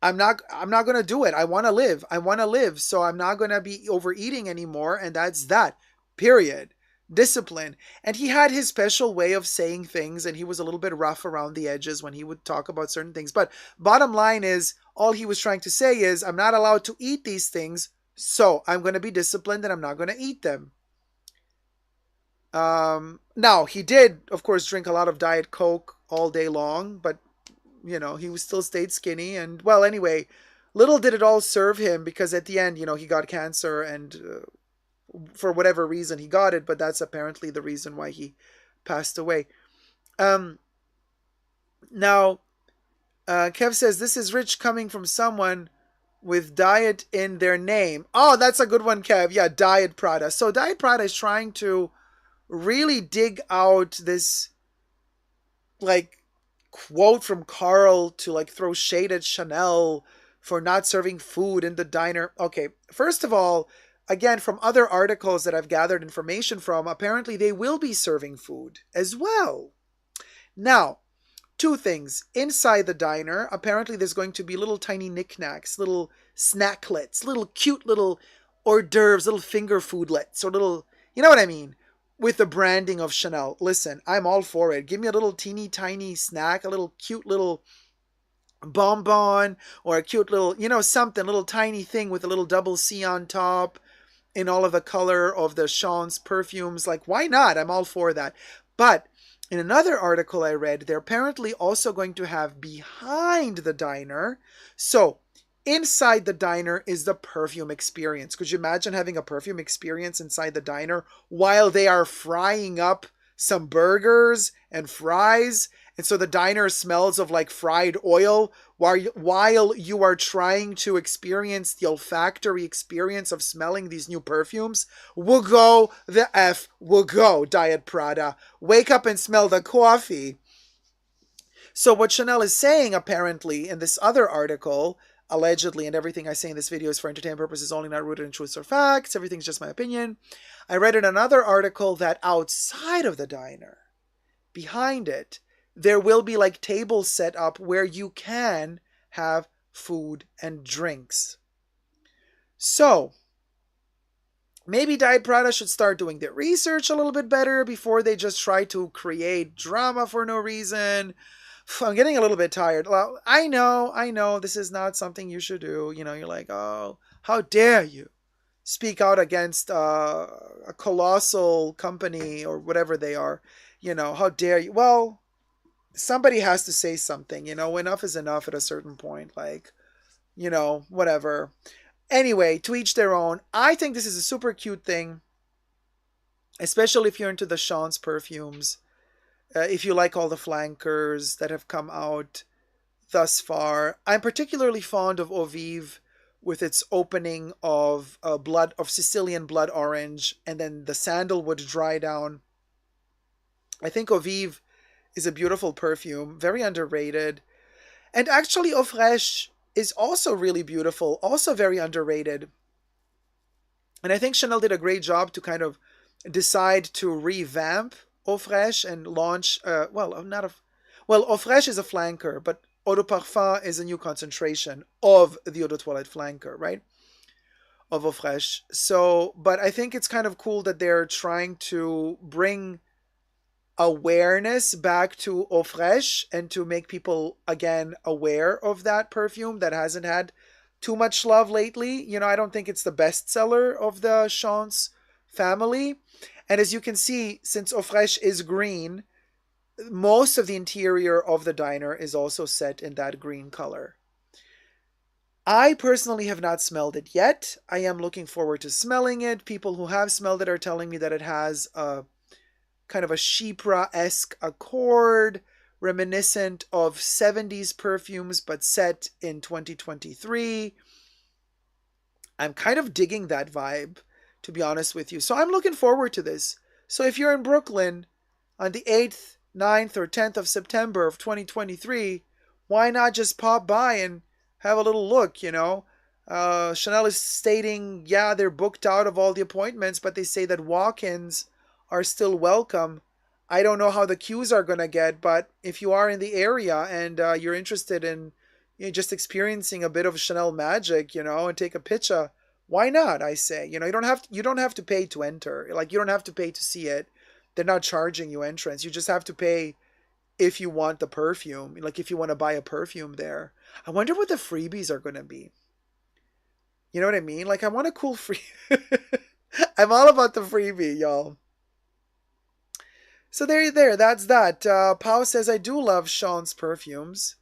I'm not going to do it. I want to live. So I'm not going to be overeating anymore. And that's that, period. Discipline. And he had his special way of saying things, and he was a little bit rough around the edges when he would talk about certain things. But bottom line is, all he was trying to say is, I'm not allowed to eat these things, so I'm going to be disciplined and I'm not going to eat them. Now, he did, of course, drink a lot of Diet Coke all day long, but he was still stayed skinny. And well, anyway, little did it all serve him, because at the end, he got cancer, and for whatever reason he got it, but that's apparently the reason why he passed away. Now, Kev says, this is rich coming from someone with diet in their name. Oh, that's a good one, Kev. Yeah, Diet Prada. So Diet Prada is trying to really dig out this, like, quote from Carl to, like, throw shade at Chanel for not serving food in the diner. Okay, first of all, again, from other articles that I've gathered information from, apparently they will be serving food as well. Now, two things. Inside the diner, apparently there's going to be little tiny knickknacks, little snacklets, little cute little hors d'oeuvres, little finger foodlets, or little, you know what I mean, with the branding of Chanel. Listen, I'm all for it. Give me a little teeny tiny snack, a little cute little bonbon, or a cute little, something, little tiny thing with a little double C on top in all of the color of the Chan's perfumes. Like, why not? I'm all for that. But in another article I read, they're apparently also going to have behind the diner. So inside the diner is the perfume experience. Could you imagine having a perfume experience inside the diner while they are frying up some burgers and fries? And so the diner smells of like fried oil while you are trying to experience the olfactory experience of smelling these new perfumes. We'll go the F, we'll go, Diet Prada. Wake up and smell the coffee. So what Chanel is saying, apparently, in this other article, allegedly, and everything I say in this video is for entertainment purposes only, not rooted in truth or facts. Everything's just my opinion. I read in another article that outside of the diner, behind it, there will be like tables set up where you can have food and drinks. So maybe Diet Prada should start doing their research a little bit better before they just try to create drama for no reason. I'm getting a little bit tired. Well, I know this is not something you should do. You're like, oh, how dare you speak out against a colossal company or whatever they are. How dare you? Well, somebody has to say something, enough is enough at a certain point, like, whatever. Anyway, to each their own. I think this is a super cute thing, especially if you're into the Chan's perfumes, if you like all the flankers that have come out thus far. I'm particularly fond of Eau Vive with its opening of Sicilian blood orange and then the sandalwood dry down. I think Eau Vive is a beautiful perfume, very underrated. And actually Eau Fraiche is also really beautiful, also very underrated. And I think Chanel did a great job to kind of decide to revamp Eau Fraiche and launch, Eau Fraiche is a flanker, but Eau de Parfum is a new concentration of the Eau de Toilette flanker, right? Of Eau Fraiche. So, but I think it's kind of cool that they're trying to bring awareness back to Eau Fraiche and to make people again aware of that perfume that hasn't had too much love lately. I don't think it's the best seller of the Chan's family. And as you can see, since Eau Fraiche is green, most of the interior of the diner is also set in that green color. I personally have not smelled it yet. I am looking forward to smelling it. People who have smelled it are telling me that it has a kind of a Chypre-esque accord, reminiscent of 70s perfumes, but set in 2023. I'm kind of digging that vibe, to be honest with you. So I'm looking forward to this. So if you're in Brooklyn on the 8th, 9th, or 10th of September of 2023, why not just pop by and have a little look, Chanel is stating, yeah, they're booked out of all the appointments, but they say that walk-ins are still welcome. I don't know how the queues are going to get, but if you are in the area and you're interested in just experiencing a bit of Chanel magic, and take a picture, why not? I say, you don't have to pay to enter. Like, you don't have to pay to see it. They're not charging you entrance. You just have to pay if you want the perfume, like if you want to buy a perfume there. I wonder what the freebies are going to be. You know what I mean? Like, I want a cool free. I'm all about the freebie, y'all. So there, that's that. Pau says, I do love Chan's perfumes.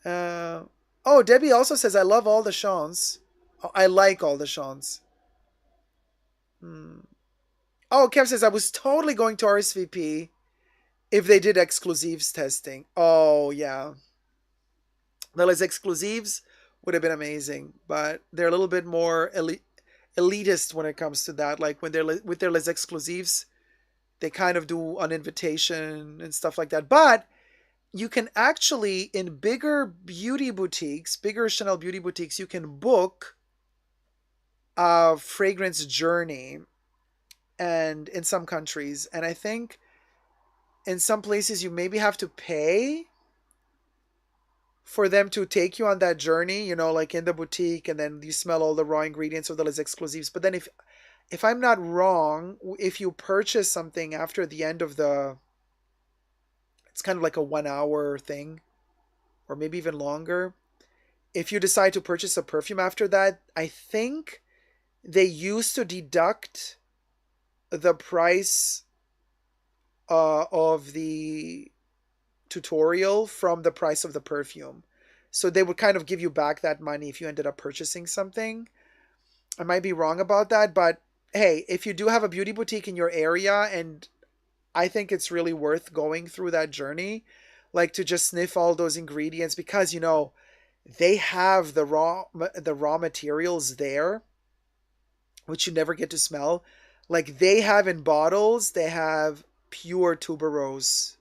Oh, Debbie also says, I love all the chants. Oh, I like all the chants. Oh, Kev says, I was totally going to RSVP if they did exclusives testing. Oh, yeah. The Les Exclusives would have been amazing, but they're a little bit more elitist when it comes to that. Like when they're with their Les Exclusives, they kind of do an invitation and stuff like that. But you can actually, in bigger beauty boutiques, bigger Chanel beauty boutiques, you can book a fragrance journey, and in some countries, and I think in some places you maybe have to pay for them to take you on that journey, you know, like in the boutique, and then you smell all the raw ingredients of the Les Exclusives. But then if I'm not wrong, if you purchase something after the end of the, it's kind of like a 1 hour thing, or maybe even longer. If you decide to purchase a perfume after that, I think they used to deduct the price of the tutorial from the price of the perfume. So they would kind of give you back that money if you ended up purchasing something. I might be wrong about that, but hey, if you do have a beauty boutique in your area, and I think it's really worth going through that journey, like to just sniff all those ingredients, because you know they have the raw materials there, which you never get to smell. Like they have in bottles, they have pure tuberose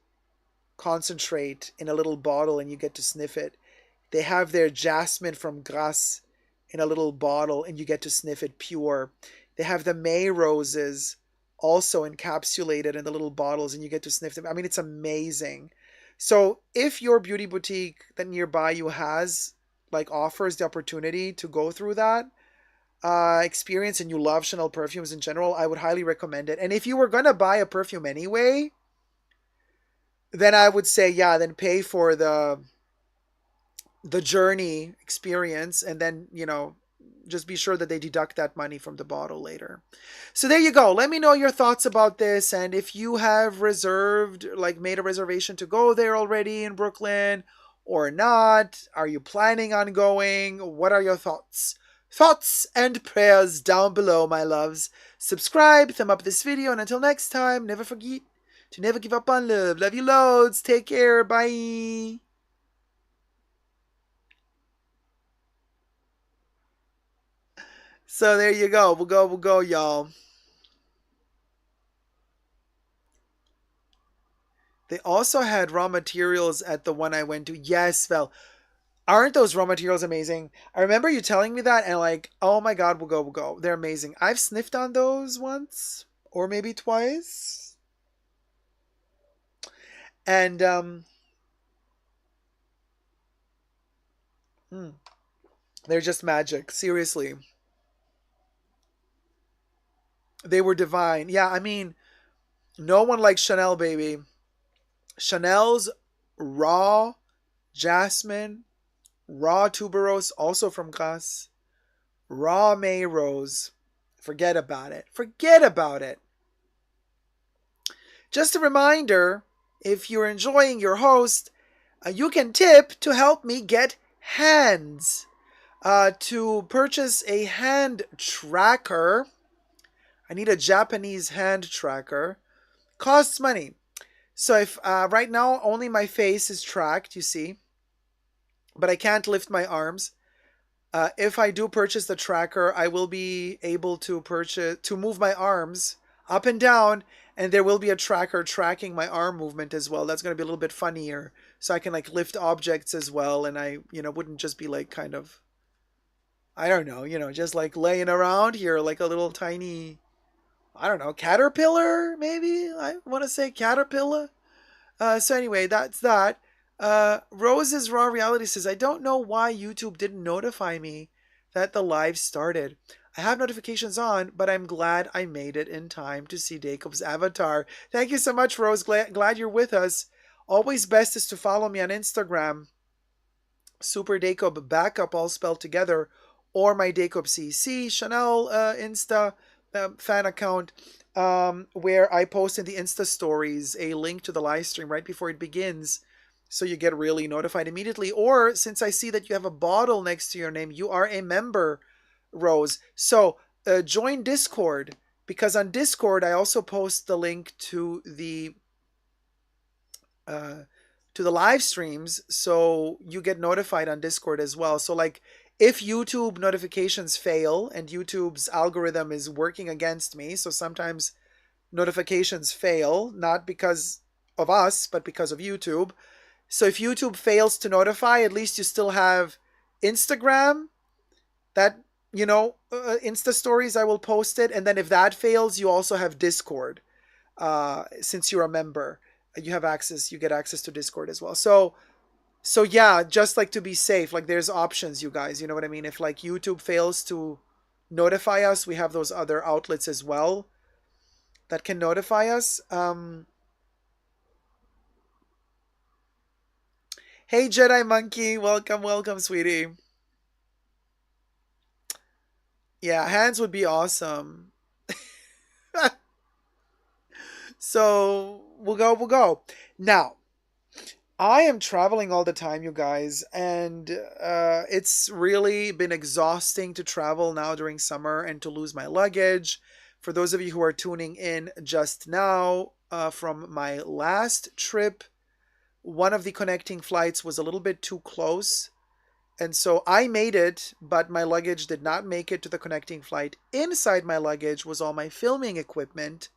concentrate in a little bottle, and you get to sniff it. They have their jasmine from Grasse in a little bottle, and you get to sniff it pure. They have the May roses also encapsulated in the little bottles, and you get to sniff them. I mean, it's amazing. So if your beauty boutique that nearby you has, like, offers the opportunity to go through that experience, and you love Chanel perfumes in general, I would highly recommend it. And if you were going to buy a perfume anyway, then I would say, yeah, then pay for the journey experience, and then, you know, just be sure that they deduct that money from the bottle later. So there you go. Let me know your thoughts about this, and if you have reserved, like made a reservation to go there already in Brooklyn or not. Are you planning on going? What are your thoughts? Thoughts and prayers down below, my loves. Subscribe, thumb up this video, and until next time, never forget to never give up on love. Love you loads. Take care. Bye. So there you go. We'll go, y'all. They also had raw materials at the one I went to. Yes, Vel. Aren't those raw materials amazing? I remember you telling me that, and like, oh my god, we'll go. They're amazing. I've sniffed on those once, or maybe twice. And they're just magic. Seriously. They were divine. Yeah, I mean, no one likes Chanel, baby. Chanel's raw jasmine, raw tuberose, also from Grasse, raw May rose. Forget about it. Forget about it. Just a reminder, if you're enjoying your host, you can tip to help me get hands. To purchase a hand tracker, I need a Japanese hand tracker. Costs money. So if right now only my face is tracked, you see, but I can't lift my arms. If I do purchase the tracker, I will be able to move my arms up and down, and there will be a tracker tracking my arm movement as well. That's going to be a little bit funnier, so I can like lift objects as well, and I, you know, wouldn't just be like kind of, I don't know, you know, just like laying around here like a little tiny, I don't know, caterpillar, maybe? I want to say caterpillar. So anyway, that's that. Rose's Raw Reality says, I don't know why YouTube didn't notify me that the live started. I have notifications on, but I'm glad I made it in time to see Jacob's avatar. Thank you so much, Rose. Glad you're with us. Always best is to follow me on Instagram, Super Jacob Backup, all spelled together, or my Jacob CC Chanel Insta fan account, where I post in the Insta stories a link to the live stream right before it begins. so you get really notified immediately. Or since I see that you have a bottle next to your name, you are a member, Rose. So join Discord, because on Discord I also post the link uh, to the live streams, so you get notified on Discord as well. So like if YouTube notifications fail and YouTube's algorithm is working against me, so sometimes notifications fail, not because of us, but because of YouTube. So if YouTube fails to notify, at least you still have Instagram, that, Insta stories, I will post it. And then if that fails, you also have Discord. Since you're a member, you get access to Discord as well. So yeah, just like to be safe, like there's options, you guys, you know what I mean? If like YouTube fails to notify us, we have those other outlets as well that can notify us. Hey Jedi Monkey, welcome, sweetie. Yeah, hands would be awesome. So we'll go. Now, I am traveling all the time, you guys, and it's really been exhausting to travel now during summer and to lose my luggage. For those of you who are tuning in just now, from my last trip, one of the connecting flights was a little bit too close. And so I made it, but my luggage did not make it to the connecting flight. Inside my luggage was all my filming equipment,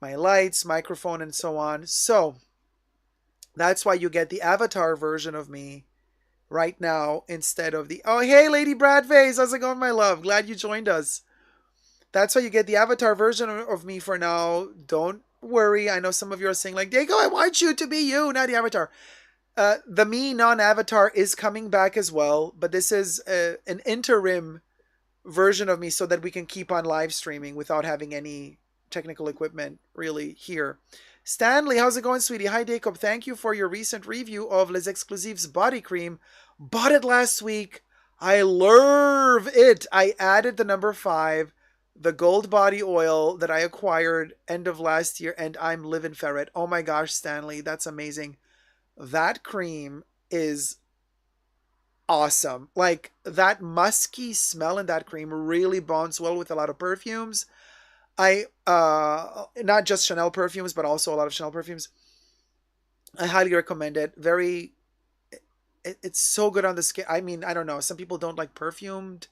my lights, microphone, and so on. So that's why you get the avatar version of me right now instead of the... Oh, hey, Lady Bradface. How's it going, my love? Glad you joined us. That's why you get the avatar version of me for now. Don't worry. I know some of you are saying, like, Dago, I want you to be you, not the avatar. The me non-avatar is coming back as well, but this is an interim version of me so that we can keep on live streaming without having any technical equipment really here. Stanley, how's it going, sweetie? Hi, Jacob. Thank you for your recent review of Les Exclusives body cream. Bought it last week. I love it. I added the number 5, the gold body oil that I acquired end of last year, and I'm living for it. Oh my gosh, Stanley, that's amazing. That cream is awesome. Like, that musky smell in that cream really bonds well with a lot of perfumes. I not just Chanel perfumes, but also a lot of Chanel perfumes. I highly recommend it. It's so good on the skin. I mean, I don't know, some people don't like perfumed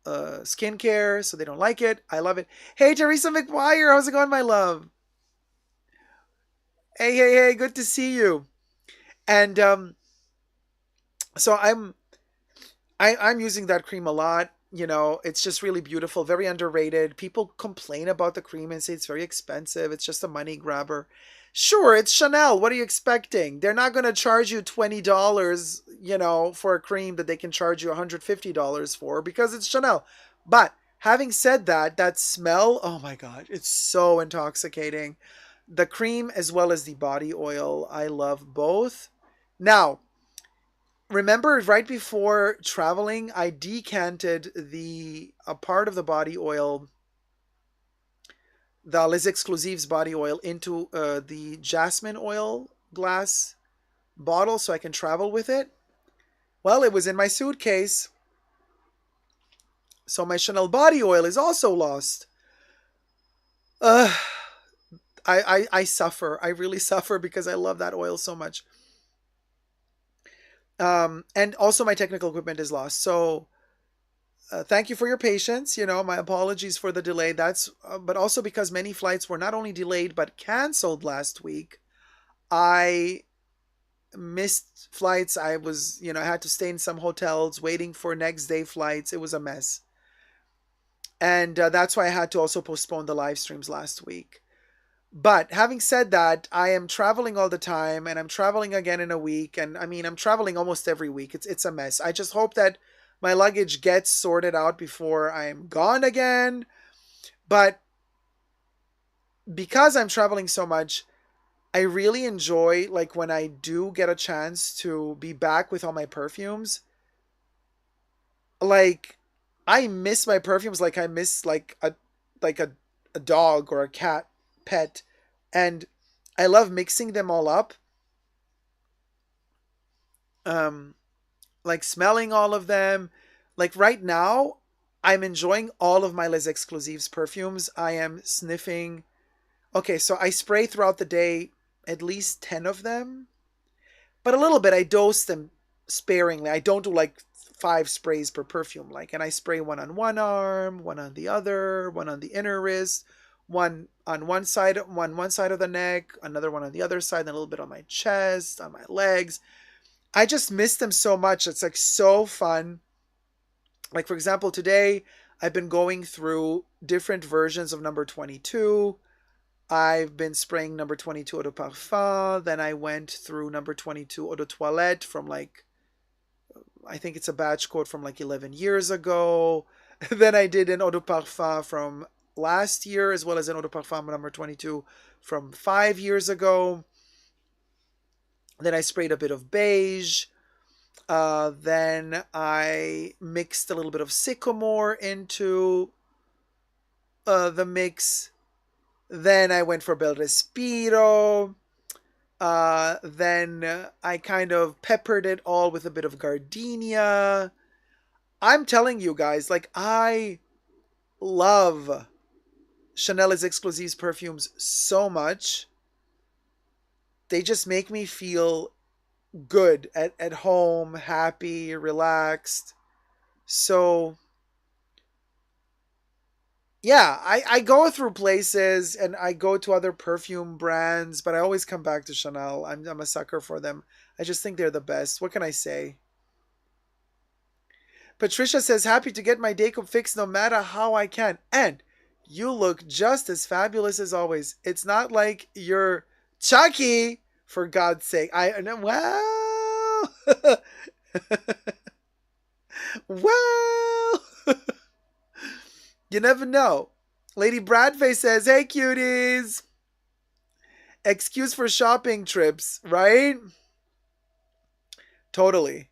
skincare, so they don't like it. I love it. Hey, Teresa McGuire, how's it going, my love? Hey, good to see you. And so I'm using that cream a lot. It's just really beautiful, very underrated. People complain about the cream and say it's very expensive. It's just a money grabber. Sure, it's Chanel. What are you expecting? They're not going to charge you $20, for a cream that they can charge you $150 for, because it's Chanel. But having said that, that smell, oh my God, it's so intoxicating. The cream as well as the body oil, I love both. Now, remember, right before traveling, I decanted a part of the body oil, the Les Exclusives body oil, into the jasmine oil glass bottle so I can travel with it. Well, it was in my suitcase, so my Chanel body oil is also lost. I suffer. I really suffer because I love that oil so much. And also my technical equipment is lost. So thank you for your patience. My apologies for the delay. But also because many flights were not only delayed, but canceled last week. I missed flights. I was, I had to stay in some hotels waiting for next day flights. It was a mess. And that's why I had to also postpone the live streams last week. But having said that, I am traveling all the time, and I'm traveling again in a week. And I mean, I'm traveling almost every week. It's a mess. I just hope that my luggage gets sorted out before I'm gone again. But because I'm traveling so much, I really enjoy, like, when I do get a chance to be back with all my perfumes. Like, I miss my perfumes like I miss a dog or a cat pet, and I love mixing them all up Um, like smelling all of them. Like right now, I'm enjoying all of my Les Exclusives perfumes. I am sniffing. Okay, so I spray throughout the day at least 10 of them, but a little bit. I dose them sparingly. I don't do like 5 sprays per perfume. Like, and I spray one on one arm, one on the other, one on the inner wrist, one on one side of the neck, another one on the other side, and a little bit on my chest, on my legs. I just miss them so much. It's like so fun. Like, for example, today I've been going through different versions of number 22. I've been spraying number 22 eau de parfum. Then I went through number 22 eau de toilette from like, I think it's a batch code from like 11 years ago. Then I did an eau de parfum from last year, as well as an eau de parfum number 22 from 5 years ago. Then I sprayed a bit of beige. Then I mixed a little bit of sycamore into the mix. Then I went for Bel Respiro. Then I kind of peppered it all with a bit of gardenia. I'm telling you guys, like, I love Chanel Les Exclusives perfumes so much. They just make me feel good at home, happy, relaxed. So yeah, I go through places and I go to other perfume brands, but I always come back to Chanel. I'm a sucker for them. I just think they're the best. What can I say? Patricia says, happy to get my Dacob fixed no matter how I can. And you look just as fabulous as always. It's not like you're Chucky, for God's sake. Well, well, you never know. Lady Bradface says, hey, cuties. Excuse for shopping trips, right? Totally.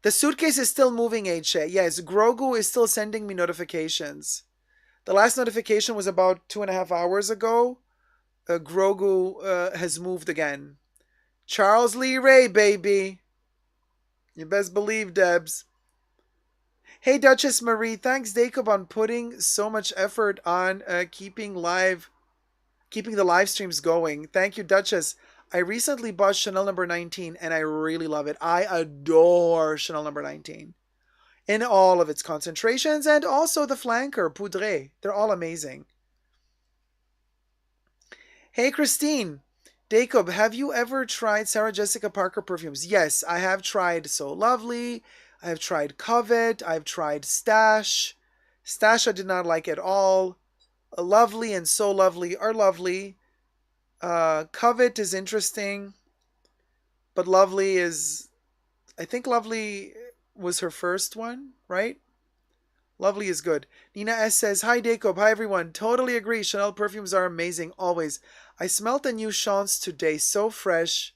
The suitcase is still moving, H.A. Yes, Grogu is still sending me notifications. The last notification was about 2.5 hours ago. Grogu has moved again. Charles Lee Ray, baby. You best believe, Debs. Hey, Duchess Marie. Thanks, Dacob, on putting so much effort on keeping the live streams going. Thank you, Duchess. I recently bought Chanel number 19 and I really love it. I adore Chanel number 19 in all of its concentrations, and also the flanker, Poudre. They're all amazing. Hey, Christine. Dacob, have you ever tried Sarah Jessica Parker perfumes? Yes, I have tried So Lovely. I have tried Covet. I've tried Stash. Stash I did not like at all. Lovely and So Lovely are lovely. Covet is interesting, but Lovely is, I think Lovely was her first one, right? Lovely is good. Nina S says, hi Dacob, hi everyone. Totally agree. Chanel perfumes are amazing, always. I smelled the new Chance today, so fresh.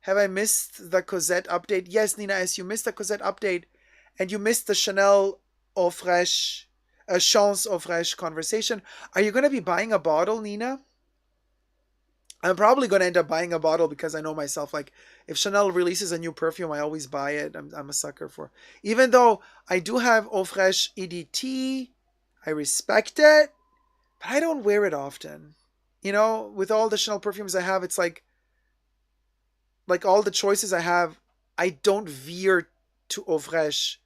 Have I missed the Cosette update? Yes, Nina S, you missed the Cosette update, and you missed the Chanel Eau Fraiche, Chance Eau Fraiche conversation. Are you going to be buying a bottle, Nina? I'm probably going to end up buying a bottle because I know myself, like, if Chanel releases a new perfume, I always buy it. I'm a sucker for. Even though I do have Eau Fraiche EDT, I respect it, but I don't wear it often. You know, with all the Chanel perfumes I have, it's like all the choices I have, I don't veer to Eau Fraiche.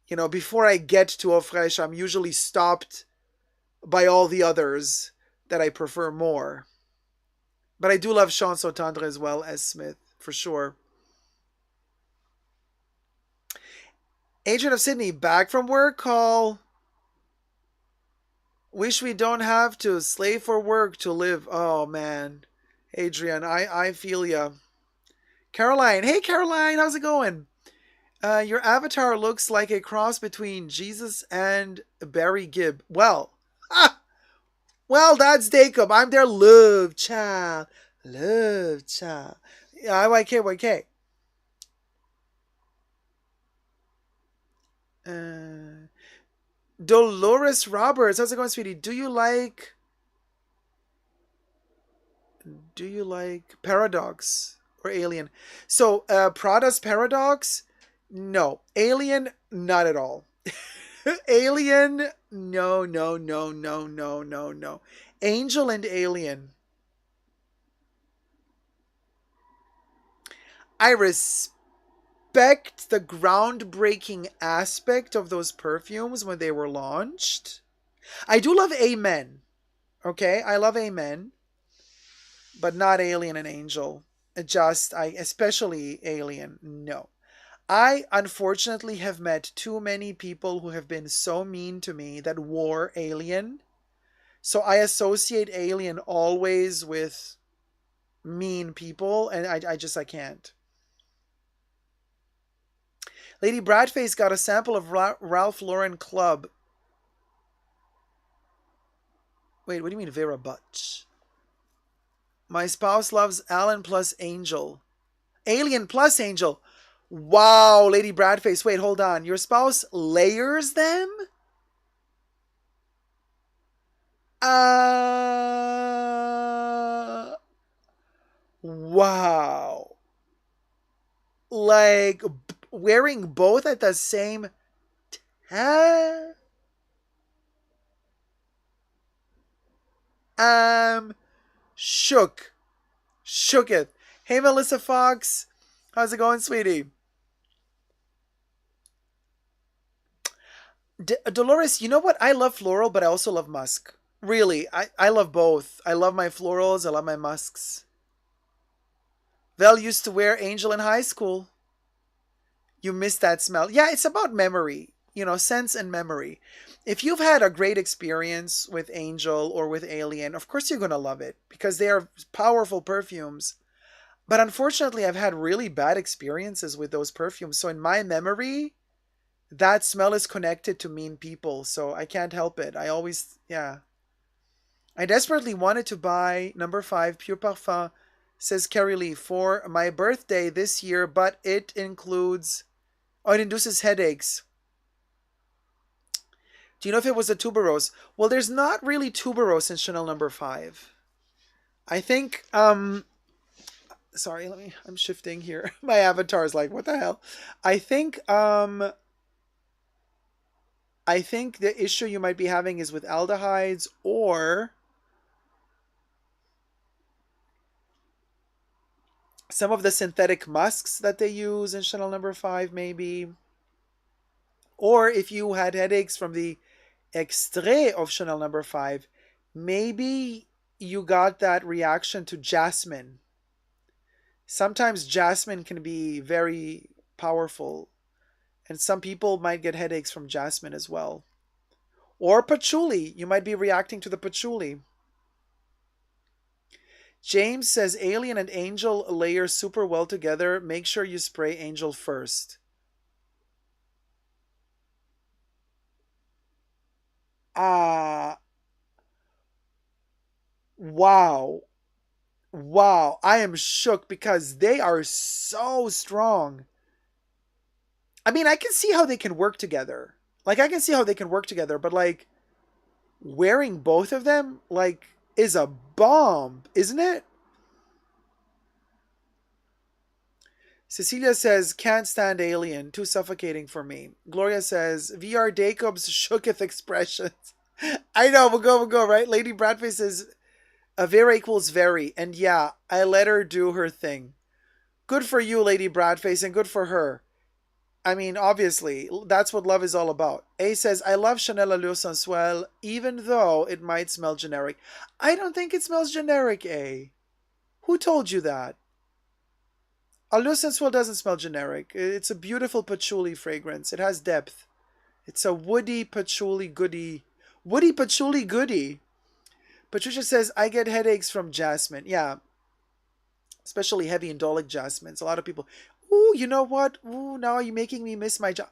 You know, before I get to Eau Fraiche, I'm usually stopped by all the others that I prefer more. But I do love Chance Au Tendre as well as Smith, for sure. Agent of Sydney, back from work call. Wish we don't have to slave for work to live. Oh, man. Adrian, I feel ya. Caroline, hey Caroline, how's it going? Your avatar looks like a cross between Jesus and Barry Gibb. Well, that's Dacob. I'm their love child. Love child. Yeah, YK. Dolores Roberts, how's it going, sweetie? Do you like Paradox? or Alien. So, Prada's Paradox? No. Alien? Not at all. Alien? No, no, no, no, no, no, no. Angel and Alien. I respect the groundbreaking aspect of those perfumes when they were launched. I do love Amen. Okay, I love Amen, but not Alien and Angel. Especially Alien. No. I unfortunately have met too many people who have been so mean to me that wore Alien. So I associate Alien always with mean people, and I can't. Lady Bradface got a sample of Ralph Lauren Club. Wait, what do you mean Vera Butch? My spouse loves Alan plus Angel. Alien plus Angel. Wow, Lady Bradface. Wait, hold on. Your spouse layers them? Wow. Like wearing both at the same time? Shook. Shooketh. Hey, Melissa Fox. How's it going, sweetie? Dolores, you know what? I love floral, but I also love musk. Really, I love both. I love my florals. I love my musks. Vel used to wear Angel in high school. You miss that smell. Yeah, it's about memory. Sense and memory. If you've had a great experience with Angel or with Alien, of course you're going to love it because they are powerful perfumes. But unfortunately, I've had really bad experiences with those perfumes. So in my memory, that smell is connected to mean people. So I can't help it. Yeah. I desperately wanted to buy number 5 Pure Parfum, says Carrie Lee, for my birthday this year, but it induces headaches. Do you know if it was a tuberose? Well, there's not really tuberose in Chanel number 5. I think, sorry, I'm shifting here. My avatar is like, what the hell? I think the issue you might be having is with aldehydes or some of the synthetic musks that they use in Chanel number 5, maybe. Or if you had headaches from the extrait of Chanel number 5, maybe you got that reaction to jasmine. Sometimes jasmine can be very powerful, and some people might get headaches from jasmine as well. Or patchouli. You might be reacting to the patchouli. James says Alien and Angel layer super well together. Make sure you spray Angel first. Wow. Wow. I am shook because they are so strong. I mean, I can see how they can work together. But wearing both of them, is a bomb, isn't it? Cecilia says, can't stand Alien, too suffocating for me. Gloria says, VR Jacob's shooketh expressions. I know, we'll go, right? Lady Bradface says, Vera equals very, and yeah, I let her do her thing. Good for you, Lady Bradface, and good for her. I mean, obviously, that's what love is all about. A says, I love Chanel Allure Sensuelle, even though it might smell generic. I don't think it smells generic, A. Who told you that? Allure Sensuelle doesn't smell generic. It's a beautiful patchouli fragrance. It has depth. It's a woody patchouli goodie. Woody patchouli goodie. Patricia says, I get headaches from jasmine. Yeah. Especially heavy indolic jasmines. A lot of people... Ooh, you know what? Ooh, now you're making me miss my job.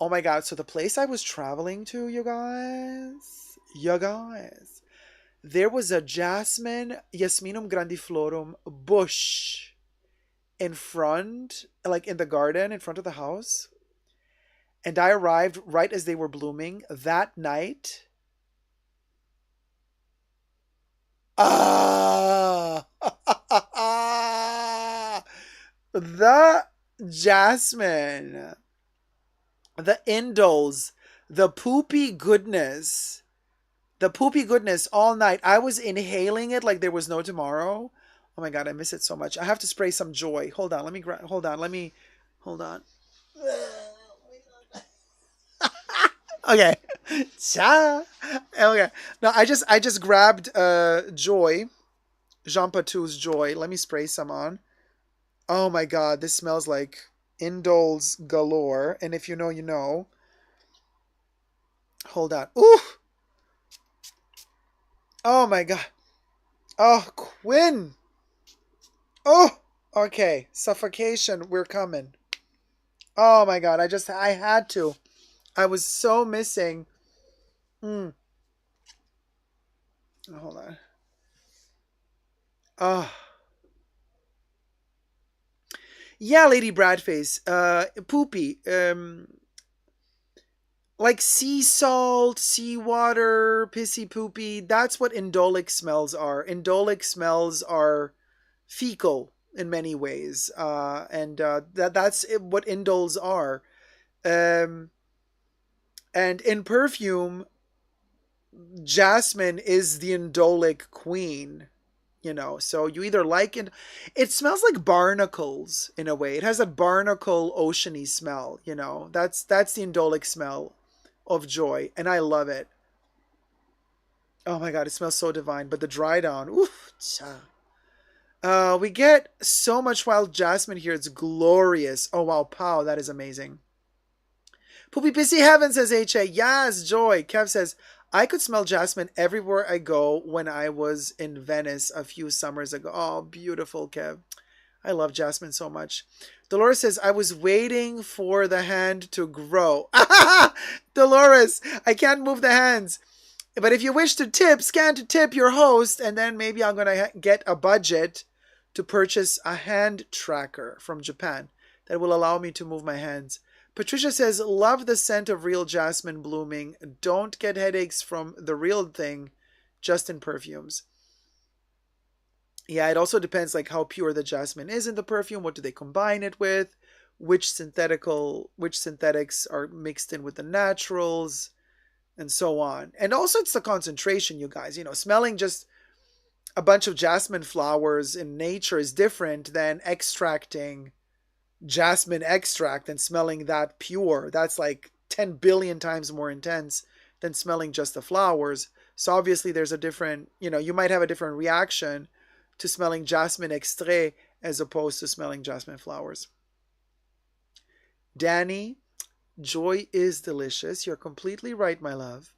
Oh my god, so the place I was traveling to, you guys, there was a jasmine Jasminum grandiflorum bush in front, in the garden in front of the house. And I arrived right as they were blooming that night. The jasmine, the indoles, the poopy goodness. The poopy goodness all night. I was inhaling it like there was no tomorrow. Oh my god, I miss it so much. I have to spray some joy. Hold on, let me hold on. Hold on. Okay. Cha. Okay. No, I just grabbed joy. Jean Patou's joy. Let me spray some on. Oh my god, this smells like indoles galore. And if you know, you know. Hold on. Ooh. Oh my god. Oh, Quinn. Oh, okay. Suffocation. We're coming. Oh my god. I had to. I was so missing. Hold on. Oh. Yeah, Lady Bradface. Poopy. Like sea salt, seawater, pissy poopy. That's what indolic smells are. Indolic smells are fecal in many ways, and that's what indoles are. Um, and in perfume, jasmine is the indolic queen. So you either like it. It smells like barnacles in a way. It has a barnacle oceany smell. That's the indolic smell of joy, and I love it. Oh my god, it smells so divine. But the dry down, oof, cha. We get so much wild jasmine here. It's glorious. Oh wow, pow, that is amazing. Poopy Pissy Heaven, says HA. Yes, joy. Kev says, I could smell jasmine everywhere I go when I was in Venice a few summers ago. Oh, beautiful, Kev. I love jasmine so much. Dolores says, I was waiting for the hand to grow. Dolores, I can't move the hands. But if you wish to tip, scan to tip your host, and then maybe I'm going to get a budget to purchase a hand tracker from Japan that will allow me to move my hands. Patricia says, love the scent of real jasmine blooming. Don't get headaches from the real thing, just in perfumes. Yeah, it also depends like how pure the jasmine is in the perfume. What do they combine it with? Which synthetics are mixed in with the naturals, and so on. And also it's the concentration, you guys. Smelling just a bunch of jasmine flowers in nature is different than extracting jasmine extract and smelling that pure. That's like 10 billion times more intense than smelling just the flowers. So obviously there's a different, you might have a different reaction to smelling jasmine extrait as opposed to smelling jasmine flowers. Danny, joy is delicious. You're completely right, my love.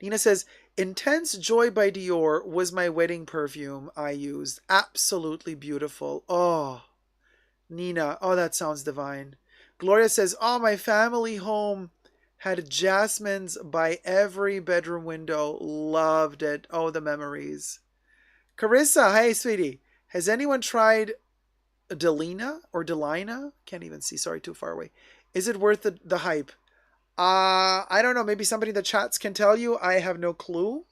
Nina says, Intense Joy by Dior was my wedding perfume I used. Absolutely beautiful. Oh, Nina. Oh, that sounds divine. Gloria says, oh, my family home had jasmines by every bedroom window. Loved it. Oh, the memories. Carissa, hey, sweetie. Has anyone tried Delina or Delina? Can't even see. Sorry, too far away. Is it worth the hype? I don't know. Maybe somebody in the chats can tell you. I have no clue.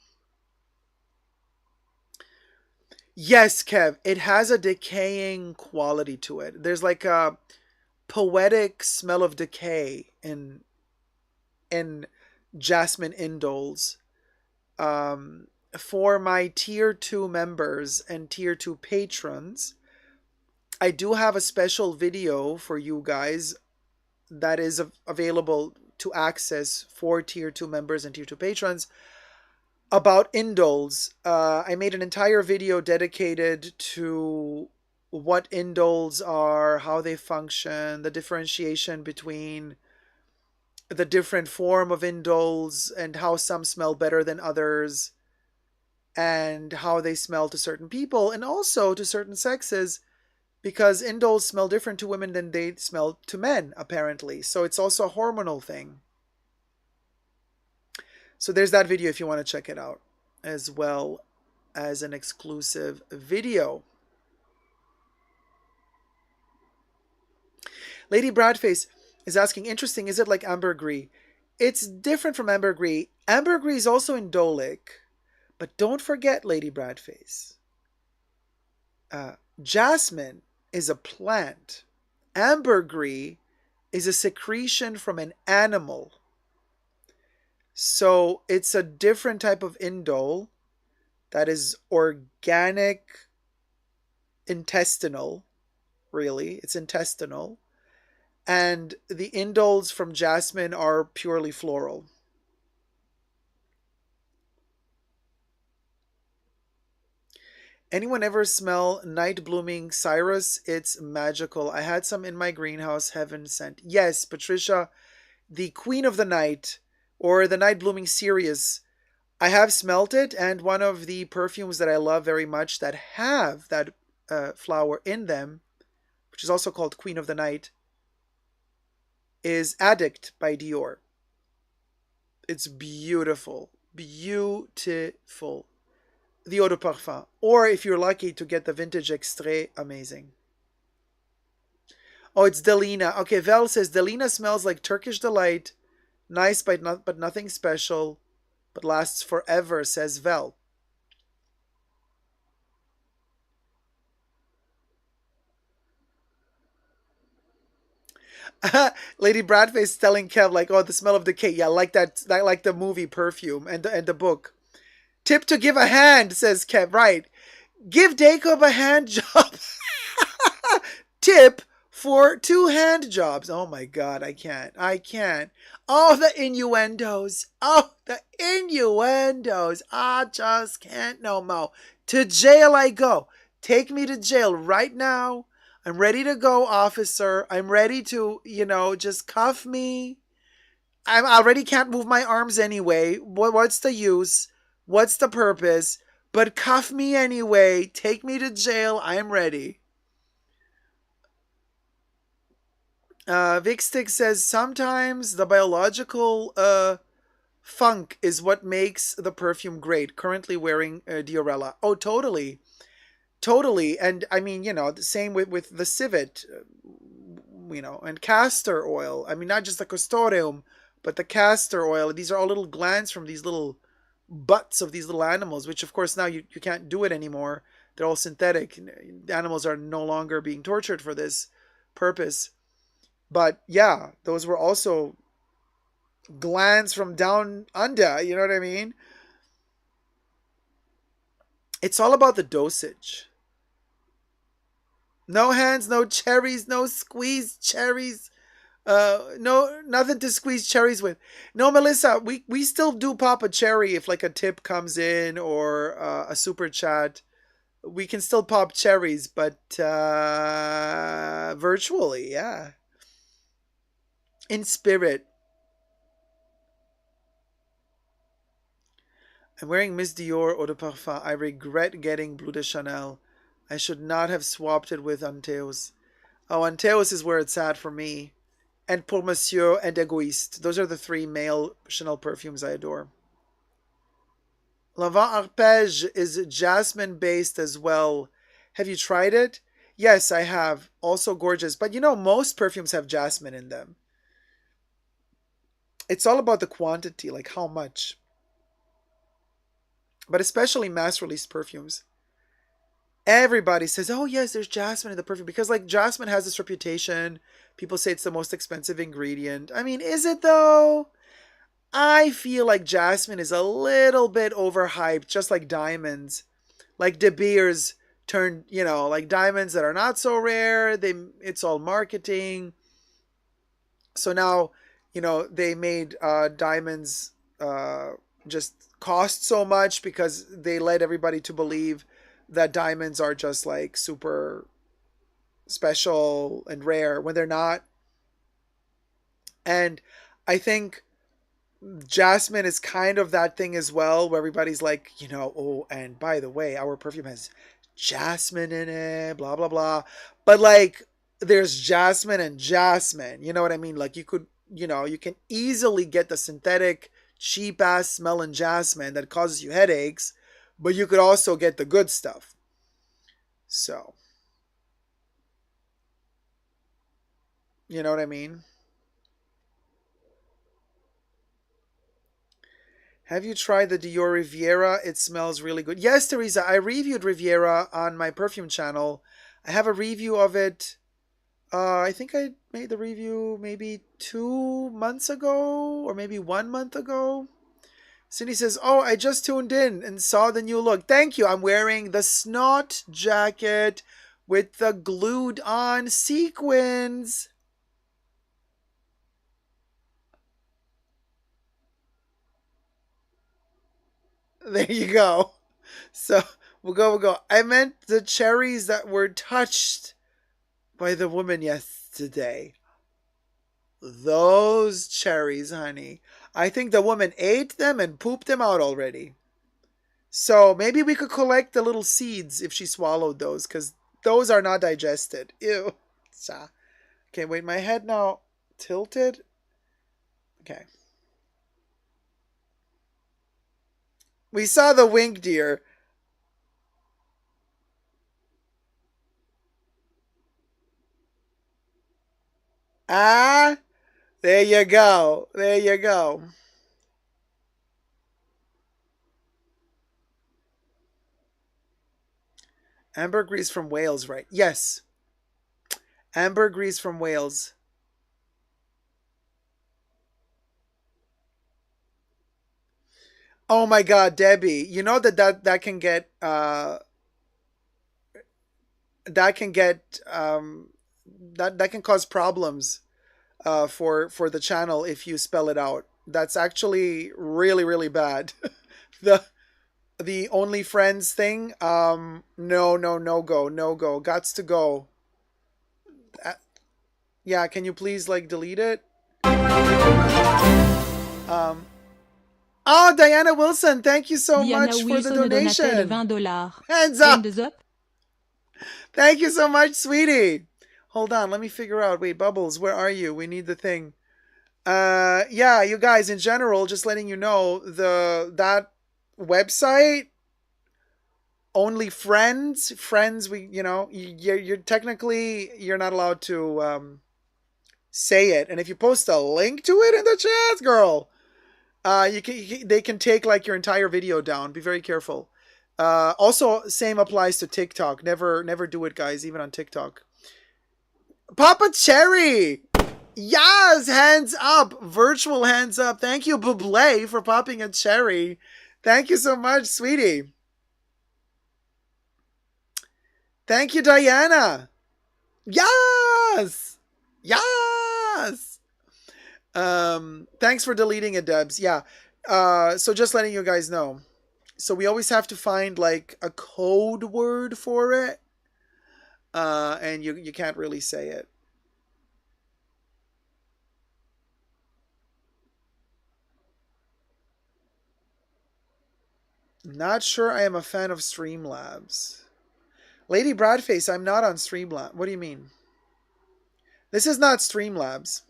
Yes, Kev. It has a decaying quality to it. There's like a poetic smell of decay in Jasmine Indoles. For my tier 2 members and tier 2 patrons, I do have a special video for you guys that is available to access for tier 2 members and tier 2 patrons about indoles. I made an entire video dedicated to what indoles are, how they function, the differentiation between the different form of indoles and how some smell better than others and how they smell to certain people and also to certain sexes, because indoles smell different to women than they smell to men, apparently. So it's also a hormonal thing. So there's that video if you want to check it out, as well as an exclusive video. Lady Bradface is asking, interesting, is it like ambergris? It's different from ambergris. Ambergris is also indolic, but don't forget, Lady Bradface, Jasmine is a plant. Ambergris is a secretion from an animal. So it's a different type of indole that is organic, intestinal, really. It's intestinal. And the indoles from jasmine are purely floral. Anyone ever smell night blooming Cyrus? It's magical. I had some in my greenhouse, heaven sent. Yes, Patricia, the queen of the night, or the night blooming Sirius. I have smelt it, and one of the perfumes that I love very much that have that flower in them, which is also called Queen of the Night, is Addict by Dior. It's beautiful. Beautiful. The eau de parfum. Or if you're lucky to get the vintage extrait, amazing. Oh, it's Delina. Okay, Vel says Delina smells like Turkish delight. Nice, but nothing special. But lasts forever, says Vel. Lady Bradface telling Kev like, "Oh, the smell of decay. Yeah, like that like the movie Perfume and the book." Tip to give a hand, says Kev. Right. Give Jacob a hand job. Tip for 2 hand jobs. Oh my god, I can't. I can't. Oh, the innuendos. Oh, the innuendos. I just can't no more. To jail I go. Take me to jail right now. I'm ready to go, officer. I'm ready to, just cuff me. I already can't move my arms anyway. What's the use? What's the purpose? But cuff me anyway. Take me to jail. I'm ready. Vicstick says sometimes the biological funk is what makes the perfume great. Currently wearing Diorella. Oh, totally. Totally. And I mean, the same with the civet, and castor oil. I mean, not just the castoreum, but the castor oil. These are all little glands from these little butts of these little animals, which of course now you can't do it anymore. They're all synthetic. The animals are no longer being tortured for this purpose. But yeah, those were also glands from down under, you know what I mean? It's all about the dosage. No hands, no cherries, no squeezed cherries. No, nothing to squeeze cherries with. No, Melissa, we still do pop a cherry if like a tip comes in or a super chat. We can still pop cherries, but virtually, yeah. In spirit. I'm wearing Miss Dior Eau de Parfum. I regret getting Bleu de Chanel. I should not have swapped it with Anteos. Oh, Anteos is where it's at for me. And Pour Monsieur and Egoiste. Those are the 3 male Chanel perfumes I adore. L'Enfant Arpège is jasmine based as well. Have you tried it? Yes, I have. Also gorgeous. But most perfumes have jasmine in them. It's all about the quantity, like how much. But especially mass release perfumes. Everybody says, oh yes, there's jasmine in the perfume. Because like jasmine has this reputation. People say it's the most expensive ingredient. I mean, is it though? I feel like jasmine is a little bit overhyped, just like diamonds. Like De Beers turned, like diamonds that are not so rare. It's all marketing. So now, they made diamonds just cost so much because they led everybody to believe that diamonds are just like super special and rare when they're not. And I think jasmine is kind of that thing as well, where everybody's like, oh, and by the way, our perfume has jasmine in it, blah, blah, blah. But like, there's jasmine and jasmine, you know what I mean? Like you can easily get the synthetic, cheap ass smelling jasmine that causes you headaches, but you could also get the good stuff. So, you know what I mean? Have you tried the Dior Riviera? It smells really good. Yes, Teresa, I reviewed Riviera on my perfume channel. I have a review of it. I think I made the review maybe 2 months ago or maybe 1 month ago. Cindy says, oh, I just tuned in and saw the new look. Thank you. I'm wearing the snot jacket with the glued on sequins. There you go. So we'll go. I meant the cherries that were touched by the woman yesterday. Those cherries, honey. I think the woman ate them and pooped them out already. So maybe we could collect the little seeds if she swallowed those, because those are not digested. Ew. Okay, wait, my head now tilted. Okay. We saw the wink, dear. Ah, there you go. There you go. Ambergris from Wales, right? Yes. Ambergris from Wales. Oh my God, Debbie! You know that can get that can cause problems for the channel if you spell it out. That's actually really bad. the only friends thing. No go. Gots to go. Yeah, can you please like delete it? Oh, Diana Wilson, thank you so much for the donation. Hands up. Thank you so much, sweetie. Hold on, let me figure out. Wait, Bubbles, where are you? We need the thing. Yeah, you guys, in general, just letting you know, that website, only friends, you're technically, you're not allowed to say it. And if you post a link to it in the chat, girl, they can take like your entire video down. Be very careful. Also, same applies to TikTok. Never do it, guys, even on TikTok. Papa Cherry! Yes! Hands up! Virtual hands up. Thank you, Bublé, for popping a cherry. Thank you so much, sweetie. Thank you, Diana. Yes! Yes! Thanks for deleting it, Debs. Yeah. So just letting you guys know. So we always have to find like a code word for it. And you can't really say it. Not sure I am a fan of Streamlabs. Lady Bradface, I'm not on Streamlabs. What do you mean? This is not Streamlabs.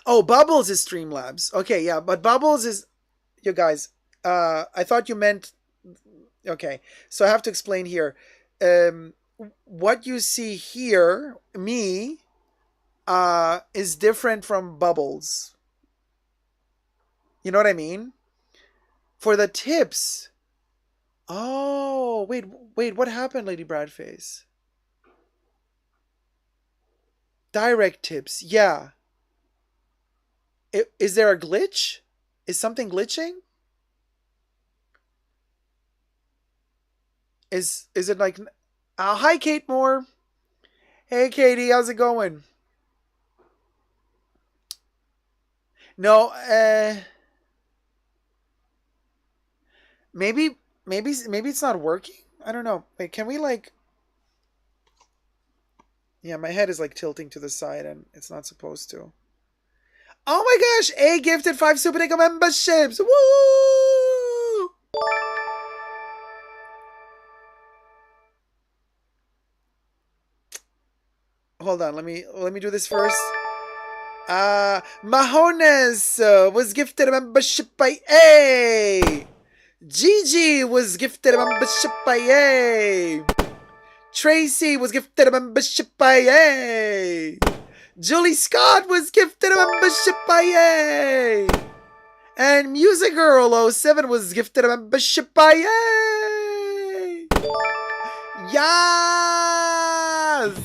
Oh, Bubbles is Streamlabs. Okay, yeah, but Bubbles is... You guys, I thought you meant... Okay, so I have to explain here. What you see here, me, is different from Bubbles. You know what I mean? For the tips... Oh, wait, what happened, Lady Bradface? Direct tips, yeah. Is there a glitch? Is something glitching? Is it like... hi, Kate Moore. Hey, Katie, how's it going? No, maybe it's not working. I don't know. Wait, can we like... Yeah, my head is like tilting to the side and it's not supposed to. Oh my gosh! A gifted 5 Super Nickel memberships! Woo! Hold on, let me do this first. Mahones was gifted a membership by A. Gigi was gifted a membership by A. Tracy was gifted a membership by A. Julie Scott was gifted a membership by Yay. And Music Girl 07 was gifted a membership by Yay. Yes!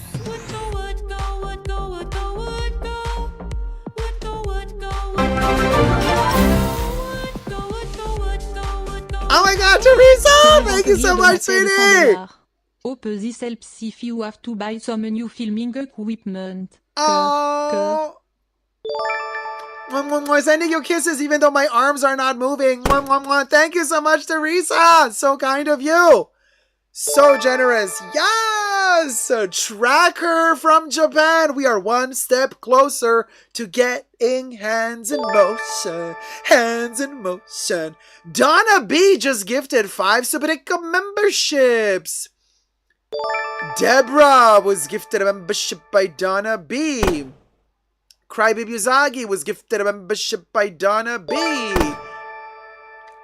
Oh my god, Teresa! Thank you so much, sweetie! Opposite helps if you have to buy some new filming equipment. Oh! We're sending you kisses even though my arms are not moving. Thank you so much, Teresa! So kind of you! So generous. Yes! A tracker from Japan. We are one step closer to getting hands in motion. Hands in motion. Donna B just gifted 5 Superchat memberships. Deborah was gifted a membership by Donna B. Crybaby Uzagi was gifted a membership by Donna B.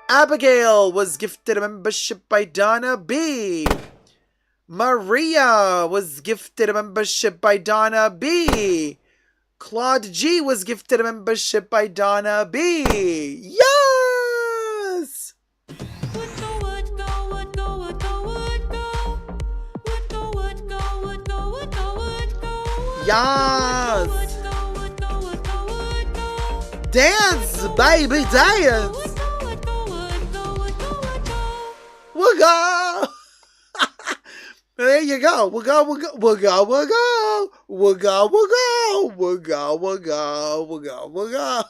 Abigail was gifted a membership by Donna B. Maria was gifted a membership by Donna B. Claude G was gifted a membership by Donna B. Yes! Yes! Dance, baby, dance! We'll go. There you go. We'll go. We'll go. We'll go. We'll go. We'll go. We'll go. We'll go. We'll go. We'll go. We'll go.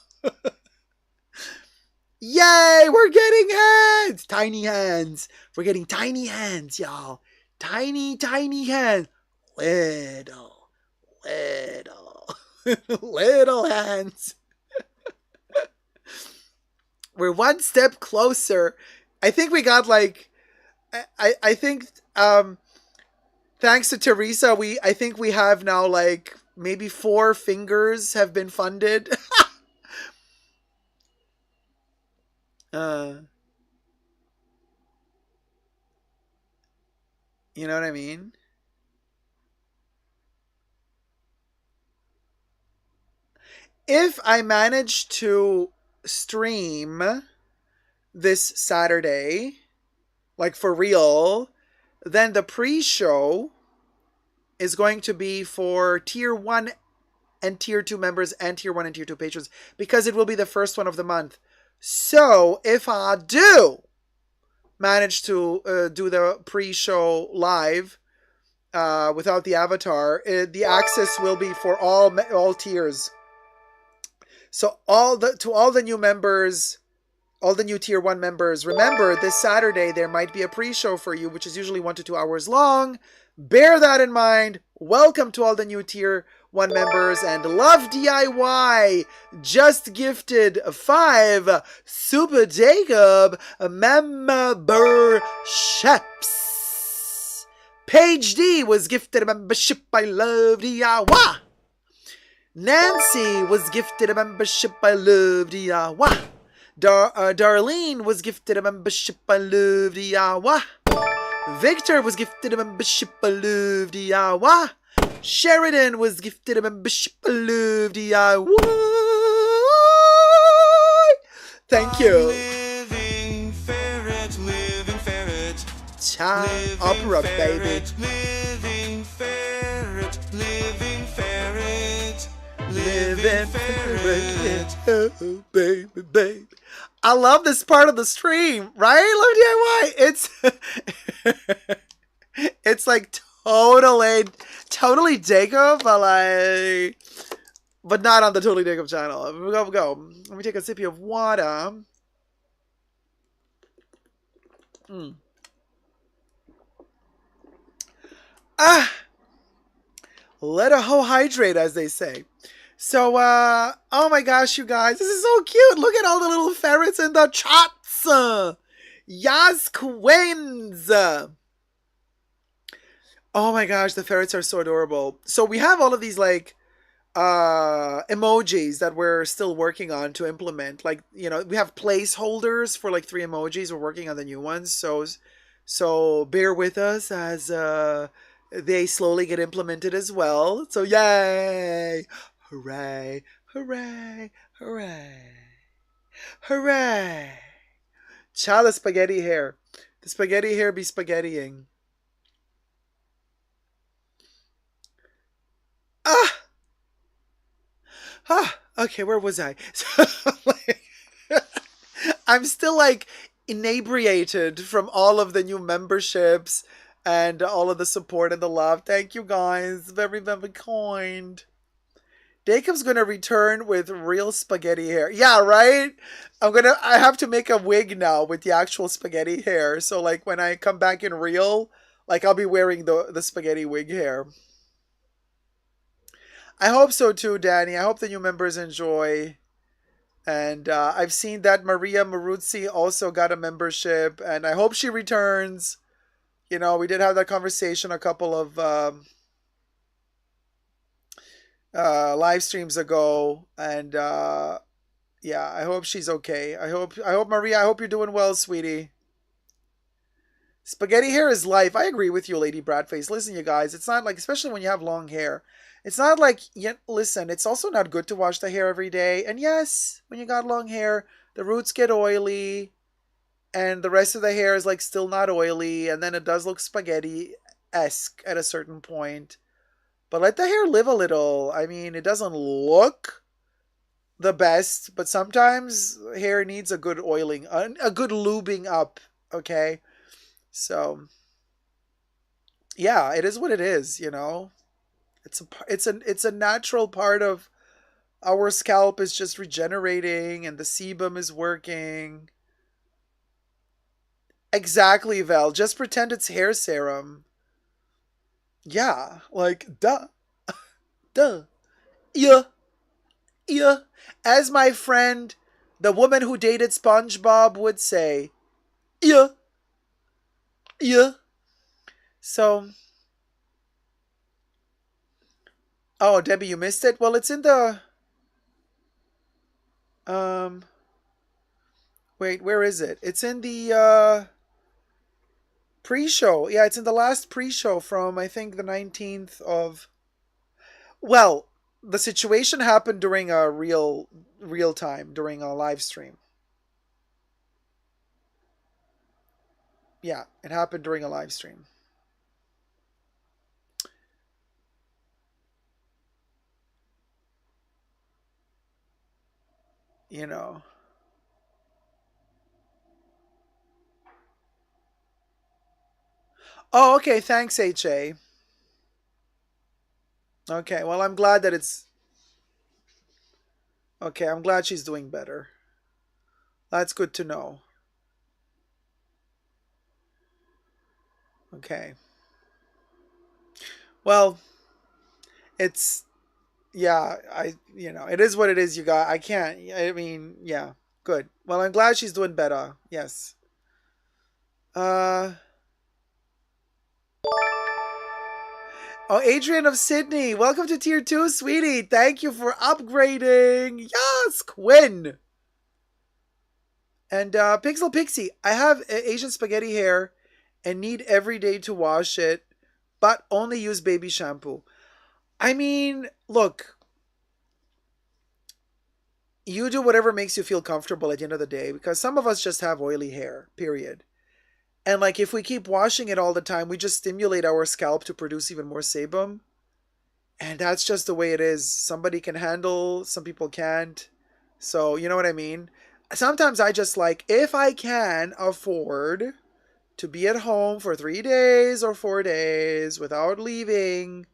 Yay! We're getting hands. Tiny hands. We're getting tiny hands, y'all. Tiny, tiny hands. Little, little hands. We're one step closer. I think we got like. I think thanks to Teresa, I think we have now like maybe 4 fingers have been funded. You know what I mean? If I manage to stream this Saturday, like for real, then the pre-show is going to be for tier 1 and tier 2 members and tier 1 and tier 2 patrons because it will be the first one of the month. So if I do manage to do the pre-show live without the avatar, the access will be for all tiers. So to all the new members, all the new tier 1 members, remember this Saturday there might be a pre-show for you, which is usually 1 to 2 hours long. Bear that in mind. Welcome to all the new tier 1 members, and Love DIY just gifted 5 Super Jacob memberships. Paige D was gifted a membership by Love DIY. Nancy was gifted a membership by Love DIY. Darlene was gifted a membership by Love DIY. Victor was gifted a membership by Love DIY. Sheridan was gifted a membership by Love DIY. Thank you. Living ferret, living ferret. Child opera, baby. Living ferret, living ferret. Living ferret. Oh, baby, baby. I love this part of the stream, right? Love DIY. It's like totally Jacob, but not on the Totally Jacob channel. Go. Let me take a sip of water. Let a hoe hydrate, as they say. So, oh my gosh, you guys, this is so cute. Look at all the little ferrets in the chats. Yas queens. Oh my gosh, the ferrets are so adorable. So we have all of these like emojis that we're still working on to implement. Like, you know, we have placeholders for like 3 emojis. We're working on the new ones. So bear with us as they slowly get implemented as well. So yay! Hooray, hooray, hooray, hooray. Child, the spaghetti hair. The spaghetti hair be spaghettiing. Ah! Ah! Okay, where was I? So, like, I'm still like inebriated from all of the new memberships and all of the support and the love. Thank you guys. Very, very kind. Jacob's gonna return with real spaghetti hair. Yeah, right? I have to make a wig now with the actual spaghetti hair. So like when I come back in real, like I'll be wearing the spaghetti wig hair. I hope so too, Danny. I hope the new members enjoy. And I've seen that Maria Maruzzi also got a membership, and I hope she returns. You know, we did have that conversation a couple of live streams ago, and yeah, I hope she's okay. I hope Maria, I hope you're doing well, sweetie. Spaghetti hair is life. I agree with you, Lady Bradface. Listen, you guys, it's not like, especially when you have long hair, it's not like, listen, it's also not good to wash the hair every day. And yes, when you got long hair, the roots get oily, and the rest of the hair is like still not oily, and then it does look spaghetti-esque at a certain point. But let the hair live a little. I mean, it doesn't look the best, but sometimes hair needs a good oiling, a good lubing up, okay? So, yeah, it is what it is, you know? It's a natural part of our scalp is just regenerating and the sebum is working. Exactly, Val. Just pretend it's hair serum. Yeah, like, duh. Duh. Yeah. Yeah. As my friend, the woman who dated SpongeBob would say, yeah. Yeah. So, oh, Debbie, you missed it? Well, it's in the, wait, where is it? It's in the, pre-show. Yeah, it's in the last pre-show from, I think, the 19th of, well, the situation happened during a real time, during a live stream. Yeah, it happened during a live stream. You know. Oh, okay. Thanks, HA. Okay, well, I'm glad that it's... Okay, I'm glad she's doing better. That's good to know. Okay. Well, it's... Yeah, it is what it is, you got. I can't... I mean, yeah. Good. Well, I'm glad she's doing better. Yes. Oh, Adrian of Sydney, welcome to Tier 2, sweetie. Thank you for upgrading. Yes, Quinn. And Pixel Pixie, I have Asian spaghetti hair and need every day to wash it, but only use baby shampoo. I mean, look, you do whatever makes you feel comfortable at the end of the day, because some of us just have oily hair, period. And like if we keep washing it all the time, we just stimulate our scalp to produce even more sebum. And that's just the way it is. Somebody can handle, some people can't. So, you know what I mean? Sometimes I just like, if I can afford to be at home for 3 days or 4 days without leaving,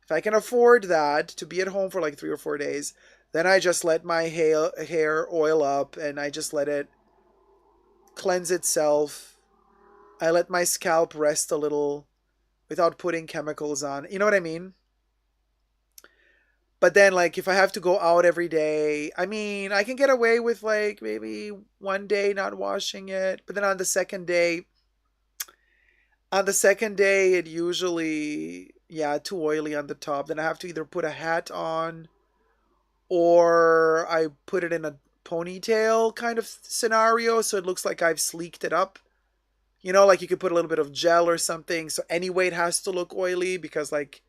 if I can afford that, to be at home for like 3 or 4 days, then I just let my hair oil up and I just let it cleanse itself. I let my scalp rest a little without putting chemicals on. You know what I mean? But then, like, if I have to go out every day, I mean, I can get away with, like, maybe 1 day not washing it. But then on the second day, it usually, yeah, too oily on the top. Then I have to either put a hat on or I put it in a ponytail kind of scenario so it looks like I've sleeked it up. You know, like you could put a little bit of gel or something. So anyway, it has to look oily because, like,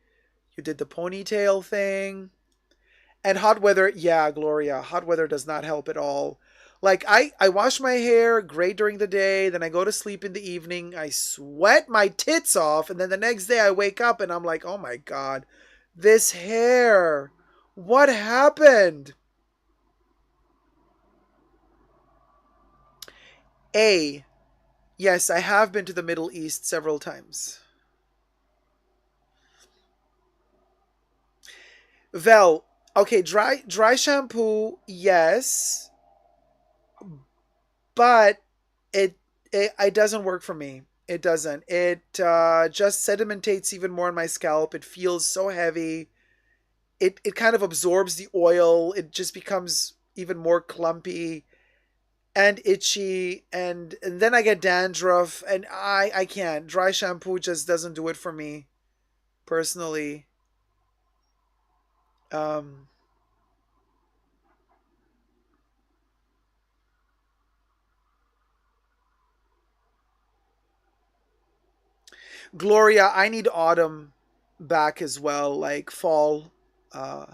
you did the ponytail thing. And hot weather, yeah, Gloria, hot weather does not help at all. Like I wash my hair great during the day, then I go to sleep in the evening, I sweat my tits off, and then the next day I wake up and I'm like, oh my God, this hair. What happened? A. Yes, I have been to the Middle East several times. Vel, okay, dry shampoo, yes, but it doesn't work for me. It doesn't. It just sedimentates even more on my scalp. It feels so heavy. It kind of absorbs the oil. It just becomes even more clumpy and itchy, and then I get dandruff, and I can't. Dry shampoo just doesn't do it for me personally. Um Gloria, I need autumn back as well, like uh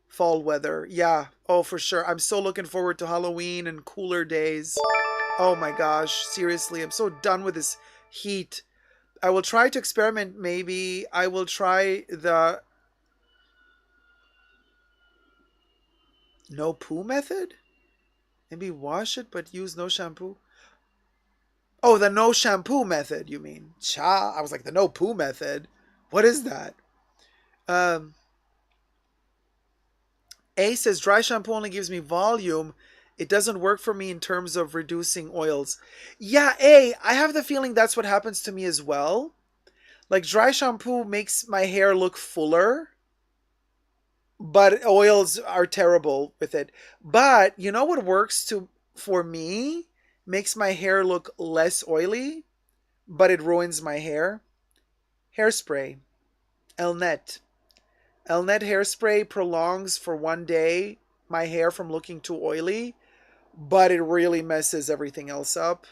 fall weather. Yeah. Oh, for sure. I'm so looking forward to Halloween and cooler days. Oh my gosh, seriously, I'm so done with this heat. I will try to experiment maybe. I will try the no poo method? Maybe wash it but use no shampoo? Oh, the no shampoo method, you mean? Cha, I was like the no poo method. What is that? Um A says dry shampoo only gives me volume. It doesn't work for me in terms of reducing oils. Yeah, A, I have the feeling that's what happens to me as well. Like dry shampoo makes my hair look fuller, but oils are terrible with it. But you know what works to for me? Makes my hair look less oily, but it ruins my hair. Hairspray. Elnet. Elnet hairspray prolongs for one day my hair from looking too oily, but it really messes everything else up.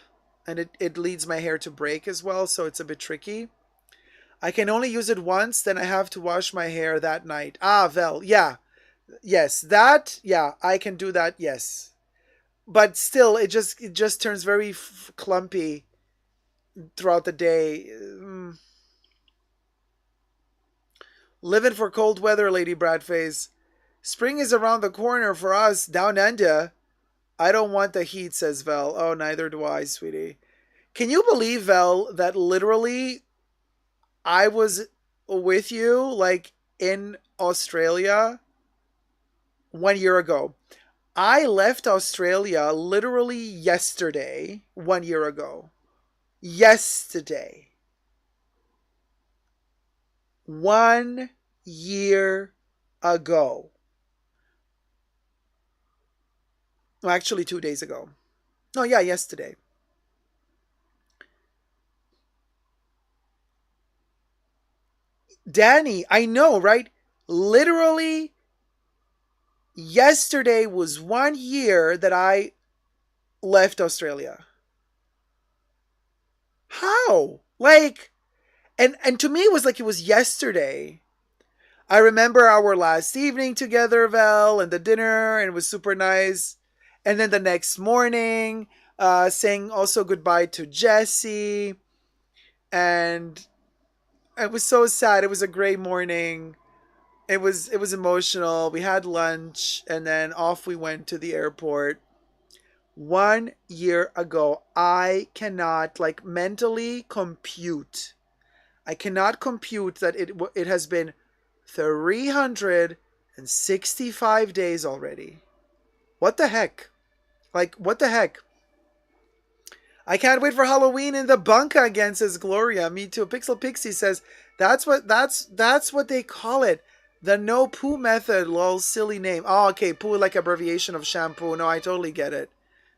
And it leads my hair to break as well, so it's a bit tricky. I can only use it once, then I have to wash my hair that night. Ah, Vel, yeah. Yes, that, yeah, I can do that, yes. But still, it just turns very clumpy throughout the day. Living for cold weather, Lady Bradface. Spring is around the corner for us down under. I don't want the heat, says Vel. Oh, neither do I, sweetie. Can you believe, Vel, that literally I was with you, like, in Australia 1 year ago? I left Australia literally yesterday, 1 year ago. Yesterday. 1 year ago. Well, actually, 2 days ago. No, yeah, yesterday. Danny, I know, right? Literally, yesterday was 1 year that I left Australia. How? Like, and to me, it was like it was yesterday. I remember our last evening together, Val, and the dinner, and it was super nice. And then the next morning, saying also goodbye to Jesse, and it was so sad. It was a great morning. It was emotional. We had lunch, and then off we went to the airport. 1 year ago, I cannot like mentally compute. I cannot compute that it has been 365 days already. What the heck? Like, what the heck? I can't wait for Halloween in the bunker again, says Gloria. Me too. Pixel Pixie says that's what they call it. The no poo method, lol, silly name. Oh, okay, poo like abbreviation of shampoo. No, I totally get it.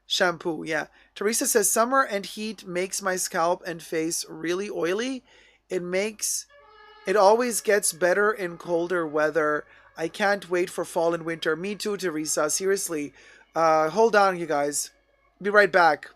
Shampoo, yeah. Teresa says summer and heat makes my scalp and face really oily. It always gets better in colder weather. I can't wait for fall and winter. Me too, Teresa. Seriously. Hold on, you guys. Be right back.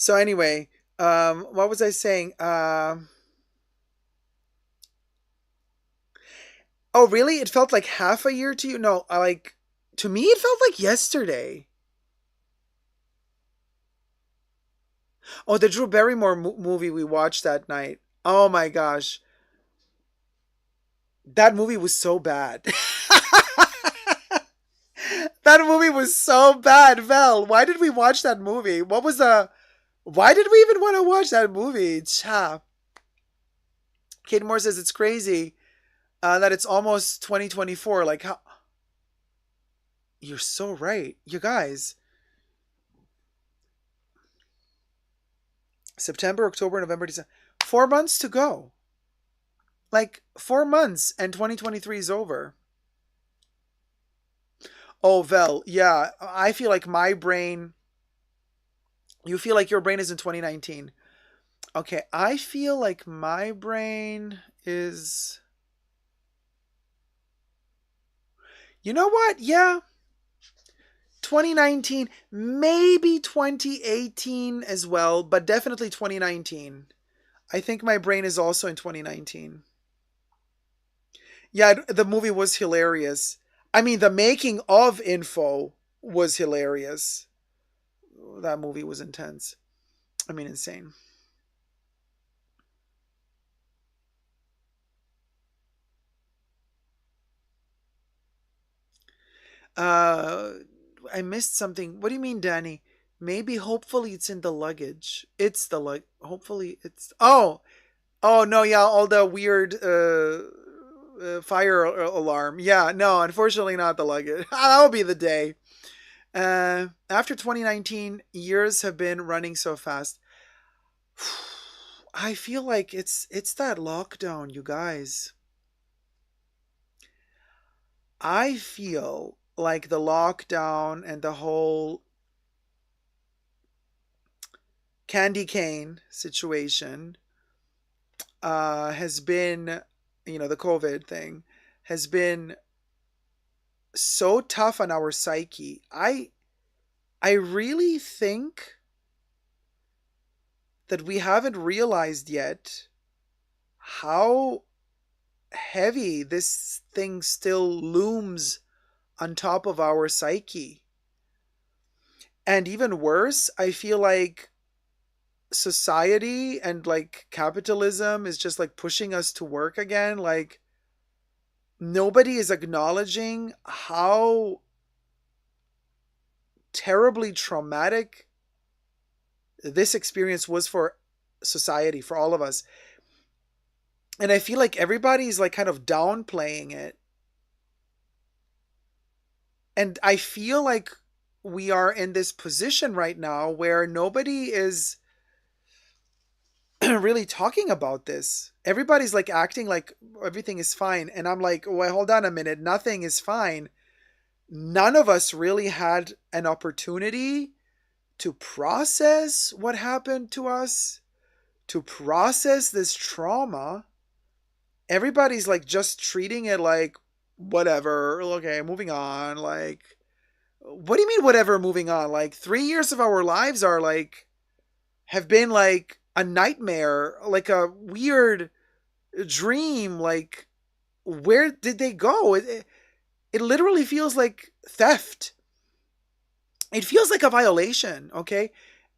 So anyway, what was I saying? Oh, really? It felt like half a year to you? No, to me, it felt like yesterday. Oh, the Drew Barrymore movie we watched that night. Oh my gosh. That movie was so bad. That movie was so bad, Vel. Why did we watch that movie? Why did we even want to watch that movie? Cha. Kate Moore says it's crazy that it's almost 2024. Like, how? You're so right. You guys. September, October, November, December. 4 months to go. Like, 4 months and 2023 is over. Oh, Vel, yeah. I feel like my brain. You feel like your brain is in 2019. Okay, I feel like my brain is. You know what? Yeah. 2019, maybe 2018 as well, but definitely 2019. I think my brain is also in 2019. Yeah, the movie was hilarious. I mean, the making of Info was hilarious. That movie was intense. I mean, insane. Uh, I missed something. What do you mean, Danny? Maybe, hopefully, it's in the luggage. It's the Hopefully, it's. Oh no, yeah, all the weird fire alarm. Yeah, no, unfortunately, not the luggage. That'll be the day. After 2019, years have been running so fast. I feel like it's that lockdown, you guys. I feel like the lockdown and the whole candy cane situation has been, the COVID thing has been so tough on our psyche. I really think that we haven't realized yet how heavy this thing still looms on top of our psyche. And even worse, I feel like society and like capitalism is just like pushing us to work again. Like, nobody is acknowledging how terribly traumatic this experience was for society, for all of us. And I feel like everybody's like kind of downplaying it. And I feel like we are in this position right now where nobody is really talking about this. Everybody's like acting like everything is fine. And I'm like, well, hold on a minute. Nothing is fine. None of us really had an opportunity to process what happened to us, to process this trauma. Everybody's like just treating it like whatever. Okay, moving on. Like, what do you mean whatever, moving on? Like, 3 years of our lives are like, have been like a nightmare, like a weird dream. Like, where did they go? It literally feels like theft. It feels like a violation, okay?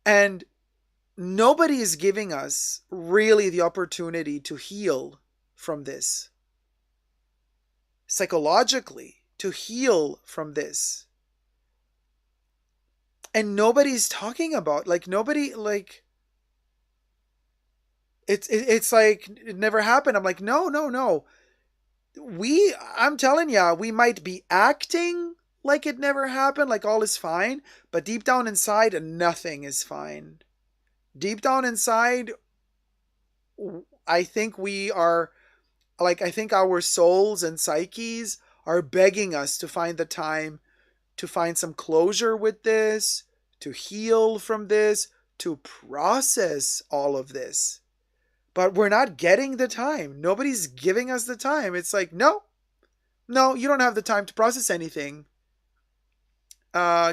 And nobody is giving us really the opportunity to heal from this. Psychologically, to heal from this. And nobody's talking about, like, nobody, like, it's like it never happened. I'm like, no. I'm telling ya, we might be acting like it never happened, like all is fine, but deep down inside, nothing is fine. Deep down inside, I think we are, like, I think our souls and psyches are begging us to find the time to find some closure with this, to heal from this, to process all of this. But we're not getting the time. Nobody's giving us the time. It's like, no, you don't have the time to process anything.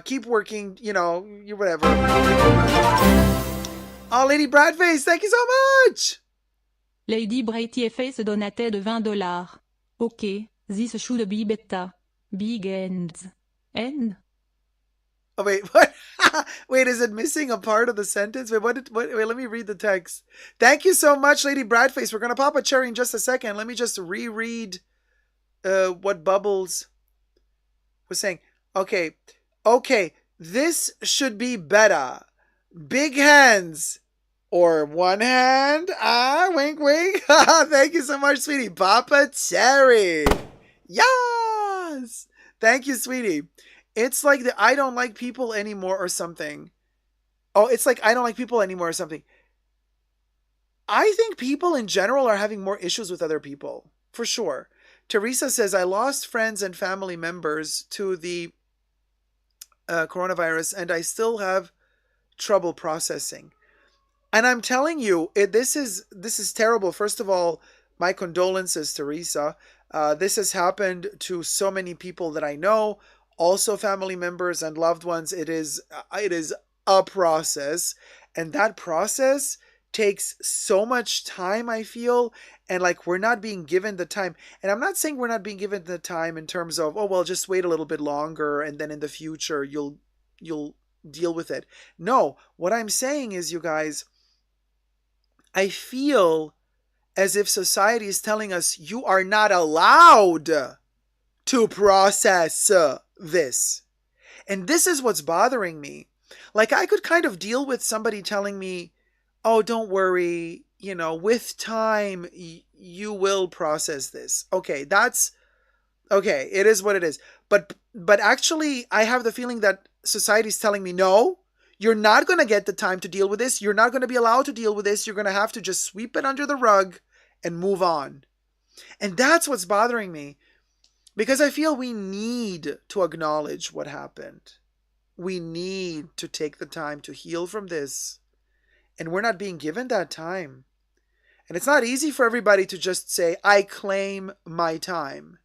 Keep working, you whatever. Oh, Lady Bradface, thank you so much. Lady Brightieface donatait de $20. Ok, this should be beta. Big ends. End? Oh, wait, what? Wait, is it missing a part of the sentence? Wait, wait, let me read the text. Thank you so much, Lady Bradface. We're going to pop a cherry in just a second. Let me just reread what Bubbles was saying. Okay, this should be better. Big hands. Or one hand. Wink, wink. Thank you so much, sweetie. Papa Cherry. Yes. Thank you, sweetie. It's like the I don't like people anymore or something. Oh, it's like I don't like people anymore or something. I think people in general are having more issues with other people. For sure. Teresa says, I lost friends and family members to the coronavirus and I still have trouble processing. And I'm telling you, this is terrible. First of all, my condolences, Teresa. This has happened to so many people that I know, also family members and loved ones. It is a process, and that process takes so much time, I feel, and like we're not being given the time. And I'm not saying we're not being given the time in terms of, oh well, just wait a little bit longer and then in the future you'll deal with it. No, what I'm saying is, you guys, I feel as if society is telling us you are not allowed to process this. And this is what's bothering me. Like, I could kind of deal with somebody telling me, oh, don't worry, with time, you will process this. Okay, that's okay. It is what it is. But actually, I have the feeling that society is telling me, no, you're not going to get the time to deal with this. You're not going to be allowed to deal with this. You're going to have to just sweep it under the rug and move on. And that's what's bothering me, because I feel we need to acknowledge what happened. We need to take the time to heal from this. And we're not being given that time. And it's not easy for everybody to just say, I claim my time.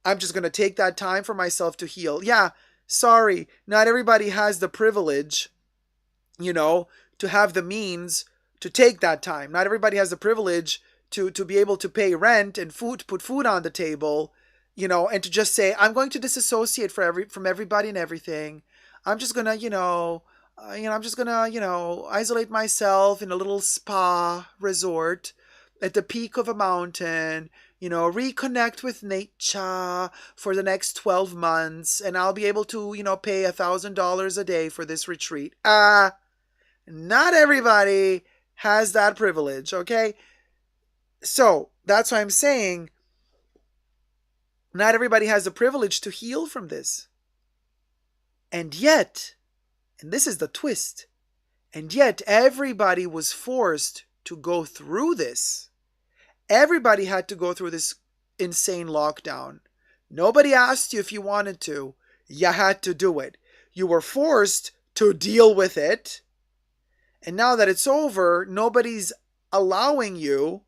I'm just going to take that time for myself to heal. Yeah, sorry, not everybody has the privilege, to have the means to take that time. Not everybody has the privilege to be able to pay rent and put food on the table, and to just say, I'm going to disassociate from everybody and everything. I'm just going to, isolate myself in a little spa resort at the peak of a mountain, reconnect with nature for the next 12 months, and I'll be able to, pay $1,000 a day for this retreat. Not everybody has that privilege, okay? So, that's why I'm saying not everybody has the privilege to heal from this. And yet, and this is the twist, and yet everybody was forced to go through this. Everybody had to go through this insane lockdown. Nobody asked you if you wanted to. You had to do it. You were forced to deal with it. And now that it's over, nobody's allowing you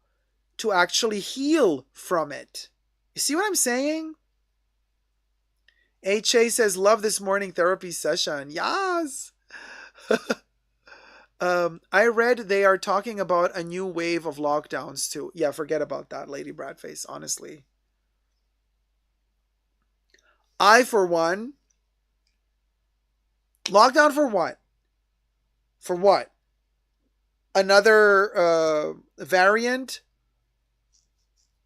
to actually heal from it. You see what I'm saying? H.A. says, love this morning therapy session. Yes! I read they are talking about a new wave of lockdowns too. Yeah, forget about that, Lady Bradface, honestly. I, for one, lockdown for what? For what? Another variant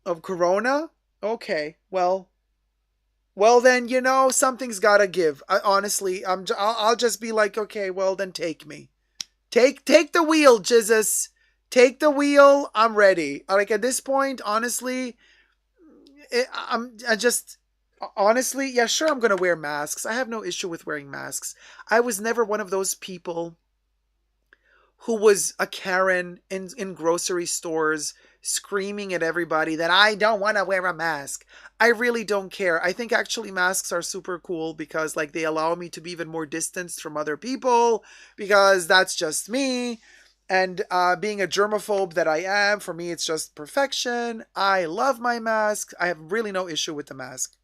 of Corona? Okay, well then, something's gotta give. Honestly, I'll just be like, okay, well then take me. Take the wheel, Jesus. Take the wheel. I'm ready. Like, at this point, honestly, honestly, yeah, sure, I'm going to wear masks. I have no issue with wearing masks. I was never one of those people who was a Karen in grocery stores screaming at everybody that I don't want to wear a mask. I really don't care. I think actually masks are super cool because like they allow me to be even more distanced from other people, because that's just me. And being a germaphobe that I am, for me it's just perfection. I love my mask. I have really no issue with the mask.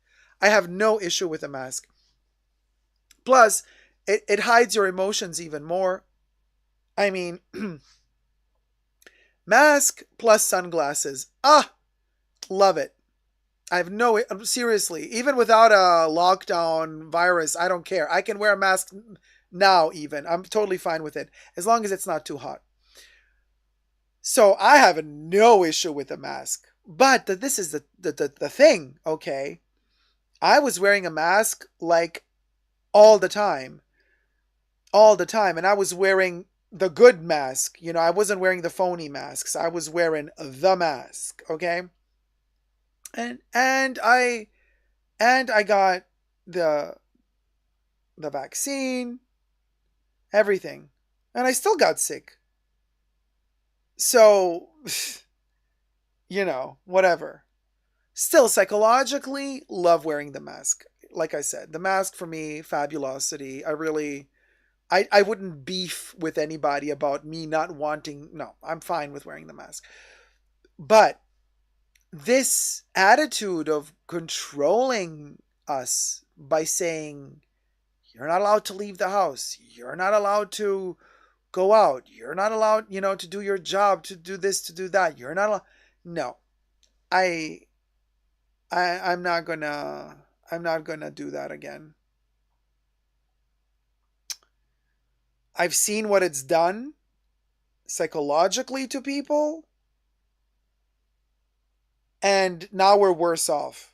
I have no issue with the mask. Plus, it hides your emotions even more. I mean, mask plus sunglasses. Ah, love it. I have no, seriously, even without a lockdown virus, I don't care. I can wear a mask now, even. I'm totally fine with it, as long as it's not too hot. So I have no issue with a mask. But this is the thing, okay? I was wearing a mask like all the time. All the time. And I was wearing the good mask. You know, I wasn't wearing the phony masks. I was wearing the mask, okay? And I got the vaccine, everything. And I still got sick. So, whatever. Still, psychologically, love wearing the mask. Like I said, the mask for me, fabulosity. I wouldn't beef with anybody about me not wanting. No, I'm fine with wearing the mask. But this attitude of controlling us by saying, you're not allowed to leave the house, you're not allowed to go out, you're not allowed, to do your job, to do this, to do that, you're not allowed. No, I I'm not gonna do that again. I've seen what it's done psychologically to people, and now we're worse off.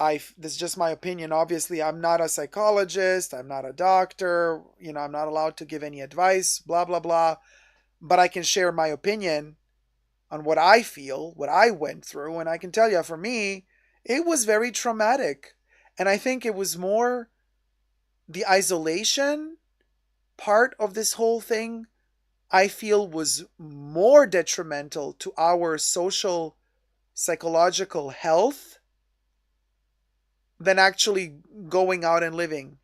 This is just my opinion. Obviously, I'm not a psychologist, I'm not a doctor, I'm not allowed to give any advice, blah blah blah, but I can share my opinion on what I feel, what I went through, and I can tell you, for me, it was very traumatic. And I think it was more the isolation part of this whole thing, I feel, was more detrimental to our social psychological health than actually going out and living.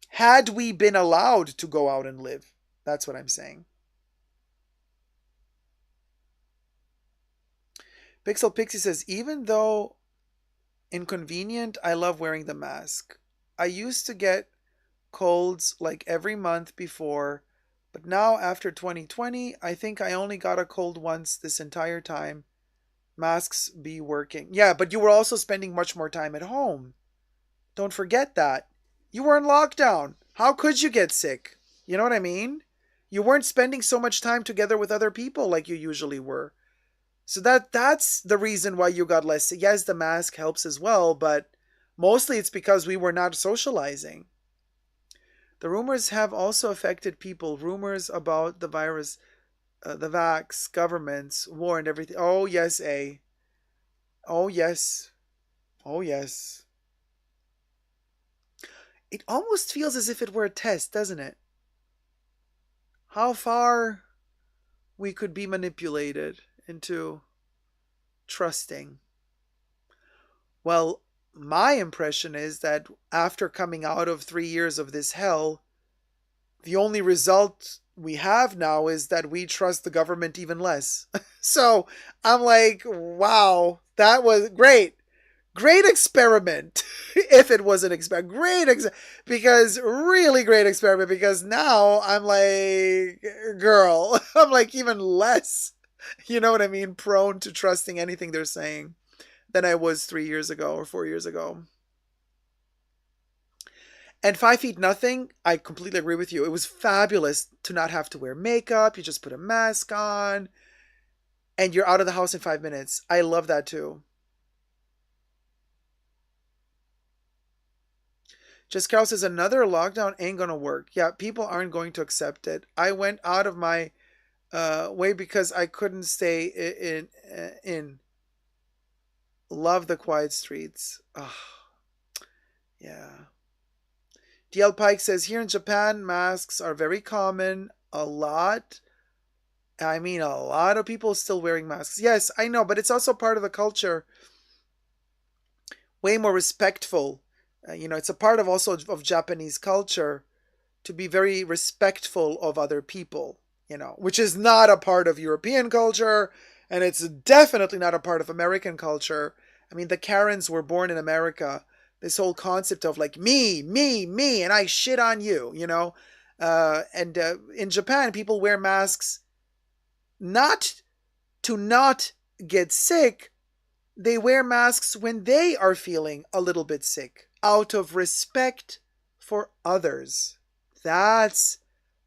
Had we been allowed to go out and live, that's what I'm saying. Pixel Pixie says, even though inconvenient, I love wearing the mask. I used to get colds like every month before, but now after 2020, I think I only got a cold once this entire time. Masks be working. Yeah, but you were also spending much more time at home. Don't forget that. You were in lockdown. How could you get sick? You know what I mean? You weren't spending so much time together with other people like you usually were. So that's the reason why you got less sick. Yes, the mask helps as well, but mostly it's because we were not socializing. The rumors have also affected people. Rumors about the virus, the vax, governments, war, and everything. Oh, yes, A. Oh, yes. Oh, yes. It almost feels as if it were a test, doesn't it? How far we could be manipulated into trusting. Well, my impression is that after coming out of 3 years of this hell, the only result we have now is that we trust the government even less. So I'm like, wow, that was great. Great experiment. If it was an experiment, because really great experiment, because now I'm like, girl, I'm like even less, you know what I mean, prone to trusting anything they're saying than I was 3 years ago or 4 years ago. And 5 feet nothing, I completely agree with you. It was fabulous to not have to wear makeup. You just put a mask on and you're out of the house in 5 minutes. I love that too. Just Carol says another lockdown ain't gonna work. Yeah, people aren't going to accept it. I went out of my way because I couldn't stay in. Love the quiet streets. Oh, yeah. DL Pike says, here in Japan, masks are very common. A lot of people still wearing masks. Yes, I know, but it's also part of the culture. Way more respectful. It's a part of also of Japanese culture to be very respectful of other people, which is not a part of European culture, and it's definitely not a part of American culture. I mean, the Karens were born in America. This whole concept of like me, and I shit on you, And in Japan, people wear masks not to not get sick. They wear masks when they are feeling a little bit sick, out of respect for others. That's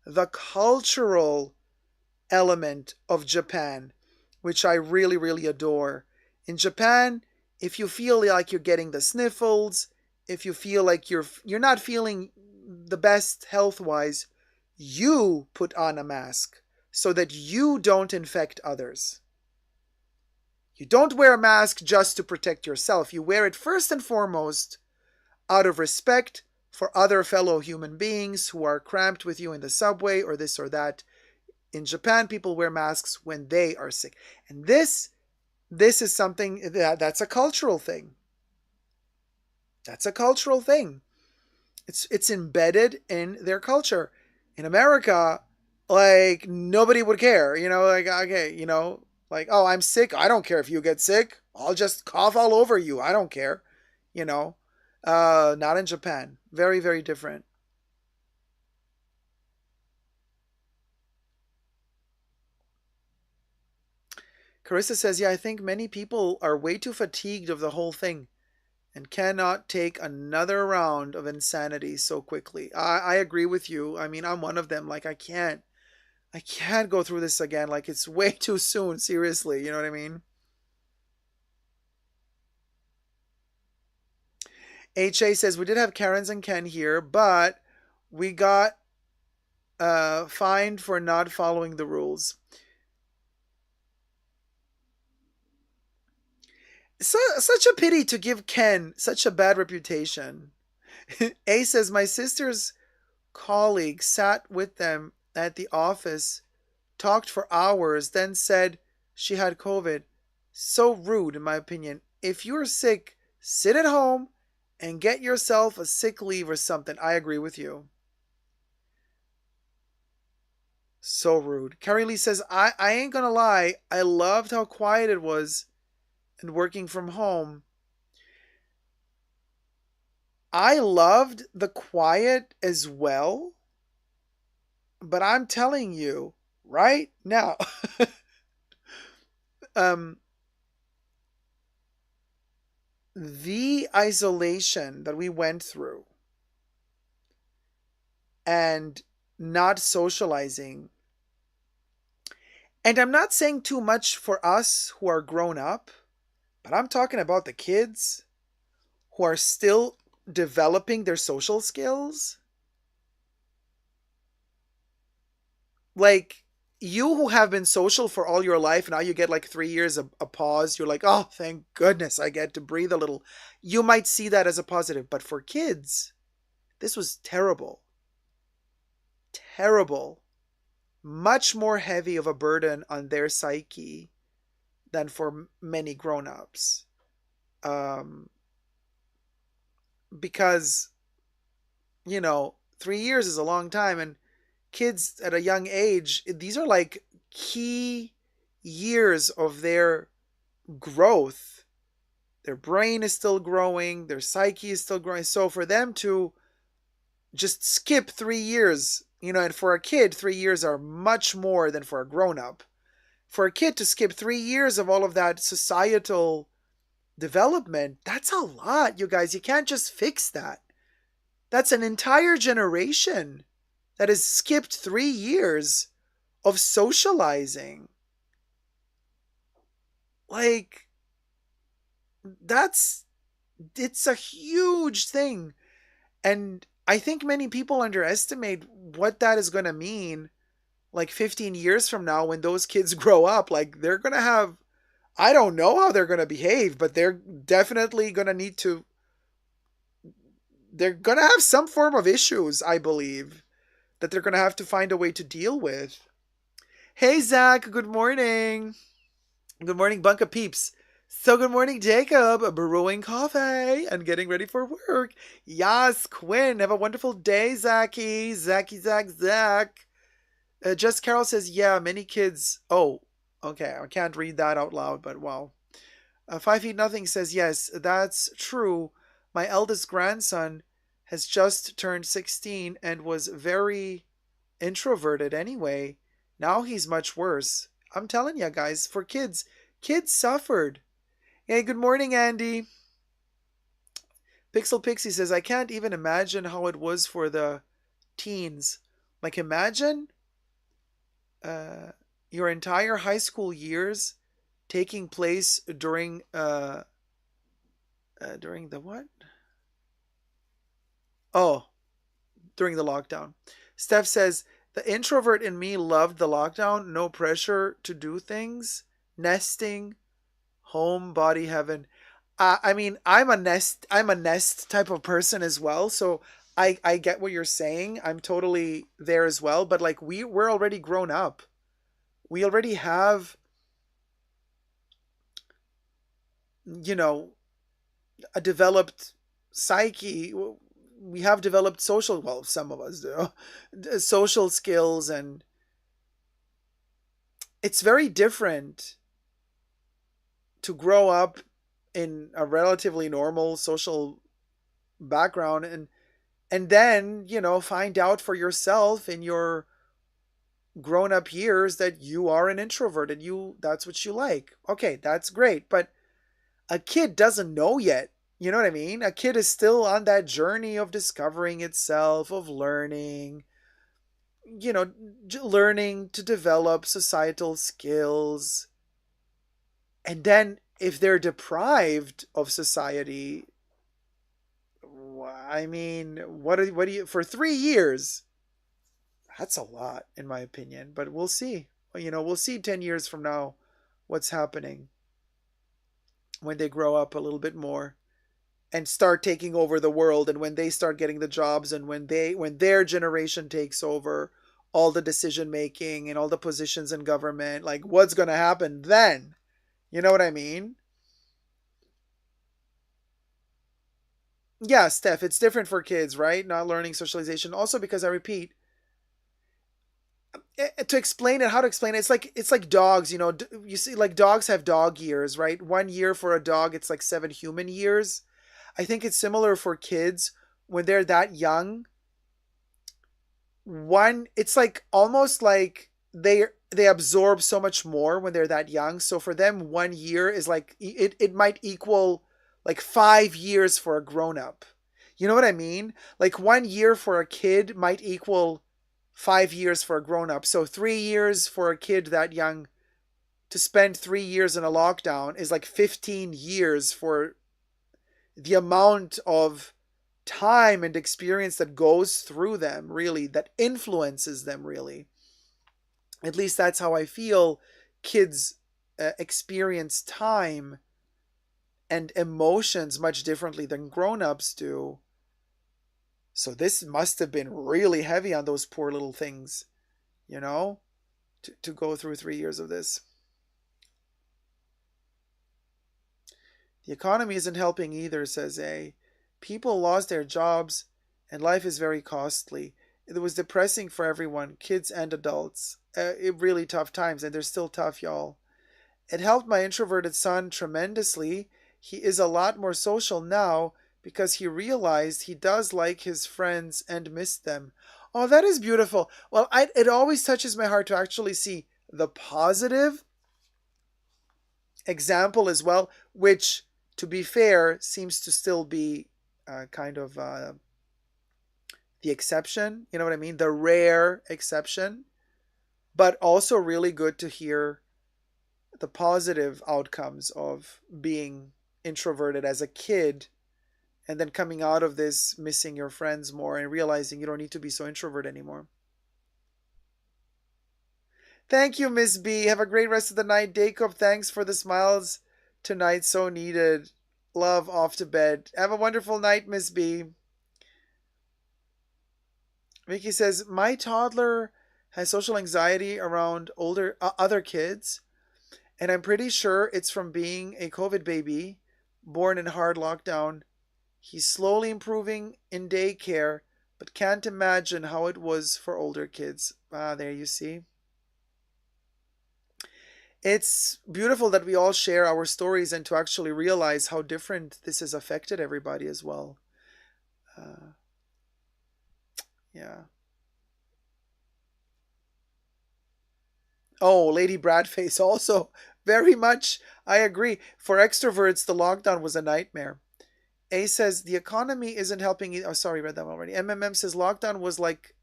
the cultural element of Japan, which I really, really adore. In Japan, if you feel like you're getting the sniffles, if you feel like you're not feeling the best health-wise, you put on a mask so that you don't infect others. You don't wear a mask just to protect yourself. You wear it first and foremost out of respect for other fellow human beings who are cramped with you in the subway or this or that. In Japan, people wear masks when they are sick. And this is something that's a cultural thing. That's a cultural thing. It's embedded in their culture. In America, like nobody would care, like okay, like oh, I'm sick. I don't care if you get sick. I'll just cough all over you. I don't care, you know. Not in Japan. Very, very different. Carissa says, yeah, I think many people are way too fatigued of the whole thing and cannot take another round of insanity so quickly. I agree with you. I mean, I'm one of them. Like, I can't go through this again. Like, it's way too soon. Seriously. You know what I mean? HA says, we did have Karen's and Ken here, but we got fined for not following the rules. So, such a pity to give Ken such a bad reputation. A says, my sister's colleague sat with them at the office, talked for hours, then said she had COVID. So rude, in my opinion. If you're sick, sit at home and get yourself a sick leave or something. I agree with you. So rude. Carrie Lee says, I ain't gonna lie, I loved how quiet it was and working from home. I loved the quiet as well, but I'm telling you right now, the isolation that we went through and not socializing, and I'm not saying too much for us who are grown up, but I'm talking about the kids who are still developing their social skills. Like, you who have been social for all your life, now you get like 3 years of a pause. You're like, oh, thank goodness I get to breathe a little. You might see that as a positive. But for kids, this was terrible. Terrible. Much more heavy of a burden on their psyche than for many grown-ups. Because, 3 years is a long time, and kids at a young age, these are like key years of their growth. Their brain is still growing, their psyche is still growing. So for them to just skip 3 years, and for a kid, 3 years are much more than for a grown-up. For a kid to skip 3 years of all of that societal development, that's a lot, you guys. You can't just fix that. That's an entire generation that has skipped 3 years of socializing. Like, it's a huge thing. And I think many people underestimate what that is going to mean like 15 years from now when those kids grow up. Like, they're going to have, I don't know how they're going to behave, but they're definitely going to they're going to have some form of issues, I believe, that they're going to have to find a way to deal with. Hey, Zach, good morning. Good morning, Bunk of Peeps. So good morning, Jacob, brewing coffee and getting ready for work. Yes, Quinn, have a wonderful day, Zachy. Zach. Just Carol says, yeah, many kids. Oh, okay, I can't read that out loud, but wow. 5 Feet Nothing says, yes, that's true. My eldest grandson has just turned 16 and was very introverted anyway. Now he's much worse. I'm telling you guys, for kids, kids suffered. Hey, good morning, Andy. Pixel Pixie says, I can't even imagine how it was for the teens. Like, imagine uh, your entire high school years taking place during the what? Oh, during the lockdown. Steph says, the introvert in me loved the lockdown. No pressure to do things. Nesting, home, body, heaven. I mean, I'm a nest type of person as well. So I get what you're saying. I'm totally there as well. But like we're already grown up. We already have, you know, a developed psyche. We have developed social, well, some of us do, social skills, and it's very different to grow up in a relatively normal social background and then, find out for yourself in your grown up years that you are an introvert and that's what you like. Okay, that's great, but a kid doesn't know yet. You know what I mean? A kid is still on that journey of discovering itself, of learning, learning to develop societal skills. And then if they're deprived of society, I mean, what do you, for 3 years? That's a lot, in my opinion. But we'll see. We'll see 10 years from now what's happening when they grow up a little bit more and start taking over the world, and when they start getting the jobs, and when their generation takes over all the decision making and all the positions in government. Like, what's going to happen then? You know what I mean? Yeah, Steph, it's different for kids, right? Not learning socialization. Also because I repeat, to explain it, how to explain it, it's like dogs, you see, like, dogs have dog years, right? 1 year for a dog, it's like 7 human years. I think it's similar for kids when they're that young. It's like almost like they absorb so much more when they're that young. So for them, 1 year is like it might equal like 5 years for a grown up. You know what I mean? Like 1 year for a kid might equal 5 years for a grown up. So 3 years for a kid that young to spend 3 years in a lockdown is like 15 years for the amount of time and experience that goes through them, really, that influences them, really. At least that's how I feel kids experience time and emotions much differently than grown-ups do. So this must have been really heavy on those poor little things, to go through 3 years of this. The economy isn't helping either, says A. People lost their jobs, and life is very costly. It was depressing for everyone, kids and adults. Really tough times, and they're still tough, y'all. It helped my introverted son tremendously. He is a lot more social now because he realized he does like his friends and missed them. Oh, that is beautiful. Well, it always touches my heart to actually see the positive example as well, which, to be fair, seems to still be kind of the exception. You know what I mean? The rare exception. But also really good to hear the positive outcomes of being introverted as a kid and then coming out of this, missing your friends more and realizing you don't need to be so introverted anymore. Thank you, Miss B. Have a great rest of the night. Jacob, thanks for the smiles tonight. So needed. Love, off to bed. Have a wonderful night, Miss B. Vicky says, my toddler has social anxiety around other kids, and I'm pretty sure it's from being a COVID baby born in hard lockdown. He's slowly improving in daycare, but can't imagine how it was for older kids. There you see. It's beautiful that we all share our stories and to actually realize how different this has affected everybody as well. Yeah. Oh, Lady Bradface also very much. I agree. For extroverts, the lockdown was a nightmare. A says the economy isn't helping. Oh, sorry, read that one already. MMM says lockdown was like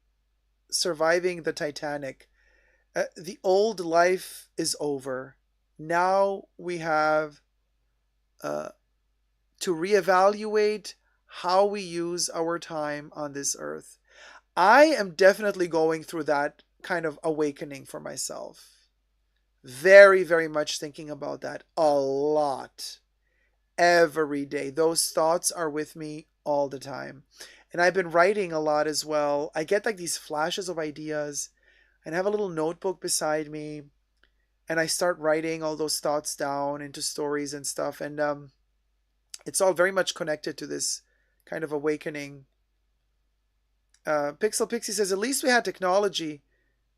surviving the Titanic. The old life is over. Now we have uh, to reevaluate how we use our time on this earth. I am definitely going through that kind of awakening for myself. Very, very much thinking about that a lot every day. Those thoughts are with me all the time. And I've been writing a lot as well. I get like these flashes of ideas and have a little notebook beside me, and I start writing all those thoughts down into stories and stuff. And it's all very much connected to this kind of awakening. Pixel Pixie says, at least we had technology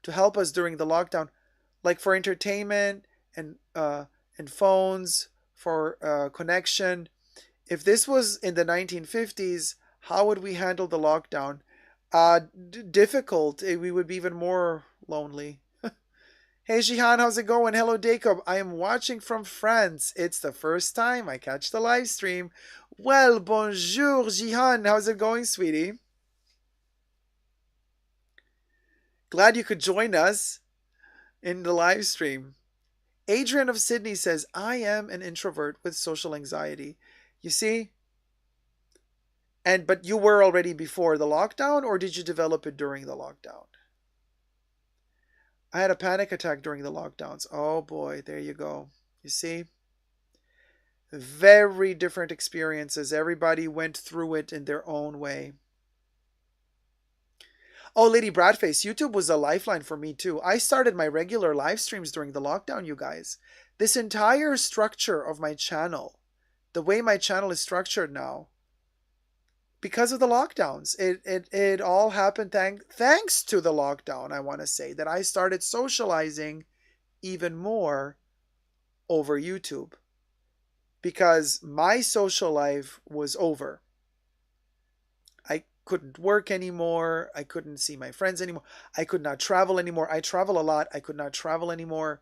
to help us during the lockdown, like for entertainment and phones for connection. If this was in the 1950s, how would we handle the lockdown? Difficult. We would be even more lonely. Hey Jihan, how's it going? Hello Jacob. I am watching from France. It's the first time I catch the live stream. Well, bonjour Jihan. How's it going, sweetie? Glad you could join us in the live stream. Adrian of Sydney says, I am an introvert with social anxiety. You see? But you were already before the lockdown, or did you develop it during the lockdown? I had a panic attack during the lockdowns. Oh boy, there you go. You see? Very different experiences. Everybody went through it in their own way. Oh, Lady Bradface, YouTube was a lifeline for me too. I started my regular live streams during the lockdown, you guys. This entire structure of my channel, the way my channel is structured now, because of the lockdowns. It all happened thanks to the lockdown, I want to say, that I started socializing even more over YouTube. Because my social life was over. I couldn't work anymore. I couldn't see my friends anymore. I could not travel anymore. I travel a lot. I could not travel anymore.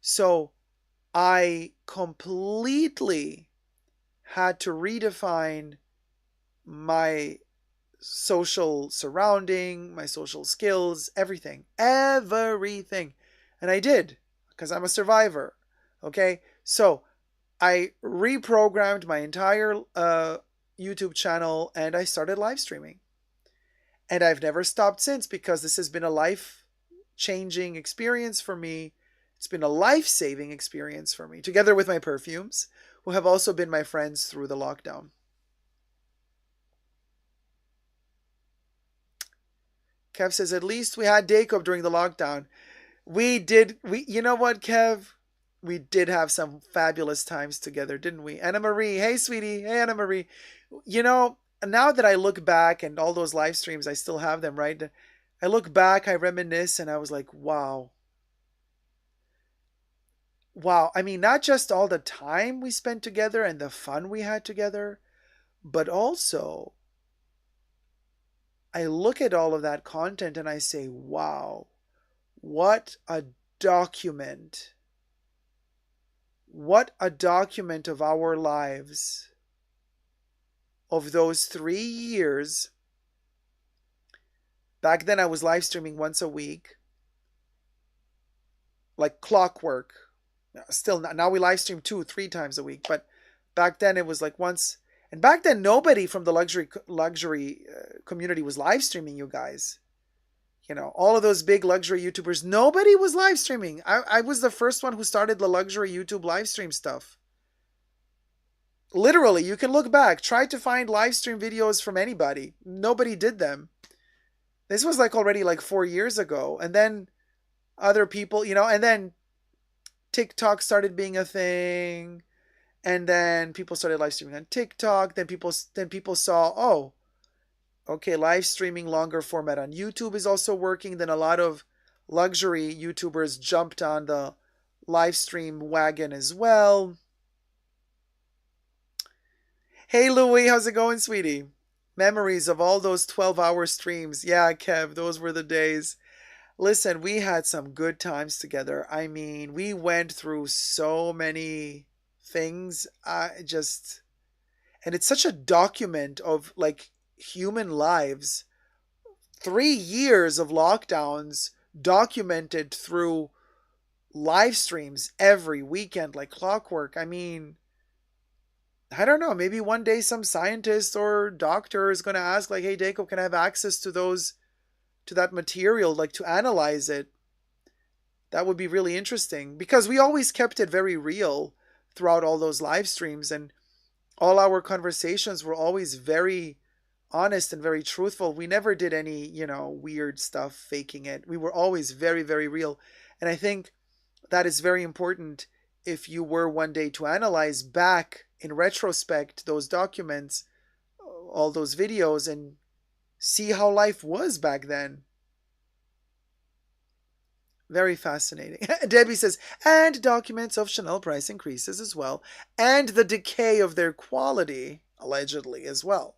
So I completely had to redefine my social surrounding, my social skills, everything. Everything. And I did, because I'm a survivor. Okay? So I reprogrammed my entire YouTube channel and I started live streaming. And I've never stopped since, because this has been a life-changing experience for me. It's been a life-saving experience for me, together with my perfumes, who have also been my friends through the lockdown. Kev says, at least we had Jacob during the lockdown. You know what, Kev? We did have some fabulous times together, didn't we? Anna Marie, hey sweetie, hey Anna Marie. You know, now that I look back and all those live streams, I still have them, right? I look back, I reminisce, and I was like, wow. Wow. I mean, not just all the time we spent together and the fun we had together, but also I look at all of that content and I say, wow, what a document. What a document of our lives, of those 3 years. Back then I was live streaming once a week, like clockwork. Still, now we live stream 2-3 times a week, but back then it was like once. And back then nobody from the luxury community was live streaming, you guys. You know, all of those big luxury YouTubers, nobody was live streaming. I was the first one who started the luxury YouTube live stream stuff. Literally, you can look back, try to find live stream videos from anybody. Nobody did them. This was like already like 4 years ago. And then other people, you know, and then TikTok started being a thing. And then people started live streaming on TikTok. Then people saw, oh, okay, live streaming longer format on YouTube is also working. Then a lot of luxury YouTubers jumped on the live stream wagon as well. Hey Louie, how's it going, sweetie? Memories of all those 12-hour streams. Yeah, Kev, those were the days. Listen, we had some good times together. I mean, we went through so many things. And it's such a document of like human lives. 3 years of lockdowns documented through live streams every weekend like clockwork. I mean, I don't know, maybe one day some scientist or doctor is going to ask like, hey Daco, can I have access to that material, like to analyze it? That would be really interesting because we always kept it very real throughout all those live streams, and all our conversations were always very honest and very truthful. We never did any, weird stuff faking it. We were always very, very real. And I think that is very important if you were one day to analyze back in retrospect those documents, all those videos, and see how life was back then. Very fascinating. Debbie says, and documents of Chanel price increases as well, and the decay of their quality, allegedly, as well.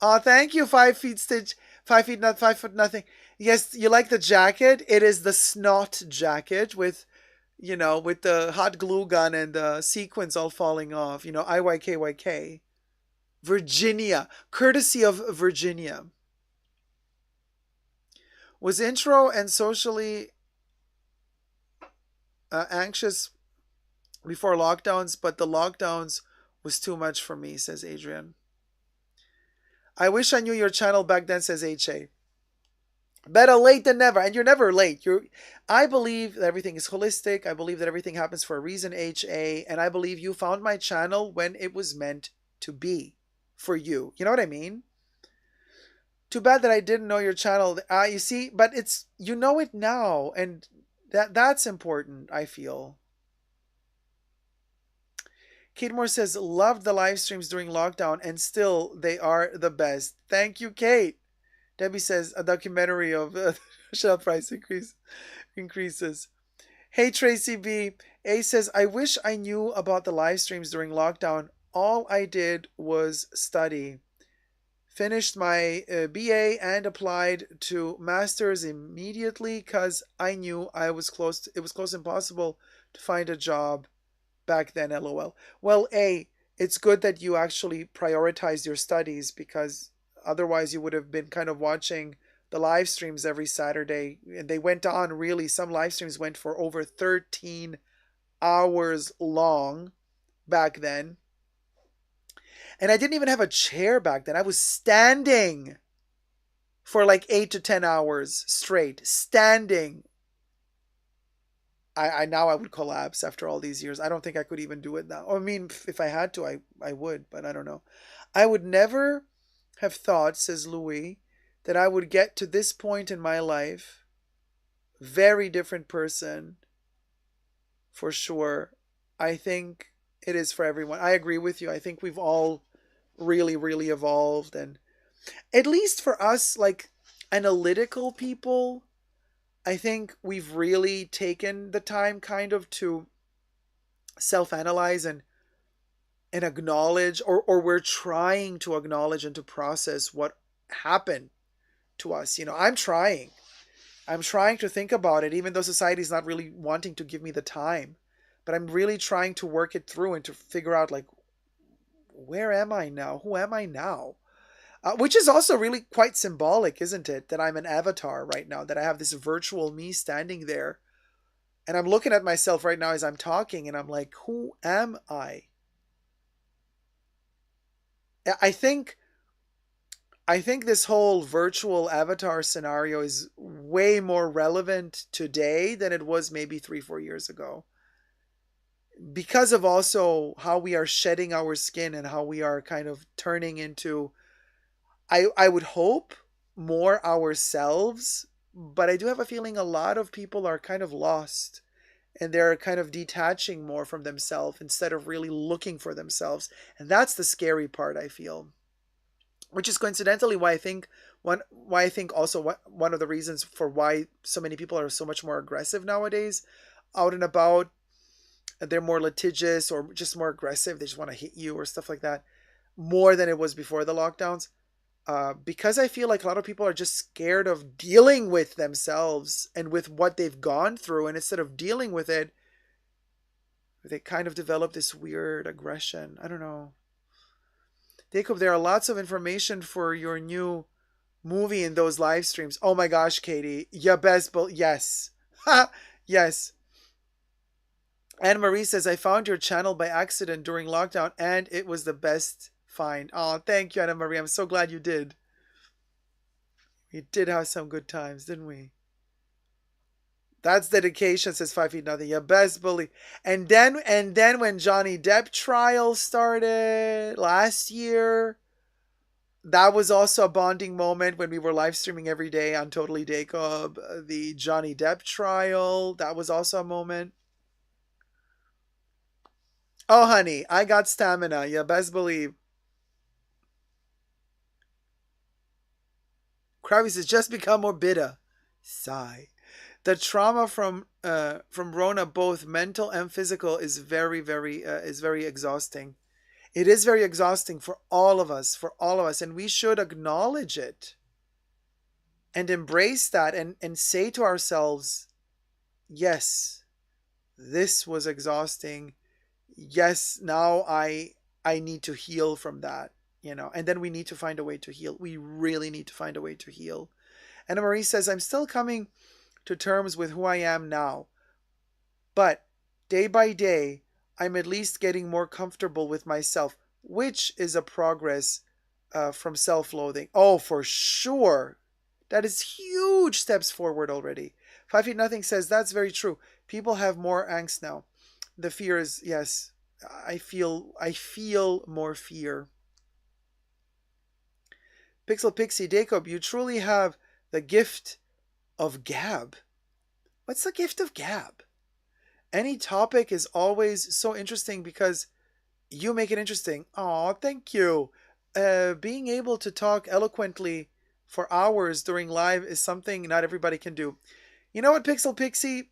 Thank you, 5 feet stitch. 5 feet, not 5 foot nothing. Yes, you like the jacket? It is the snot jacket with the hot glue gun and the sequins all falling off. IYKYK. Virginia. Courtesy of Virginia. Was intro and socially anxious before lockdowns, but the lockdowns was too much for me, says Adrian. I wish I knew your channel back then, says HA. Better late than never, and you're never late. I believe that everything is holistic. I believe that everything happens for a reason, HA, and I believe you found my channel when it was meant to be for you. You know what I mean? Too bad that I didn't know your channel. You see, but you know it now, and that's important, I feel. Kate Moore says, loved the live streams during lockdown, and still they are the best. Thank you, Kate. Debbie says, a documentary of shell price increases. Hey, Tracy B. A says, I wish I knew about the live streams during lockdown. All I did was study. Finished my BA and applied to master's immediately because I knew it was close impossible to find a job back then, LOL. Well, it's good that you actually prioritized your studies, because otherwise you would have been kind of watching the live streams every Saturday. And they went on, really, some live streams went for over 13 hours long back then. And I didn't even have a chair back then. I was standing for like 8 to 10 hours straight. Standing. I now I would collapse after all these years. I don't think I could even do it now. I mean, if I had to, I would, but I don't know. I would never have thought, says Louis, that I would get to this point in my life. Very different person, for sure. I think it is for everyone. I agree with you. I think we've all really, really evolved. And at least for us, like analytical people, I think we've really taken the time kind of to self-analyze and acknowledge, or we're trying to acknowledge and to process what happened to us. I'm trying to think about it, even though society's not really wanting to give me the time. But I'm really trying to work it through and to figure out, like, where am I now? Who am I now? Which is also really quite symbolic, isn't it? That I'm an avatar right now, that I have this virtual me standing there. And I'm looking at myself right now as I'm talking, and I'm like, who am I? I think this whole virtual avatar scenario is way more relevant today than it was maybe 3-4 years ago. Because of also how we are shedding our skin and how we are kind of turning into, I would hope, more ourselves. But I do have a feeling a lot of people are kind of lost, and they're kind of detaching more from themselves instead of really looking for themselves. And that's the scary part, I feel. Which is coincidentally why I think one of the reasons for why so many people are so much more aggressive nowadays, out and about. They're more litigious or just more aggressive. They just want to hit you or stuff like that, more than it was before the lockdowns. because I feel like a lot of people are just scared of dealing with themselves and with what they've gone through. And instead of dealing with it, they kind of develop this weird aggression. I don't know. Jacob, there are lots of information for your new movie in those live streams. Oh my gosh, Katie. Yeah, best, yes. Yes. Anne Marie says, I found your channel by accident during lockdown and it was the best find. Oh, thank you, Anna Marie. I'm so glad you did. We did have some good times, didn't we? That's dedication, says 5 Feet Nothing. Yeah, best believe. And then when Johnny Depp trial started last year, that was also a bonding moment when we were live streaming every day on Totally Jacob. The Johnny Depp trial, that was also a moment. Oh, honey, I got stamina. Yeah, best believe. Krabby says, just become more bitter. Sigh. The trauma from Rona, both mental and physical, is very, very exhausting. It is very exhausting for all of us, and we should acknowledge it and embrace that and say to ourselves, yes, this was exhausting. Yes, now I need to heal from that, and then we need to find a way to heal. We really need to find a way to heal. Anna Marie says, I'm still coming to terms with who I am now, but day by day, I'm at least getting more comfortable with myself, which is a progress from self-loathing. Oh, for sure. That is huge steps forward already. 5 Feet Nothing says, that's very true. People have more angst now. The fear is, yes, I feel more fear. Pixel Pixie, Jacob, you truly have the gift of gab. What's the gift of gab? Any topic is always so interesting because you make it interesting. Aw, thank you. Being able to talk eloquently for hours during live is something not everybody can do. You know what, Pixel Pixie?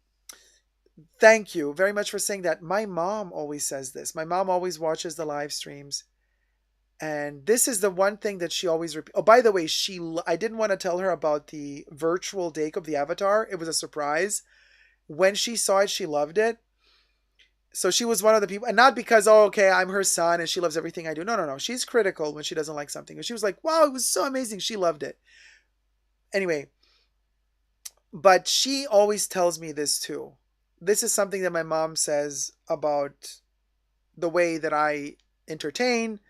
Thank you very much for saying that. My mom always says this. My mom always watches the live streams. And this is the one thing that she always repeats. Oh, by the way, I didn't want to tell her about the virtual Jacob, the avatar. It was a surprise. When she saw it, she loved it. So she was one of the people, and not because, oh, okay, I'm her son and she loves everything I do. No, no, no. She's critical when she doesn't like something. And she was like, wow, it was so amazing. She loved it. Anyway, but she always tells me this too. This is something that my mom says about the way that I entertain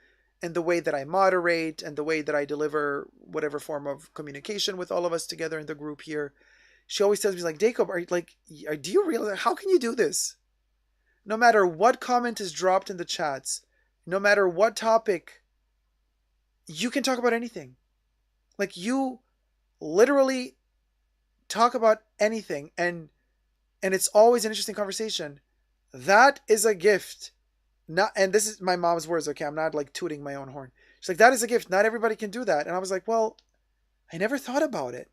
and the way that I moderate and the way that I deliver whatever form of communication with all of us together in the group here. She always tells me, like, Jacob, do you realize, how can you do this? No matter what comment is dropped in the chats, no matter what topic, you can talk about anything. Like, you literally talk about anything, and it's always an interesting conversation. That is a gift. And this is my mom's words, okay? I'm not like tooting my own horn. She's like, that is a gift. Not everybody can do that. And I was like, well, I never thought about it.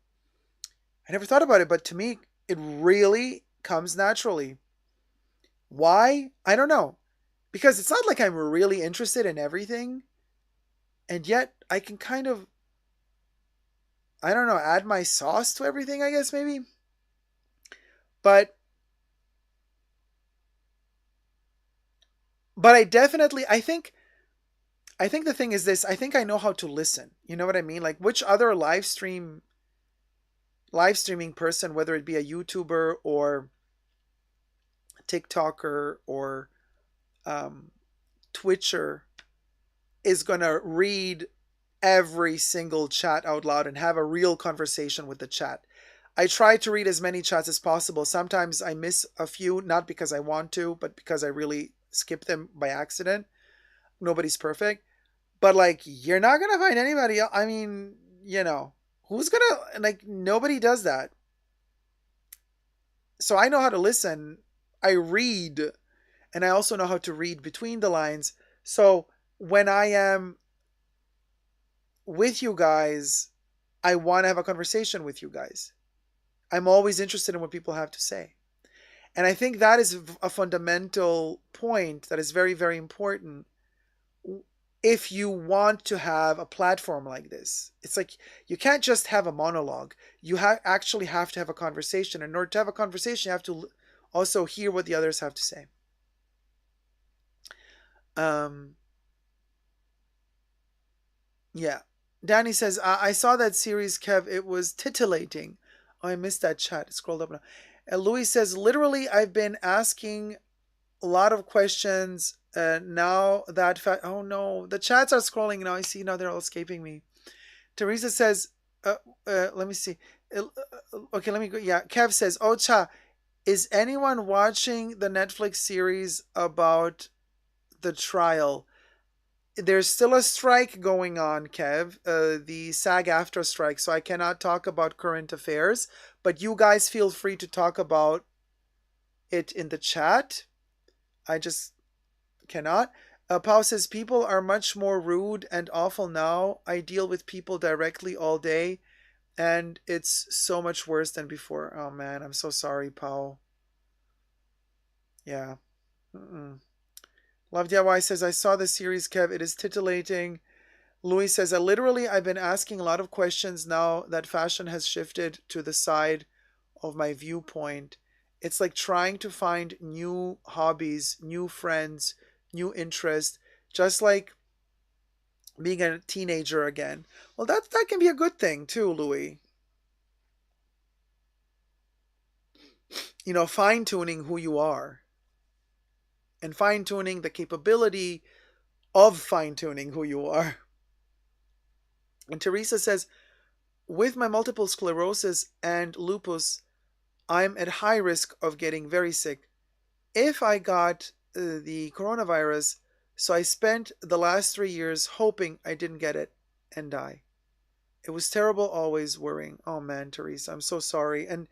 But to me, it really comes naturally. Why? I don't know. Because it's not like I'm really interested in everything. And yet I can kind of, I don't know, add my sauce to everything, I guess, maybe. But I think the thing is this. I think I know how to listen. You know what I mean? Like, which other live streaming person, whether it be a YouTuber or TikToker or Twitcher, is gonna read every single chat out loud and have a real conversation with the chat. I try to read as many chats as possible. Sometimes I miss a few, not because I want to, but because I really skip them by accident. Nobody's perfect. But, like, you're not going to find anybody else. I mean, who's going to, like, nobody does that. So I know how to listen. I read, and I also know how to read between the lines. So when I am with you guys, I want to have a conversation with you guys. I'm always interested in what people have to say. And I think that is a fundamental point that is very, very important. if you want to have a platform like this. It's like you can't just have a monologue. You actually have to have a conversation. In order to have a conversation, you have to also hear what the others have to say. Yeah. Danny says, I saw that series, Kev. It was titillating. Oh, I missed that chat. It scrolled up now. And Louis says, literally, I've been asking a lot of questions. Now that oh no, the chats are scrolling now. I see now they're all escaping me. Teresa says, let me see. Okay, let me go. Yeah, Kev says, oh cha, is anyone watching the Netflix series about the trial? There's still a strike going on, Kev, the SAG-AFTRA strike, so I cannot talk about current affairs, but you guys feel free to talk about it in the chat. I just cannot. Pau says, people are much more rude and awful now. I deal with people directly all day, and it's so much worse than before. Oh man, I'm so sorry, Pau. Yeah. Love DIY says, I saw the series, Kev. It is titillating. Louis says, I've been asking a lot of questions now that fashion has shifted to the side of my viewpoint. It's like trying to find new hobbies, new friends, new interests, just like being a teenager again. Well, that can be a good thing too, Louis. You know, fine-tuning who you are. And fine-tuning the capability of fine-tuning who you are. And Teresa says, with my multiple sclerosis and lupus, I'm at high risk of getting very sick. If I got the coronavirus, so I spent the last 3 years hoping I didn't get it and die. It was terrible, always worrying. Oh man, Teresa, I'm so sorry. And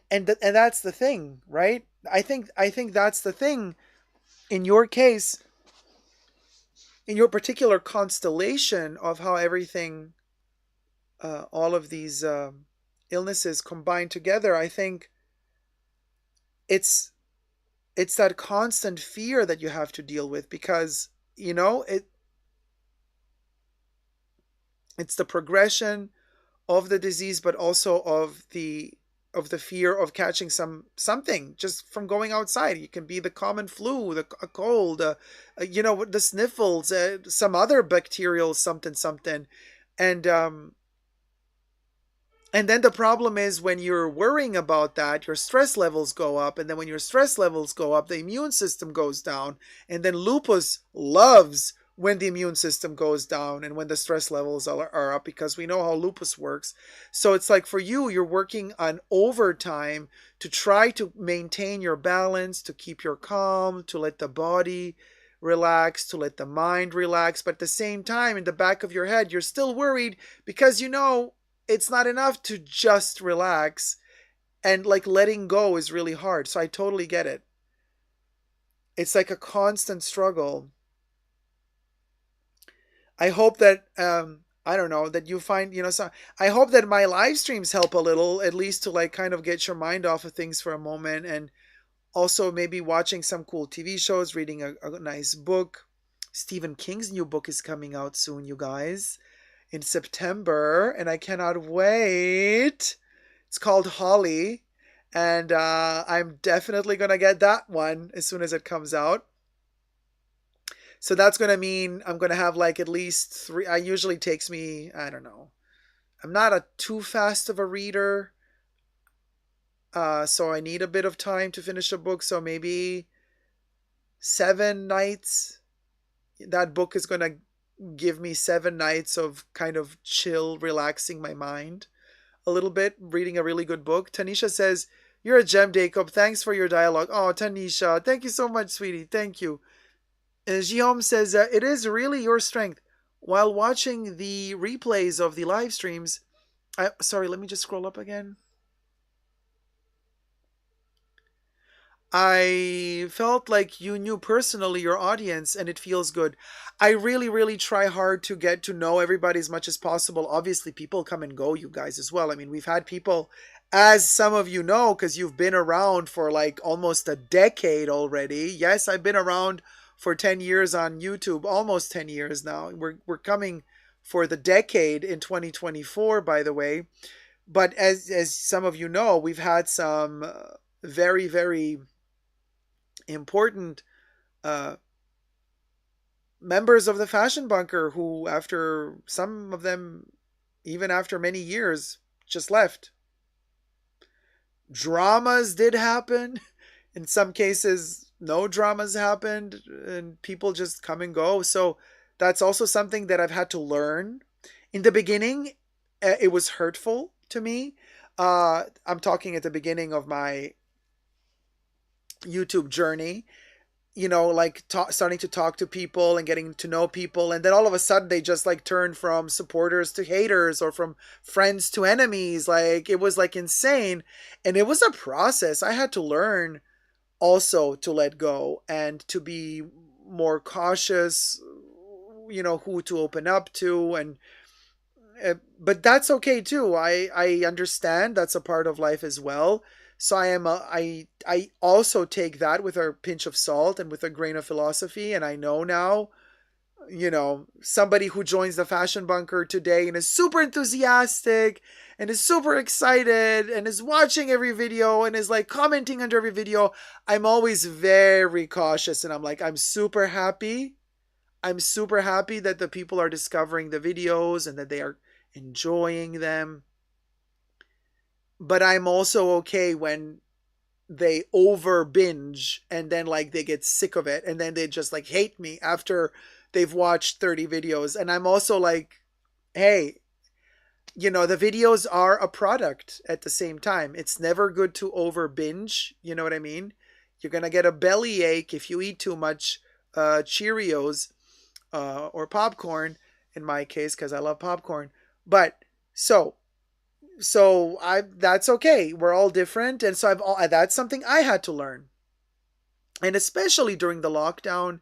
that's the thing, right? I think that's the thing. In your case, in your particular constellation of how everything, all of these illnesses combine together, I think it's that constant fear that you have to deal with, because you know it's the progression of the disease, but also of the fear of catching something just from going outside. It can be the common flu, a cold, you know, the sniffles, some other bacterial something, and then the problem is when you're worrying about that, your stress levels go up. And then when your stress levels go up, the immune system goes down. And then lupus loves when the immune system goes down and when the stress levels are up, because we know how lupus works. So it's like for you, you're working on overtime to try to maintain your balance, to keep your calm, to let the body relax, to let the mind relax. But at the same time, in the back of your head, you're still worried because you know it's not enough to just relax, and like letting go is really hard. So I totally get it. It's like a constant struggle. I hope that I don't know, that you find, you know, so I hope that my live streams help a little, at least to like kind of get your mind off of things for a moment, and also maybe watching some cool TV shows, reading a nice book. Stephen King's new book is coming out soon, you guys, in September, and I cannot wait. It's called Holly, and I'm definitely gonna get that one as soon as it comes out. So that's gonna mean I'm gonna have like at least 3. It usually takes me, I don't know. I'm not a too fast of a reader, so I need a bit of time to finish a book. So maybe 7 nights. That book is gonna give me 7 nights of kind of chill, relaxing my mind a little bit, reading a really good book. Tanisha says, you're a gem, Jacob. Thanks for your dialogue. Oh, Tanisha, thank you so much, sweetie. Thank you. Guillaume says, it is really your strength. While watching the replays of the live streams, sorry, let me just scroll up again. I felt like you knew personally your audience, and it feels good. I really, really try hard to get to know everybody as much as possible. Obviously, people come and go, you guys, as well. I mean, we've had people, as some of you know, because you've been around for like almost a decade already. Yes, I've been around for 10 years on YouTube, almost 10 years now. We're coming for the decade in 2024, by the way. But as some of you know, we've had some very, very important members of the Fashion Bunker who, after some of them, even after many years, just left. Dramas did happen. In some cases, no dramas happened, and people just come and go. So that's also something that I've had to learn. In the beginning, it was hurtful to me. I'm talking at the beginning of my YouTube journey, like starting to talk to people and getting to know people, and then all of a sudden they just like turn from supporters to haters, or from friends to enemies. Like, it was like insane, and it was a process. I had to learn also to let go and to be more cautious, who to open up to, and but that's okay too. I understand that's a part of life as well. So I also take that with a pinch of salt and with a grain of philosophy. And I know now, somebody who joins the Fashion Bunker today and is super enthusiastic and is super excited and is watching every video and is like commenting under every video, I'm always very cautious, and I'm like, I'm super happy. I'm super happy that the people are discovering the videos and that they are enjoying them. But I'm also okay when they over binge and then like they get sick of it and then they just like hate me after they've watched 30 videos. And I'm also like, hey, the videos are a product at the same time. It's never good to over binge. You know what I mean? You're going to get a belly ache if you eat too much Cheerios or popcorn, in my case, because I love popcorn. But so that's okay. We're all different. And so that's something I had to learn. And especially during the lockdown,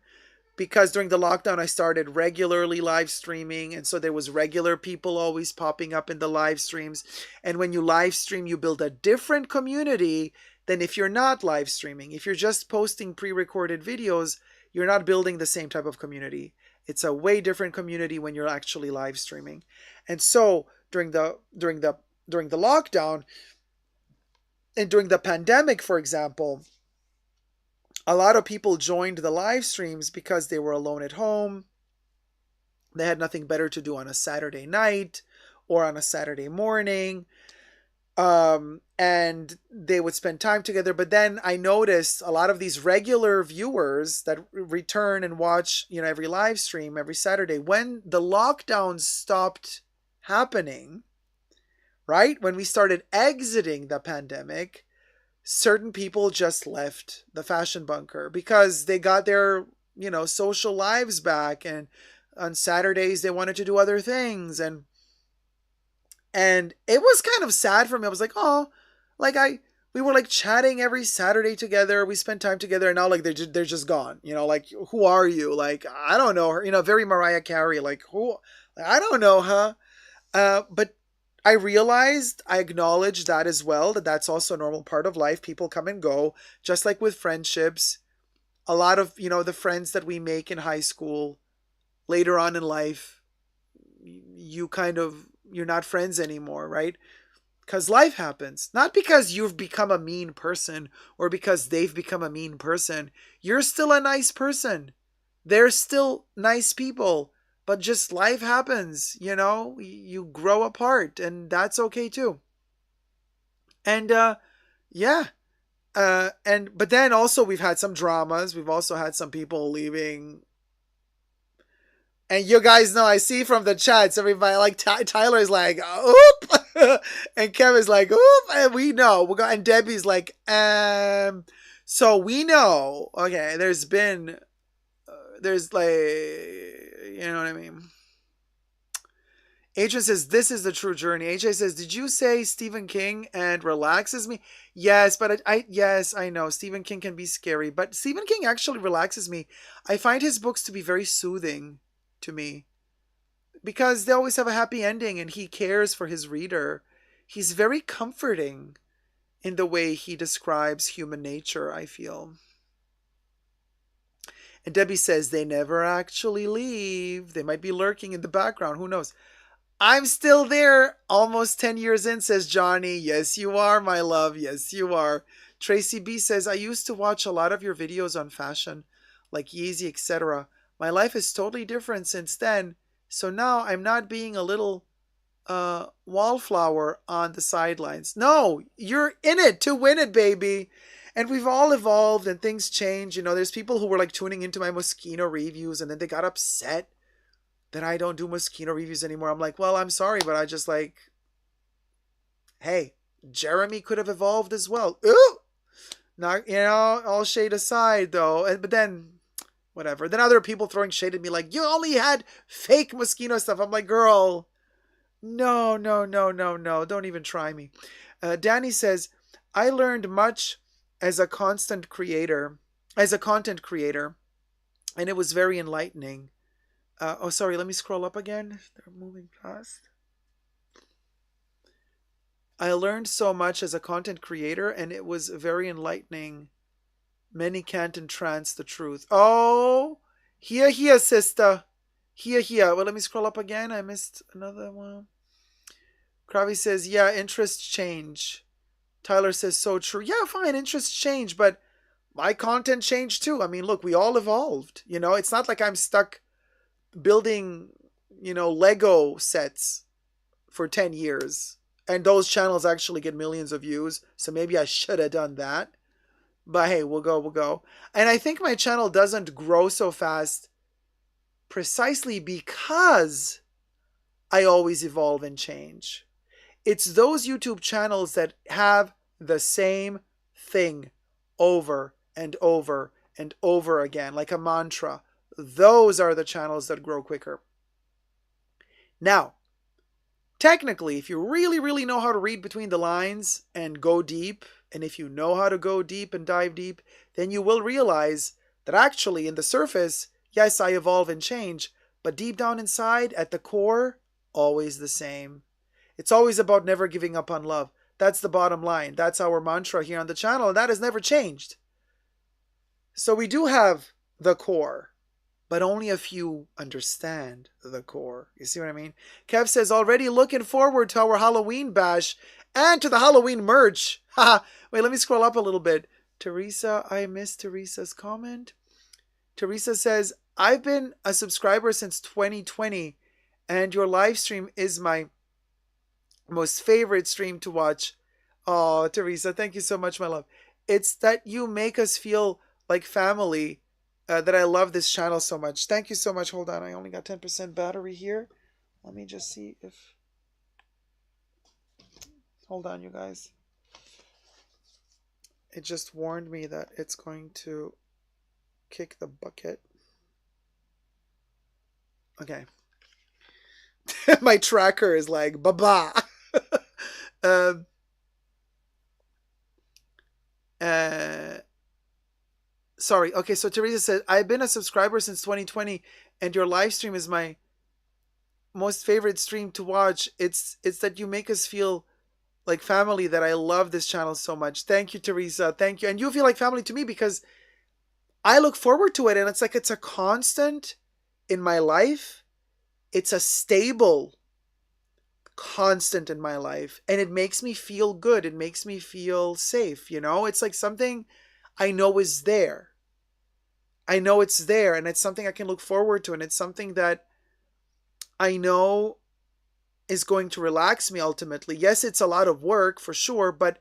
because during the lockdown, I started regularly live streaming. And so there was regular people always popping up in the live streams. And when you live stream, you build a different community than if you're not live streaming. If you're just posting pre-recorded videos, you're not building the same type of community. It's a way different community when you're actually live streaming. And so during the lockdown and during the pandemic, for example, a lot of people joined the live streams because they were alone at home. They had nothing better to do on a Saturday night or on a Saturday morning. And they would spend time together. But then I noticed a lot of these regular viewers that return and watch, every live stream every Saturday, when the lockdown stopped happening, right? When we started exiting the pandemic, certain people just left the Fashion Bunker because they got their, social lives back. And on Saturdays, they wanted to do other things. And it was kind of sad for me. I was like, oh, like we were like chatting every Saturday together. We spent time together, and now like they're just gone. Like, who are you? Like, I don't know her. Very Mariah Carey. Like, who? I don't know her. But I realized, I acknowledged that as well, that's also a normal part of life. People come and go, just like with friendships. A lot of, the friends that we make in high school, later on in life, you're not friends anymore, right? Because life happens. Not because you've become a mean person or because they've become a mean person. You're still a nice person. They're still nice people. But just life happens, you grow apart, and that's okay too. And yeah. But then also we've had some dramas. We've also had some people leaving. And you guys know, I see from the chats, everybody like Tyler's like, oop, and Kevin's like, oop, and we know. And Debbie's like, so we know. Okay, there's like, you know what I mean? Adrian says, this is the true journey. AJ says, did you say Stephen King and relaxes me? Yes, but yes, I know. Stephen King can be scary, but Stephen King actually relaxes me. I find his books to be very soothing to me because they always have a happy ending and he cares for his reader. He's very comforting in the way he describes human nature, I feel. And Debbie says they never actually leave. They might be lurking in the background. Who knows? I'm still there, almost 10 years in, says Johnny. Yes, you are, my love. Yes, you are. Tracy B says, I used to watch a lot of your videos on fashion, like Yeezy, etc. My life is totally different since then. So now I'm not being a little wallflower on the sidelines. No, you're in it to win it, baby. And we've all evolved and things change. You know, there's people who were like tuning into my Moschino reviews and then they got upset that I don't do Moschino reviews anymore. I'm like, well, I'm sorry, but I just like, hey, Jeremy could have evolved as well. Ooh! Not, you know, all shade aside though. But then, whatever. Then other people throwing shade at me like, you only had fake Moschino stuff. I'm like, girl, no, no, no, no, no. Don't even try me. Danny says, I learned much as a content creator, and it was very enlightening. Oh, sorry, let me scroll up again. They're moving fast. I learned so much as a content creator, and it was very enlightening. Many can't entrance the truth. Oh, here, sister. Here. Well, let me scroll up again. I missed another one. Kravi says, yeah, interests change. Tyler says, so true. Yeah, fine, interests change, but my content changed too. I mean, look, we all evolved. You know, it's not like I'm stuck building, you know, Lego sets for 10 years. And those channels actually get millions of views. So maybe I should have done that. But hey, we'll go. And I think my channel doesn't grow so fast precisely because I always evolve and change. It's those YouTube channels that have the same thing over and over and over again, like a mantra. Those are the channels that grow quicker. Now, technically, if you really, really know how to read between the lines and go deep, and if you know how to go deep and dive deep, then you will realize that actually in the surface, yes, I evolve and change, but deep down inside, at the core, always the same. It's always about never giving up on love. That's the bottom line. That's our mantra here on the channel, and that has never changed. So we do have the core, but only a few understand the core. You see what I mean? Kev says, already looking forward to our Halloween bash and to the Halloween merch. Haha. Wait, let me scroll up a little bit. Teresa, I missed Teresa's comment. Teresa says, I've been a subscriber since 2020, and your live stream is my most favorite stream to watch. Oh, Teresa, thank you so much, my love. It's that you make us feel like family, that I love this channel so much. Thank you so much. Hold on, I only got 10% battery here. Let me just see if... Hold on, you guys. It just warned me that it's going to kick the bucket. Okay. My tracker is like, ba-ba. Sorry. Okay, so Teresa said, I've been a subscriber since 2020, and your live stream is my most favorite stream to watch. It's that you make us feel like family, that I love this channel so much. Thank you, Teresa. Thank you. And you feel like family to me because I look forward to it, and it's like it's a constant in my life. It's a stable constant in my life, and it makes me feel good. It makes me feel safe, you know? It's like something I know is there. I know it's there, and it's something I can look forward to, and it's something that I know is going to relax me ultimately. Yes, it's a lot of work for sure, but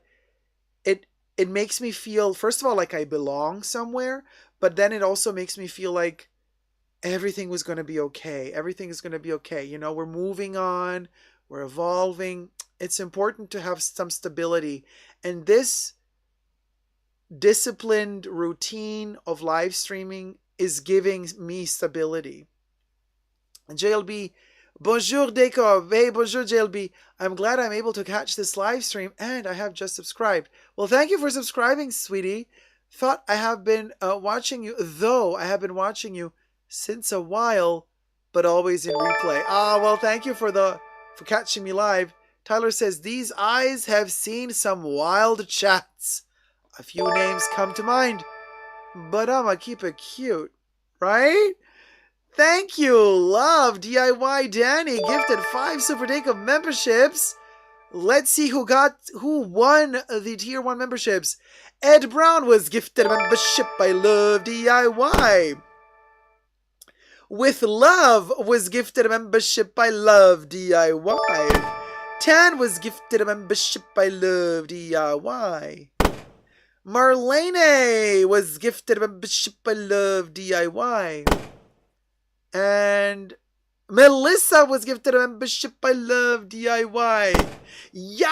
it makes me feel, first of all, like I belong somewhere, but then it also makes me feel like everything was going to be okay. Everything is going to be okay. You know, we're moving on, we're evolving. It's important to have some stability. And this disciplined routine of live streaming is giving me stability. And JLB, bonjour Jacob. Hey, bonjour JLB. I'm glad I'm able to catch this live stream, and I have just subscribed. Well, thank you for subscribing, sweetie. Thought I have been watching you, though I have been watching you since a while, but always in replay. Well, thank you for catching me live. Tyler says, these eyes have seen some wild chats. A few names come to mind, but I'ma keep it cute. right? Thank you, love DIY Danny gifted 5 Super Jacob memberships. Let's see who won the tier 1 memberships. Ed Brown was gifted a membership by Love DIY. With Love was gifted a membership by Love DIY. Tan was gifted a membership by Love DIY. Marlene was gifted a membership by Love DIY. And Melissa was gifted a membership by Love DIY. Yes!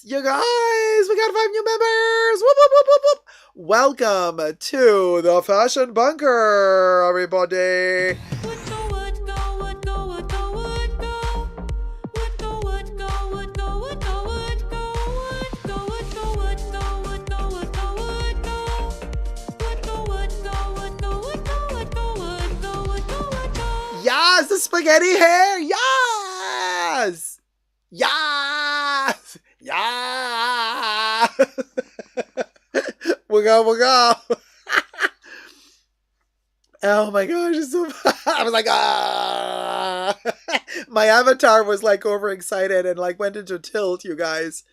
You guys, we got 5 new members! Whoop, whoop, whoop, whoop, whoop. Welcome to the Fashion Bunker, everybody! Yes, the spaghetti hair. Yes. Yes. Yes. We'll go. Oh my gosh. I was like, ah. My avatar was like overexcited and like went into tilt, you guys.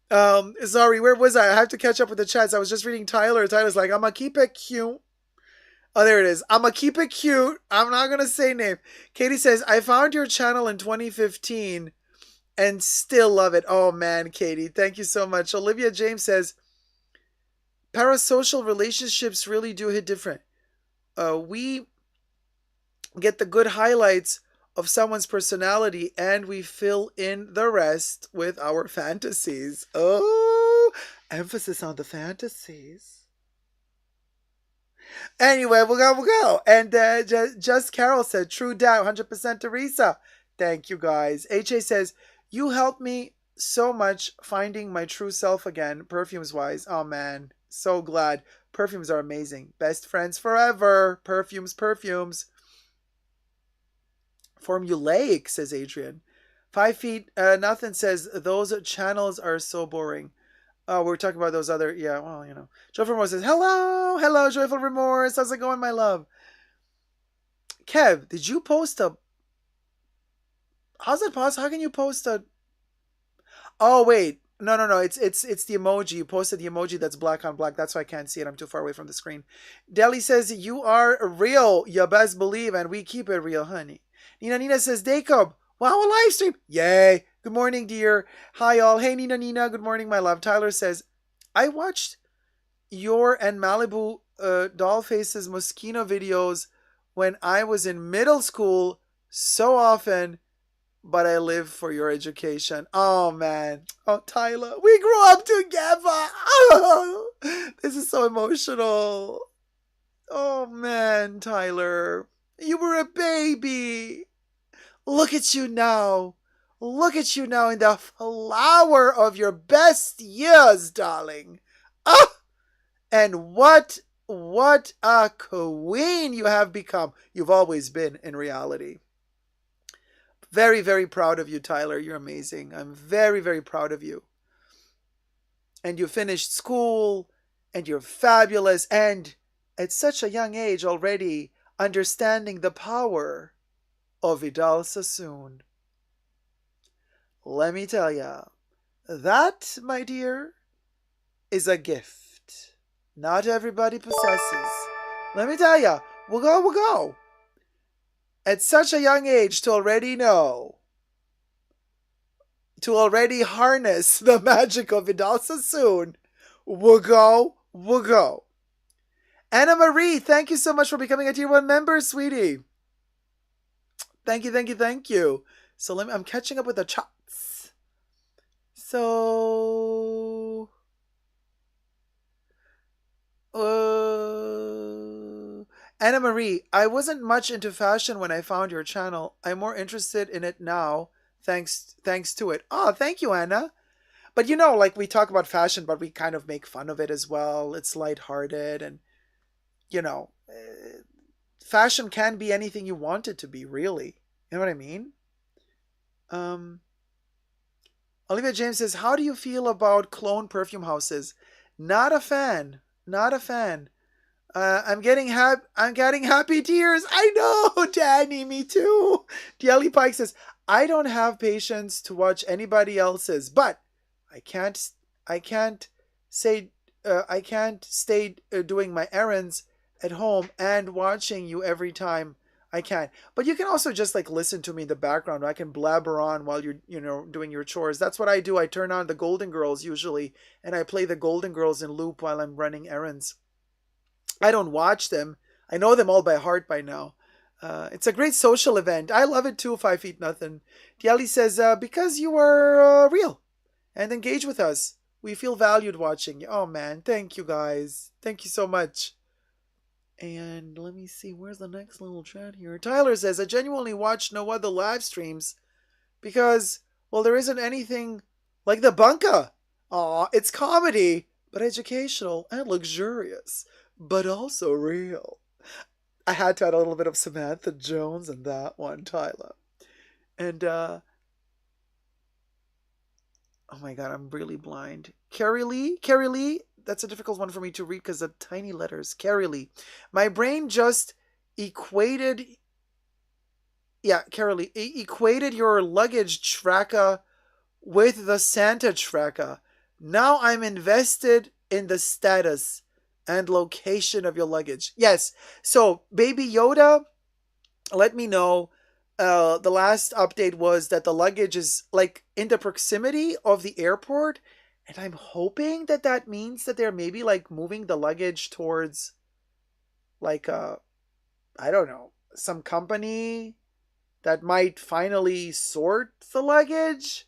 Sorry, where was I? I have to catch up with the chats. I was just reading Tyler. Tyler's like, I'm gonna keep it cute. Oh, there it is. I'm going to keep it cute. I'm not going to say name. Katie says, I found your channel in 2015 and still love it. Oh, man, Katie. Thank you so much. Olivia James says, parasocial relationships really do hit different. We get the good highlights of someone's personality and we fill in the rest with our fantasies. Oh, emphasis on the fantasies. Anyway, we'll go. And just Carol said, true doubt, 100% Teresa. Thank you, guys. HA says, you helped me so much finding my true self again, perfumes-wise. Oh, man. So glad. Perfumes are amazing. Best friends forever. Perfumes. Formulaic, says Adrian. 5 feet, nothing says, those channels are so boring. Oh, we're talking about those other, yeah, well, you know. Joyful Remorse says, hello, Joyful Remorse. How's it going, my love? Kev, did you post how's it possible? How can you post oh, wait. No. It's the emoji. You posted the emoji that's black on black. That's why I can't see it. I'm too far away from the screen. Deli says, you are real. You best believe, and we keep it real, honey. Nina says, Jacob, wow, a live stream. Yay. Good morning, dear. Hi, all. Hey, Nina. Good morning, my love. Tyler says, I watched your and Malibu Dollface's Moschino videos when I was in middle school so often, but I live for your education. Oh, man. Oh, Tyler. We grew up together. Oh, this is so emotional. Oh, man, Tyler. You were a baby. Look at you now. Look at you now in the flower of your best years, darling. Ah! And what a queen you have become. You've always been in reality. Very, very proud of you, Tyler. You're amazing. I'm very, very proud of you. And you finished school, and you're fabulous. And at such a young age already, understanding the power of Vidal Sassoon. Let me tell ya, that, my dear, is a gift. Not everybody possesses. Let me tell ya, we'll go. At such a young age to already know, to already harness the magic of Vidal Sassoon, we'll go. Anna Marie, thank you so much for becoming a Tier 1 member, sweetie. Thank you. So I'm catching up with the chats. So, Anna Marie, I wasn't much into fashion when I found your channel. I'm more interested in it now, thanks to it. Oh, thank you, Anna. But you know, like we talk about fashion, but we kind of make fun of it as well. It's lighthearted, and you know, fashion can be anything you want it to be, really. You know what I mean? Olivia James says, how do you feel about clone perfume houses? Not a fan. I'm getting happy tears. I know, Danny, me too. Dielly Pike says, I don't have patience to watch anybody else's, but I can't I can't say I can't stay doing my errands at home and watching you every time I can. But you can also just like listen to me in the background. I can blabber on while you're doing your chores. That's what I do. I turn on the Golden Girls usually and I play the Golden Girls in loop while I'm running errands. I don't watch them. I know them all by heart by now. It's a great social event. I love it too, 5 feet nothing. Diali says, because you are real and engage with us. We feel valued watching you. Oh man, thank you guys. Thank you so much. And let me see, where's the next little chat here? Tyler says, I genuinely watch no other live streams because, well, there isn't anything like the bunka. Aw, it's comedy, but educational and luxurious, but also real. I had to add a little bit of Samantha Jones in that one, Tyler. And, oh my god, I'm really blind. Carrie Lee, that's a difficult one for me to read because of tiny letters. Carrie Lee. My brain just equated your luggage tracker with the Santa tracker. Now I'm invested in the status and location of your luggage. Yes. So, Baby Yoda, let me know. The last update was that the luggage is like in the proximity of the airport, and I'm hoping that that means that they're maybe like moving the luggage towards like I don't know, some company that might finally sort the luggage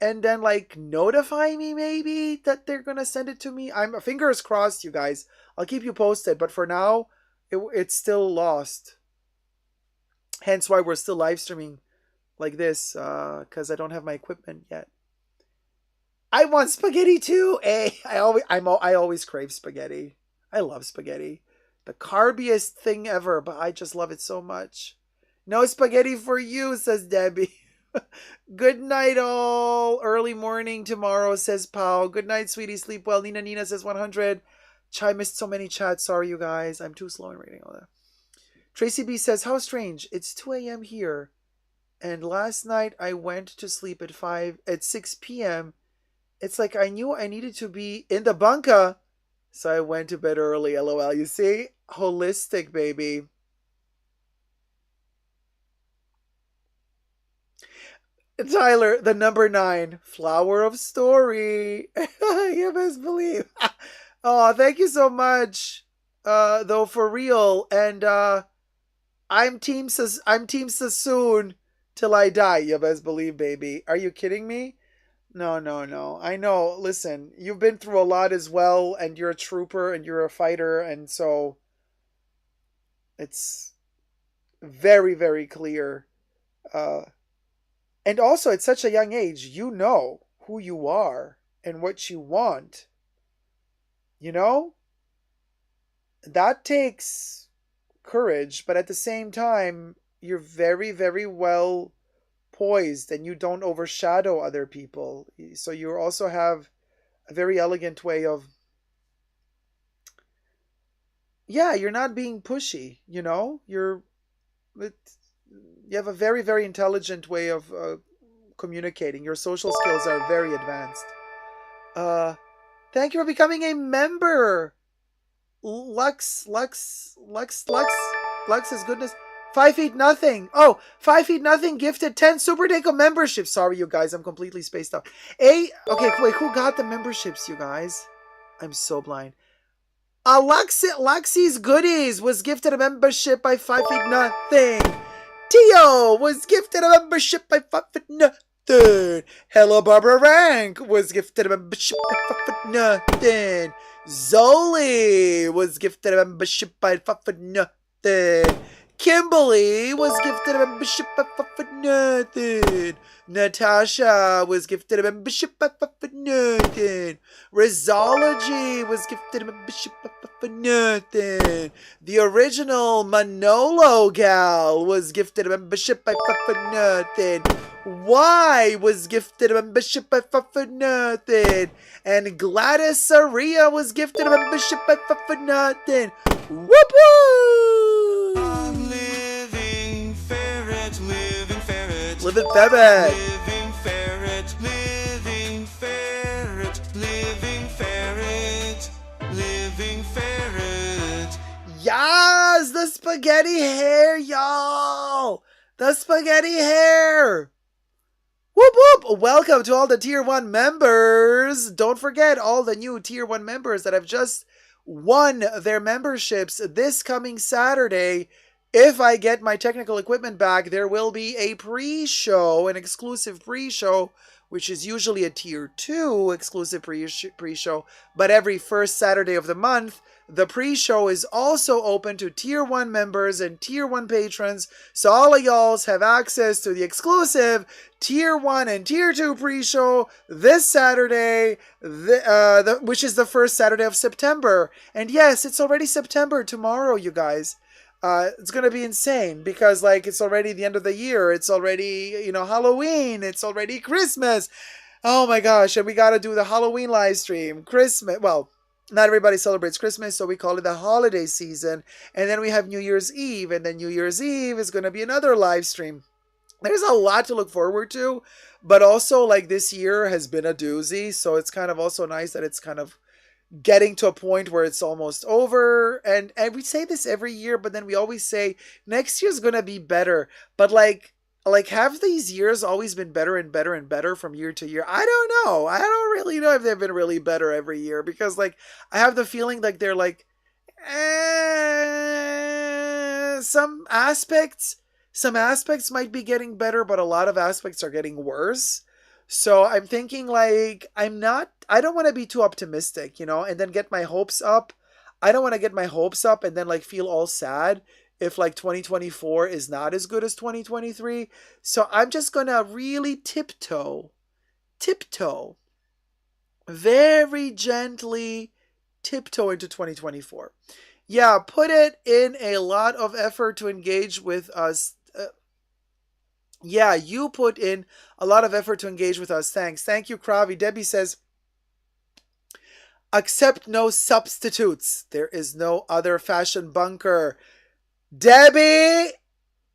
and then like notify me maybe that they're gonna send it to me. I'm fingers crossed, you guys. I'll keep you posted, but for now it's still lost. Hence why we're still live streaming like this, because I don't have my equipment yet. I want spaghetti too. Hey, I always crave spaghetti. I love spaghetti. The carbiest thing ever, but I just love it so much. No spaghetti for you, says Debbie. Good night, all. Early morning tomorrow, says Pau. Good night, sweetie. Sleep well. Nina says 100. Chai missed so many chats. Sorry, you guys. I'm too slow in reading all that. Tracy B says, how strange. It's 2 a.m. here. And last night I went to sleep at 6 p.m. It's like I knew I needed to be in the bunker. So I went to bed early. LOL. You see? Holistic, baby. Tyler, the number 9. Flower of Story. You best believe. Oh, thank you so much. Though, for real. And, I'm Team Sassoon till I die, you best believe, baby. Are you kidding me? No. I know, listen, you've been through a lot as well, and you're a trooper, and you're a fighter, and so it's very, very clear. And also, at such a young age, you know who you are and what you want. You know? That takes courage, but at the same time, you're very, very well poised and you don't overshadow other people. So you also have a very elegant way of, you're not being pushy, you know? You have a very, very intelligent way of communicating. Your social skills are very advanced. Thank you for becoming a member. Lux is goodness. 5 feet nothing. Oh, 5 feet nothing gifted 10 Super Deco memberships. Sorry, you guys, I'm completely spaced out. Okay, wait, who got the memberships, you guys? I'm so blind. Lexi's Goodies was gifted a membership by 5 feet nothing. Tio was gifted a membership by 5 feet nothing. Hello, Barbara Rank was gifted a membership by 5 feet nothing. Zoli was gifted a membership by 5 feet nothing. Kimberly was gifted a membership by 5 feet nothing. Natasha was gifted a membership by 5 feet nothing. Rizology was gifted a membership by 5 for nothing. The original Manolo gal was gifted a membership by Fuck for Nothing. Y was gifted a membership by Fuck for Nothing. And Gladys Saria was gifted a membership by Fuck for Nothing. Whoop whoop! Living ferret, living ferret. Living ferret. Living ferret, living ferret, living ferret, living ferret. Yes, the spaghetti hair, y'all. The spaghetti hair. Whoop whoop! Welcome to all the Tier 1 members. Don't forget all the new Tier 1 members that have just won their memberships this coming Saturday. If I get my technical equipment back, there will be a pre-show, an exclusive pre-show, which is usually a Tier 2 exclusive pre-show. But every first Saturday of the month, the pre-show is also open to Tier 1 members and Tier 1 patrons. So all of y'all have access to the exclusive Tier 1 and Tier 2 pre-show this Saturday, which is the first Saturday of September. And yes, it's already September tomorrow, you guys. It's going to be insane because, like, it's already the end of the year. It's already, Halloween. It's already Christmas. Oh my gosh. And we got to do the Halloween live stream. Christmas. Well, not everybody celebrates Christmas, so we call it the holiday season. And then we have New Year's Eve. And then New Year's Eve is going to be another live stream. There's a lot to look forward to. But also, like, this year has been a doozy. So it's kind of also nice that it's kind of getting to a point where it's almost over. And we say this every year, but then we always say next year's gonna be better. But like have these years always been better and better and better from year to year? I don't know. I don't really know if they've been really better every year, because like I have the feeling like they're like some aspects might be getting better, but a lot of aspects are getting worse. So I'm thinking, like, I don't want to be too optimistic, and then get my hopes up. I don't want to get my hopes up and then, like, feel all sad if, like, 2024 is not as good as 2023. So I'm just going to really tiptoe, very gently tiptoe into 2024. Yeah, put it in a lot of effort to engage with us. Yeah, you put in a lot of effort to engage with us. Thanks. Thank you, Kravi. Debbie says, accept no substitutes. There is no other fashion bunker. Debbie,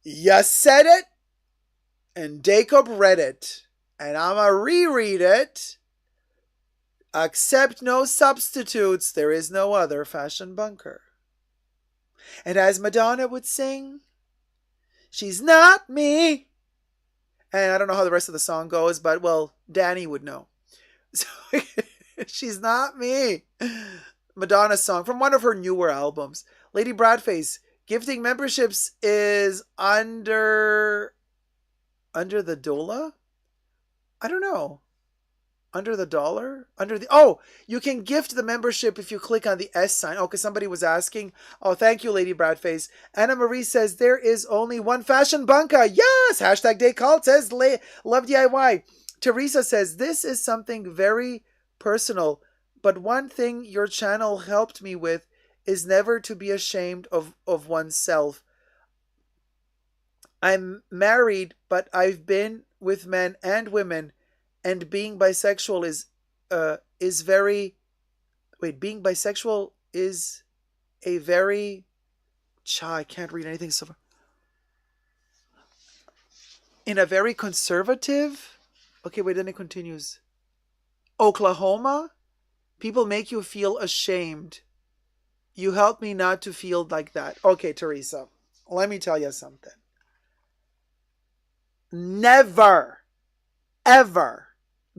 you said it, and Jacob read it. And I'm going to reread it. Accept no substitutes. There is no other fashion bunker. And as Madonna would sing, she's not me. And I don't know how the rest of the song goes, but, well, Danny would know. So, she's not me. Madonna's song from one of her newer albums. Lady Bradface, gifting memberships is under the dollar? I don't know. Under the dollar? You can gift the membership if you click on the S sign. Oh, because somebody was asking. Oh, thank you, Lady Bradface. Anna Marie says, there is only one fashion bunka. Yes! Hashtag Descalt says, love DIY. Teresa says, this is something very personal, but one thing your channel helped me with is never to be ashamed of oneself. I'm married, but I've been with men and women. And being bisexual being bisexual is a very, I can't read anything so far. In a very conservative, then it continues. Oklahoma, people make you feel ashamed. You help me not to feel like that. Okay, Teresa, let me tell you something. Never, ever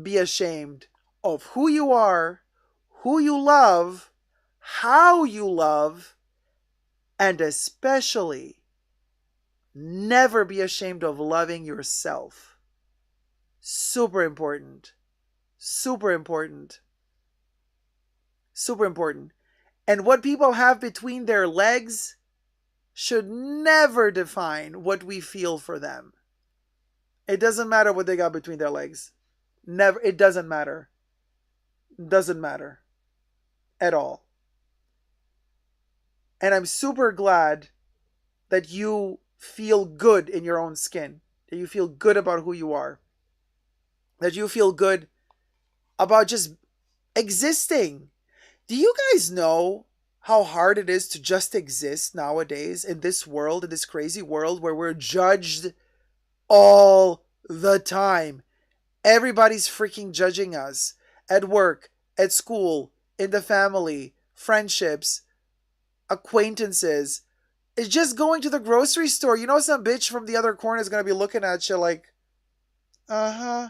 be ashamed of who you are, who you love, how you love, and especially never be ashamed of loving yourself. Super important. Super important. Super important. And what people have between their legs should never define what we feel for them. It doesn't matter what they got between their legs. Never. It doesn't matter. Doesn't matter. At all. And I'm super glad that you feel good in your own skin, that you feel good about who you are, that you feel good about just existing. Do you guys know how hard it is to just exist nowadays in this world, in this crazy world where we're judged all the time? Everybody's freaking judging us at work, at school, in the family, friendships, acquaintances. It's just going to the grocery store. You know, some bitch from the other corner is going to be looking at you like, uh-huh.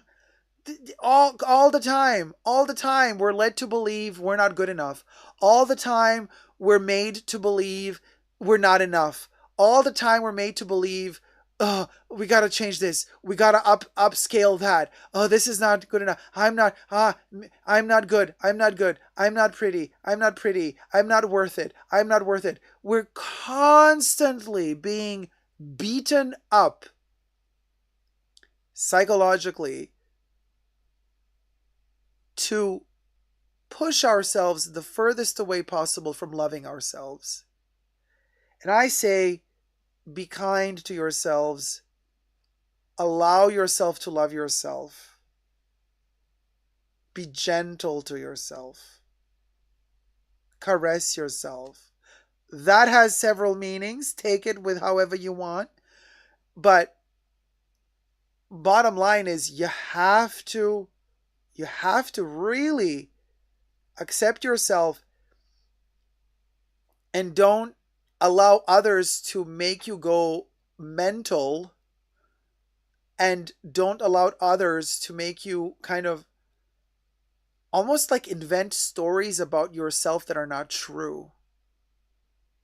All the time we're led to believe we're not good enough. All the time we're made to believe we're not enough. All the time we're made to believe, oh, we gotta change this, we gotta upscale that, oh, this is not good enough, I'm not good, I'm not good, I'm not pretty, I'm not pretty, I'm not worth it, I'm not worth it. We're constantly being beaten up psychologically to push ourselves the furthest away possible from loving ourselves. And I say, be kind to yourselves. Allow yourself to love yourself. Be gentle to yourself. Caress yourself. That has several meanings. Take it with however you want. But bottom line is you have to really accept yourself and don't allow others to make you go mental, and don't allow others to make you kind of almost like invent stories about yourself that are not true,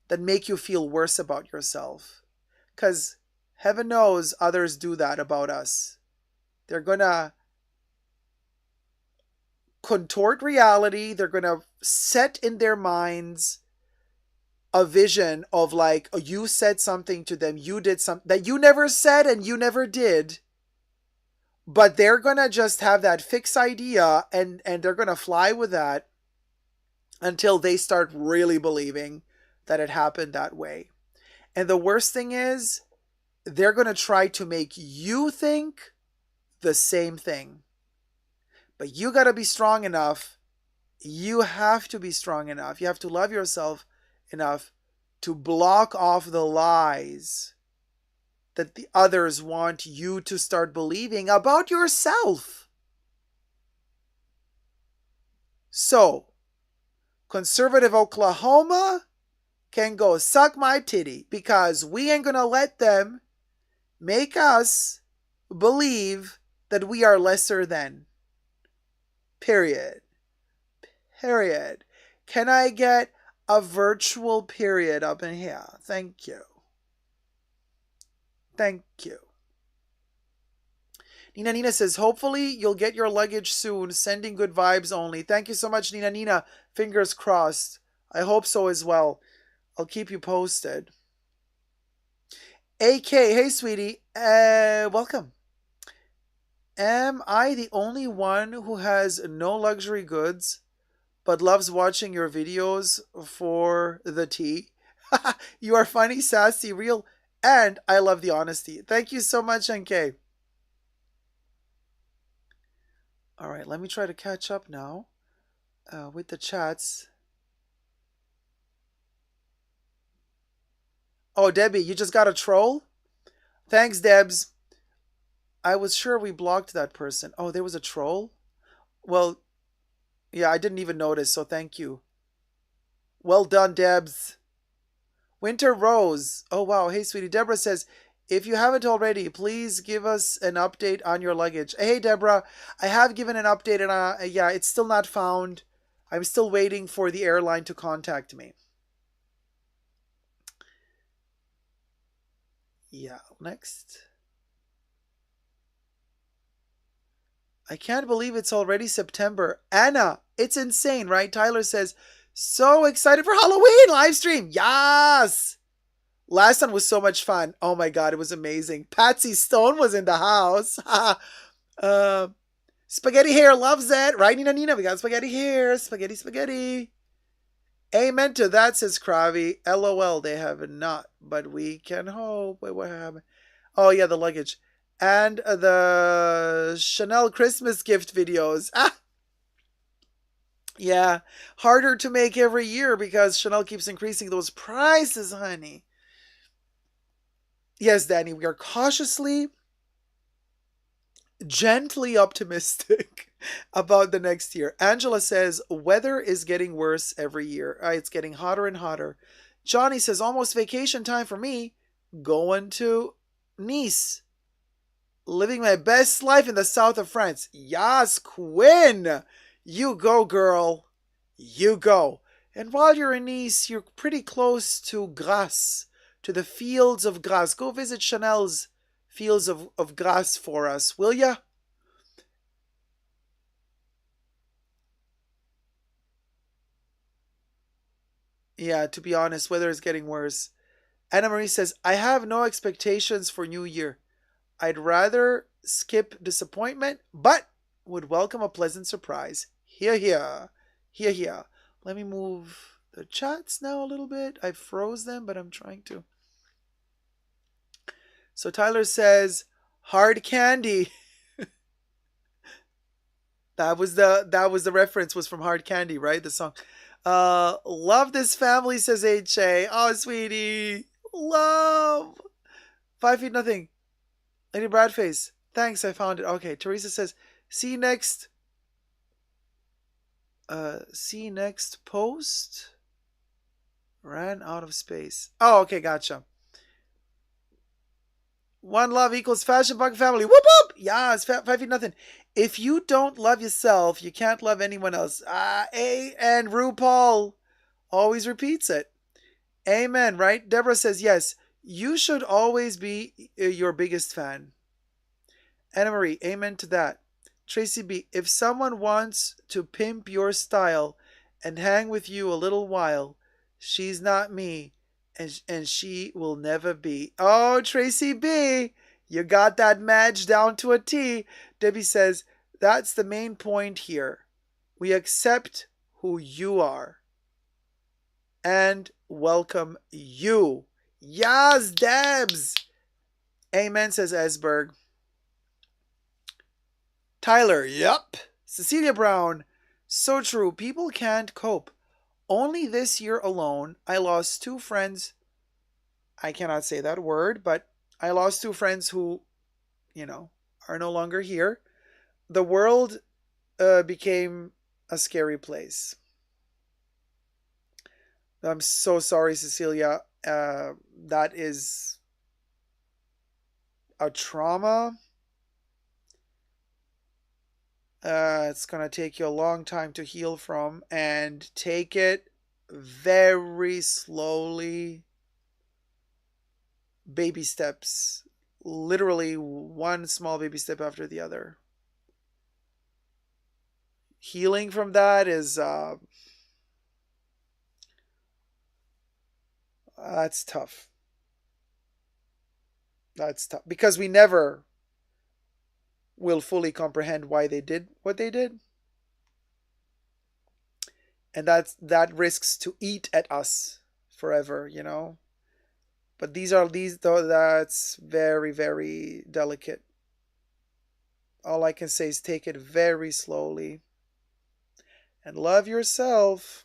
that make you feel worse about yourself. Because heaven knows others do that about us. They're gonna contort reality. They're going to set in their minds a vision of like, oh, you said something to them, you did something that you never said and you never did. But they're going to just have that fixed idea, and they're going to fly with that until they start really believing that it happened that way. And the worst thing is, they're going to try to make you think the same thing. But you got to be strong enough. You have to be strong enough. You have to love yourself enough to block off the lies that the others want you to start believing about yourself. So, conservative Oklahoma can go suck my titty, because we ain't gonna let them make us believe that we are lesser than. Period. Period. Can I get a virtual period up in here? Thank you. Thank you. Nina says, hopefully you'll get your luggage soon. Sending good vibes only. Thank you so much, Nina. Fingers crossed. I hope so as well. I'll keep you posted. AK, hey sweetie. Welcome. Am I the only one who has no luxury goods but loves watching your videos for the tea? You are funny, sassy, real, and I love the honesty. Thank you so much, NK. All right, let me try to catch up now with the chats. Oh, Debbie, you just got a troll? Thanks, Debs. I was sure we blocked that person. Oh, there was a troll? Well, yeah, I didn't even notice, so thank you. Well done, Debs. Winter Rose. Oh, wow. Hey, sweetie. Deborah says, if you haven't already, please give us an update on your luggage. Hey, Deborah. I have given an update, and yeah, it's still not found. I'm still waiting for the airline to contact me. Yeah, next. I can't believe it's already September. Anna, it's insane, right? Tyler says, so excited for Halloween live stream. Yes. Last one was so much fun. Oh my God, it was amazing. Patsy Stone was in the house. Spaghetti hair loves it. Right, Nina? We got spaghetti hair. Spaghetti. Amen to that, says Kravi. LOL, they have not, but we can hope. Wait, what happened? Oh, yeah, the luggage. And the Chanel Christmas gift videos. Ah! Yeah, harder to make every year because Chanel keeps increasing those prices, honey. Yes, Danny, we are cautiously, gently optimistic about the next year. Angela says, weather is getting worse every year. It's getting hotter and hotter. Johnny says, almost vacation time for me. Going to Nice. Living my best life in the south of France. Yes, Quinn. You go, girl. You go. And while you're in Nice, you're pretty close to Grasse, to the fields of Grasse. Go visit Chanel's fields of Grasse for us, will ya? Yeah, to be honest, weather is getting worse. Anna Marie says, I have no expectations for New Year. I'd rather skip disappointment, but would welcome a pleasant surprise. Here, here. Here, here. Let me move the chats now a little bit. I froze them, but I'm trying to. So Tyler says, hard candy. That was the reference, was from Hard Candy, right? The song. Love this family, says HA. Oh, sweetie. Love. 5 feet nothing. Lady Bradface. Thanks, I found it. Okay, Teresa says, see next post. Ran out of space. Oh, okay, gotcha. One love equals fashion bug family. Whoop whoop. Yeah, it's 5 feet nothing. If you don't love yourself, you can't love anyone else. And RuPaul always repeats it. Amen, right? Deborah says, yes, you should always be your biggest fan. Anna Marie, amen to that. Tracy B, if someone wants to pimp your style and hang with you a little while, she's not me, and she will never be. Oh, Tracy B, you got that match down to a T. Debbie says, that's the main point here. We accept who you are and welcome you. Yes, Debs. Amen, says Esberg. Tyler, yep. Cecilia Brown, so true. People can't cope. Only this year alone, I lost 2 friends. I cannot say that word, but I lost 2 friends who, are no longer here. The world became a scary place. I'm so sorry, Cecilia. That is a trauma. It's going to take you a long time to heal from, and take it very slowly. Baby steps. Literally one small baby step after the other. Healing from that is that's tough. That's tough because we never will fully comprehend why they did what they did, and that risks to eat at us forever, But that's very, very delicate. All I can say is take it very slowly and love yourself.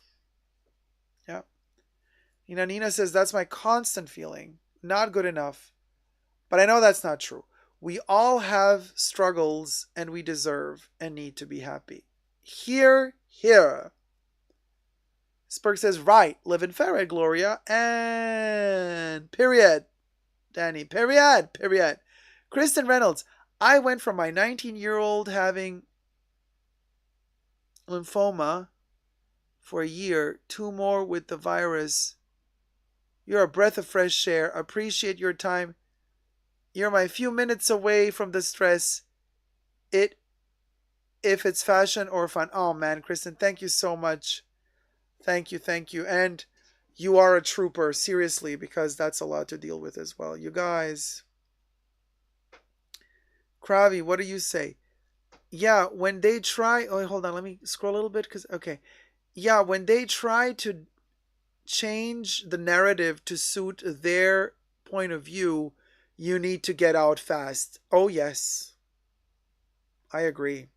Yeah. Nina says, that's my constant feeling. Not good enough. But I know that's not true. We all have struggles, and we deserve and need to be happy. Here. Spurk says, right, live in Fair, Gloria, and period. Danny, period. Kristen Reynolds, I went from my 19-year-old having lymphoma for a year, 2 more with the virus. You're a breath of fresh air. Appreciate your time. You're my few minutes away from the stress. If it's fashion or fun. Oh man, Kristen, thank you so much. Thank you. And you are a trooper, seriously, because that's a lot to deal with as well. You guys. Kravi, what do you say? Yeah, when they try... Oh, hold on. Let me scroll a little bit. Okay. Yeah, when they try to change the narrative to suit their point of view, you need to get out fast. Oh, yes. I agree.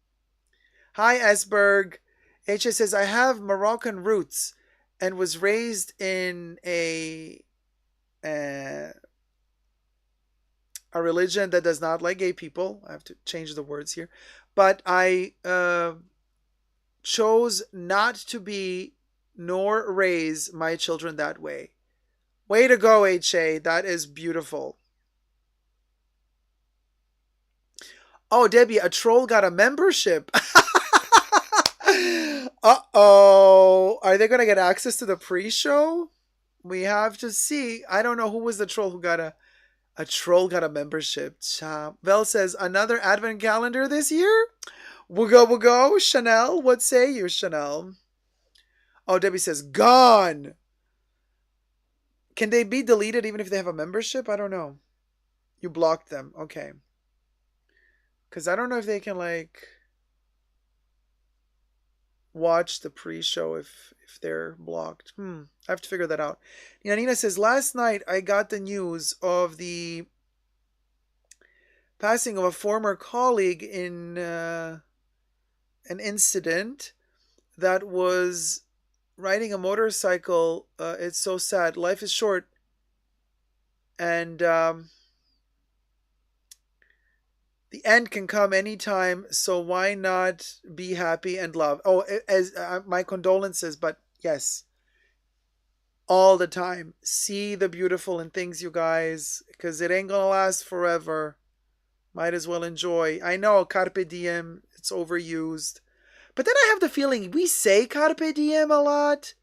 Hi, Esberg. HS says, I have Moroccan roots and was raised in uh, a religion that does not like gay people. I have to change the words here. But I chose not to be nor raise my children that way. Way to go, HA. That is beautiful. Oh, Debbie, a troll got a membership. Uh-oh. Are they going to get access to the pre-show? We have to see. I don't know who was the troll who got a troll got a membership. Vel says, another advent calendar this year? We'll go. Chanel, what say you, Chanel? Oh, Debbie says, gone. Can they be deleted even if they have a membership? I don't know. You blocked them. Okay. Because I don't know if they can, like, watch the pre-show if they're blocked. I have to figure that out. Nina says, last night I got the news of the passing of a former colleague in an incident that was riding a motorcycle. It's so sad. Life is short. And the end can come anytime, so why not be happy and love? Oh, as my condolences, but yes, all the time. See the beautiful in things, you guys, because it ain't gonna last forever. Might as well enjoy. I know, carpe diem, it's overused. But then I have the feeling we say carpe diem a lot,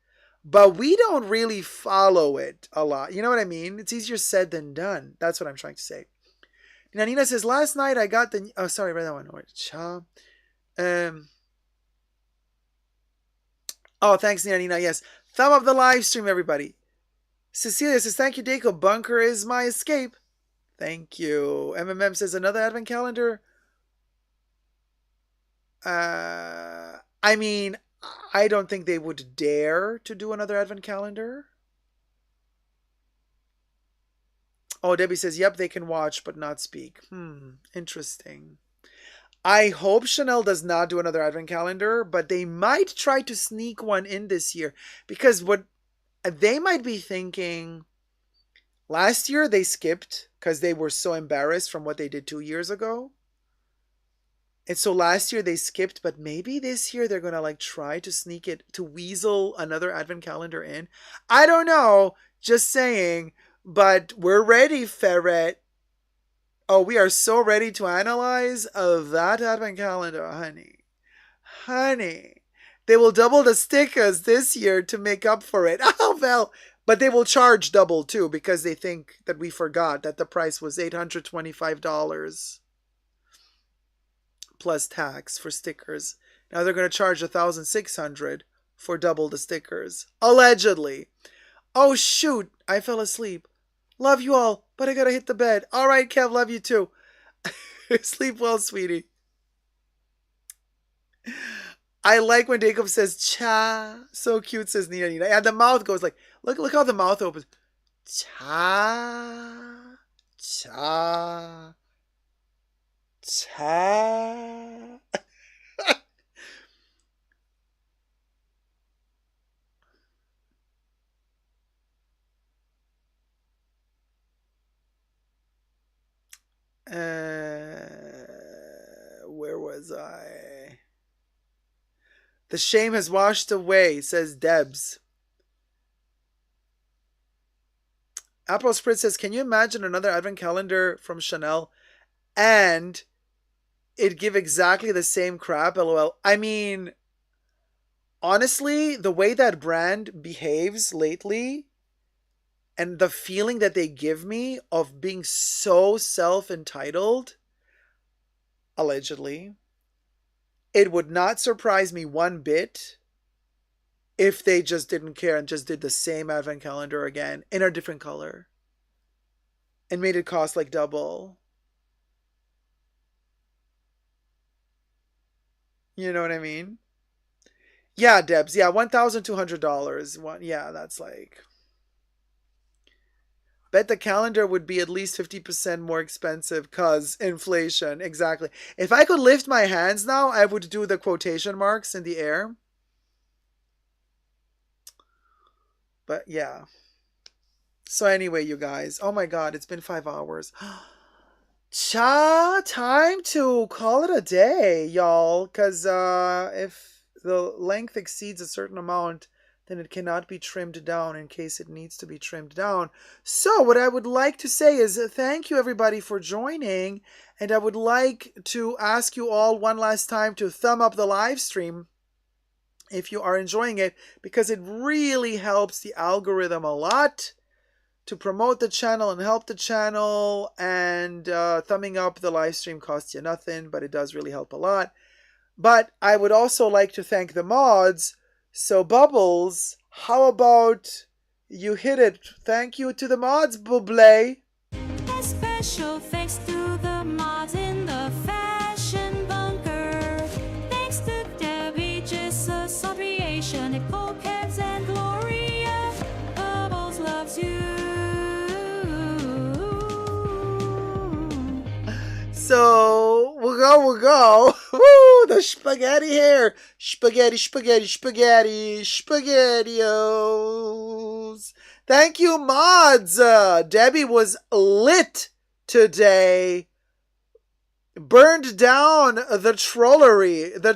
but we don't really follow it a lot. You know what I mean? It's easier said than done. That's what I'm trying to say. Nina says, last night I got the... Oh, sorry, right that one. Oh, thanks, Nina. Yes. Thumb up the live stream, everybody. Cecilia says, thank you, Deco. Bunker is my escape. Thank you. MMM says, another advent calendar. I mean, I don't think they would dare to do another advent calendar. Oh, Debbie says, yep, they can watch but not speak. Interesting. I hope Chanel does not do another advent calendar, but they might try to sneak one in this year. Because what they might be thinking, last year they skipped because they were so embarrassed from what they did 2 years ago. And so last year they skipped, but maybe this year they're going to like try to sneak it, to weasel another advent calendar in. I don't know, just saying. But we're ready, Ferret. Oh, we are so ready to analyze that advent calendar, honey. Honey. They will double the stickers this year to make up for it. Oh, well. But they will charge double, too, because they think that we forgot that the price was $825 plus tax for stickers. Now they're going to charge $1,600 for double the stickers. Allegedly. Oh, shoot. I fell asleep. Love you all, but I gotta hit the bed. All right, Kev, love you too. Sleep well, sweetie. I like when Jacob says cha. So cute, says Nina. And the mouth goes like, look how the mouth opens. Cha, cha, cha. Where was I? The shame has washed away, says Debs. April Spritz says, can you imagine another advent calendar from Chanel and it give exactly the same crap? LOL. I mean, honestly, the way that brand behaves lately and the feeling that they give me of being so self-entitled, allegedly, it would not surprise me one bit if they just didn't care and just did the same advent calendar again in a different color and made it cost like double. You know what I mean? Yeah, Debs. Yeah, $1,200. Yeah, that's like. Bet the calendar would be at least 50% more expensive because inflation. Exactly. If I could lift my hands now, I would do the quotation marks in the air. But yeah. So anyway, you guys. Oh my God, it's been 5 hours. Time to call it a day, y'all. Because if the length exceeds a certain amount, then it cannot be trimmed down in case it needs to be trimmed down. So what I would like to say is thank you everybody for joining. And I would like to ask you all one last time to thumb up the live stream if you are enjoying it, because it really helps the algorithm a lot to promote the channel and help the channel. And thumbing up the live stream costs you nothing, but it does really help a lot. But I would also like to thank the mods. So Bubbles, how about you hit it? Thank you to the mods, Buble. A special thanks to the mods in the fashion bunker. Thanks to Debbie, Jesus, Creation, Nicole, Kebs, and Gloria. Bubbles loves you. So we'll go. Woo, the spaghetti hair. Spaghetti, spaghettios. Thank you, mods. Debbie was lit today. Burned down the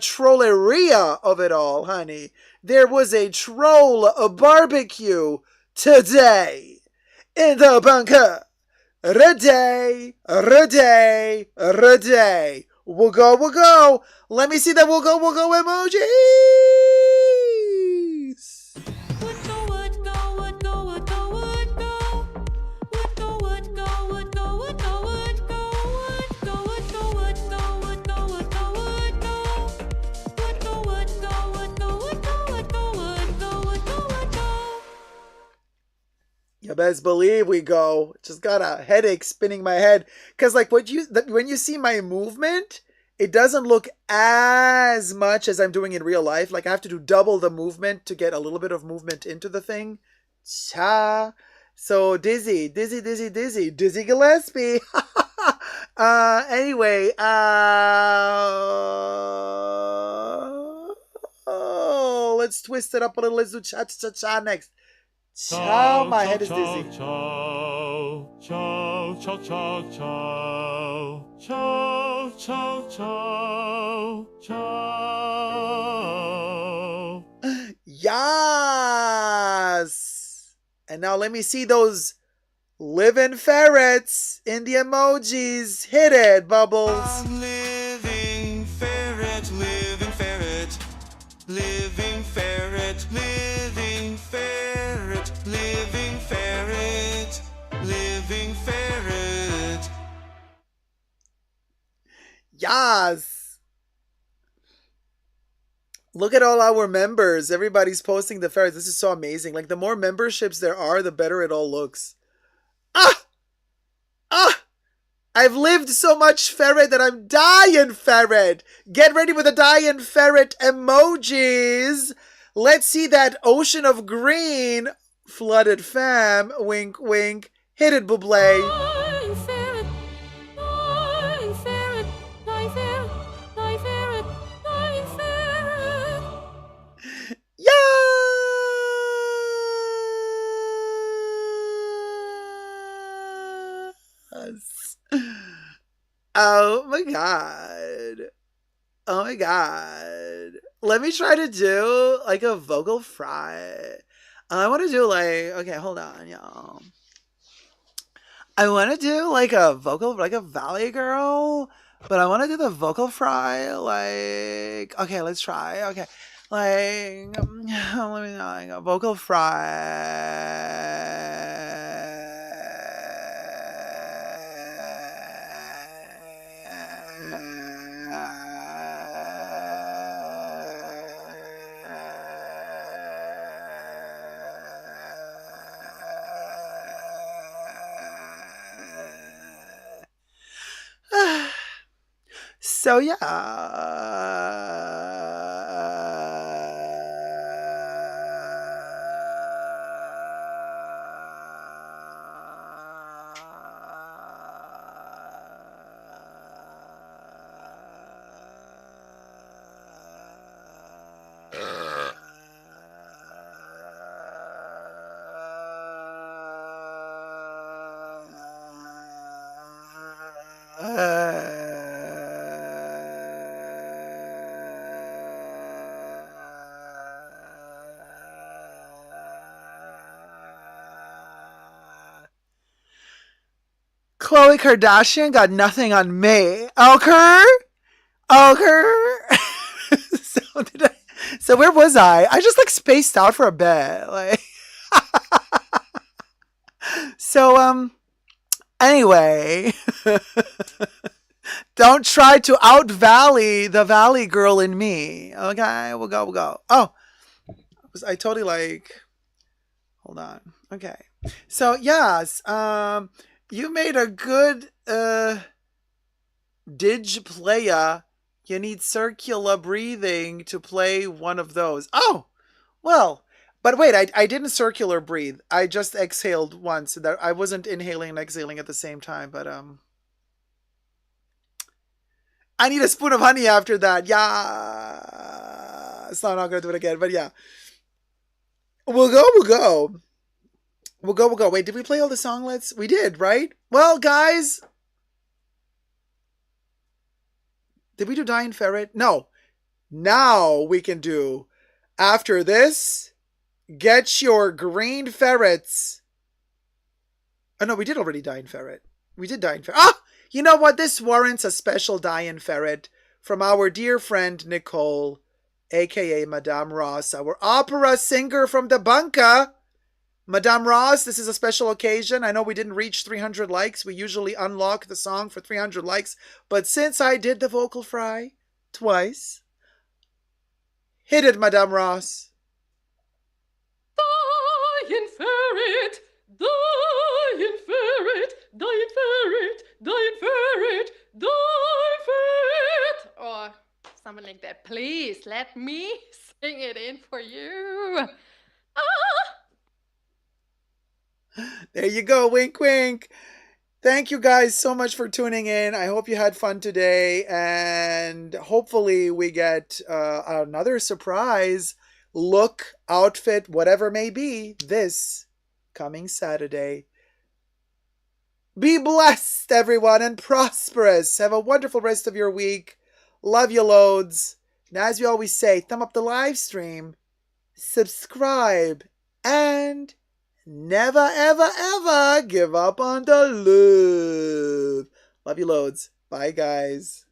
trolleria of it all, honey. There was a barbecue today in the bunker. Reday. We'll go. Let me see that we'll go emojis. You best believe we go. Just got a headache spinning my head. Because like when you see my movement, it doesn't look as much as I'm doing in real life. Like I have to do double the movement to get a little bit of movement into the thing. Cha. So dizzy Gillespie. Anyway, let's twist it up a little. Let's do cha next. Ciao, my head is dizzy. Ciao, ciao, ciao, ciao, ciao, ciao, ciao, ciao, ciao. Yes! And now let me see those living ferrets in the emojis. Hit it, Bubbles. Living ferret, living ferret, living ferret, living ferret, living ferret, living ferret. Yes! Look at all our members. Everybody's posting the ferrets. This is so amazing. Like, the more memberships there are, the better it all looks. Ah! I've lived so much ferret that I'm dying ferret. Get ready with the dying ferret emojis. Let's see that ocean of green. Flooded fam. Wink, wink. Hit it, Buble. Yes. Oh my god. Oh my god. Let me try to do like a vocal fry. I want to do like, okay, hold on, y'all. I want to do like a vocal, like a Valley Girl, but I want to do the vocal fry like, okay, let's try. Okay. Like, let me know, like a vocal fry. So yeah. Khloe Kardashian got nothing on me. Okay? Okay. so did I, so where was I? I just like spaced out for a bit. Like so anyway. Don't try to out valley the valley girl in me. Okay, we'll go. Oh, I totally like hold on. Okay. So yes, you made a good dig playa. You need circular breathing to play one of those. Oh, well, but wait, I didn't circular breathe. I just exhaled once. That I wasn't inhaling and exhaling at the same time, but I need a spoon of honey after that. Yeah. So I'm not gonna do it again, but yeah. We'll go. Wait, did we play all the songlets? We did, right? Well, guys. Did we do Dying Ferret? No. Now we can do. After this, get your green ferrets. Oh, no, we did already Dying Ferret. We did Dying Ferret. Ah! You know what? This warrants a special Dying Ferret from our dear friend Nicole, aka Madame Ross, our opera singer from the bunker. Madame Ross, this is a special occasion. I know we didn't reach 300 likes. We usually unlock the song for 300 likes. But since I did the vocal fry twice, hit it, Madame Ross. Dying ferret, dying ferret, dying ferret, dying ferret, dying ferret. Or something like that. Please let me sing it in for you. Ah! There you go, wink, wink. Thank you guys so much for tuning in. I hope you had fun today, and hopefully we get another surprise look, outfit, whatever it may be, this coming Saturday. Be blessed, everyone, and prosperous. Have a wonderful rest of your week. Love you loads. And as we always say, thumb up the live stream, subscribe, and never, ever, ever give up on the love. Love you loads. Bye, guys.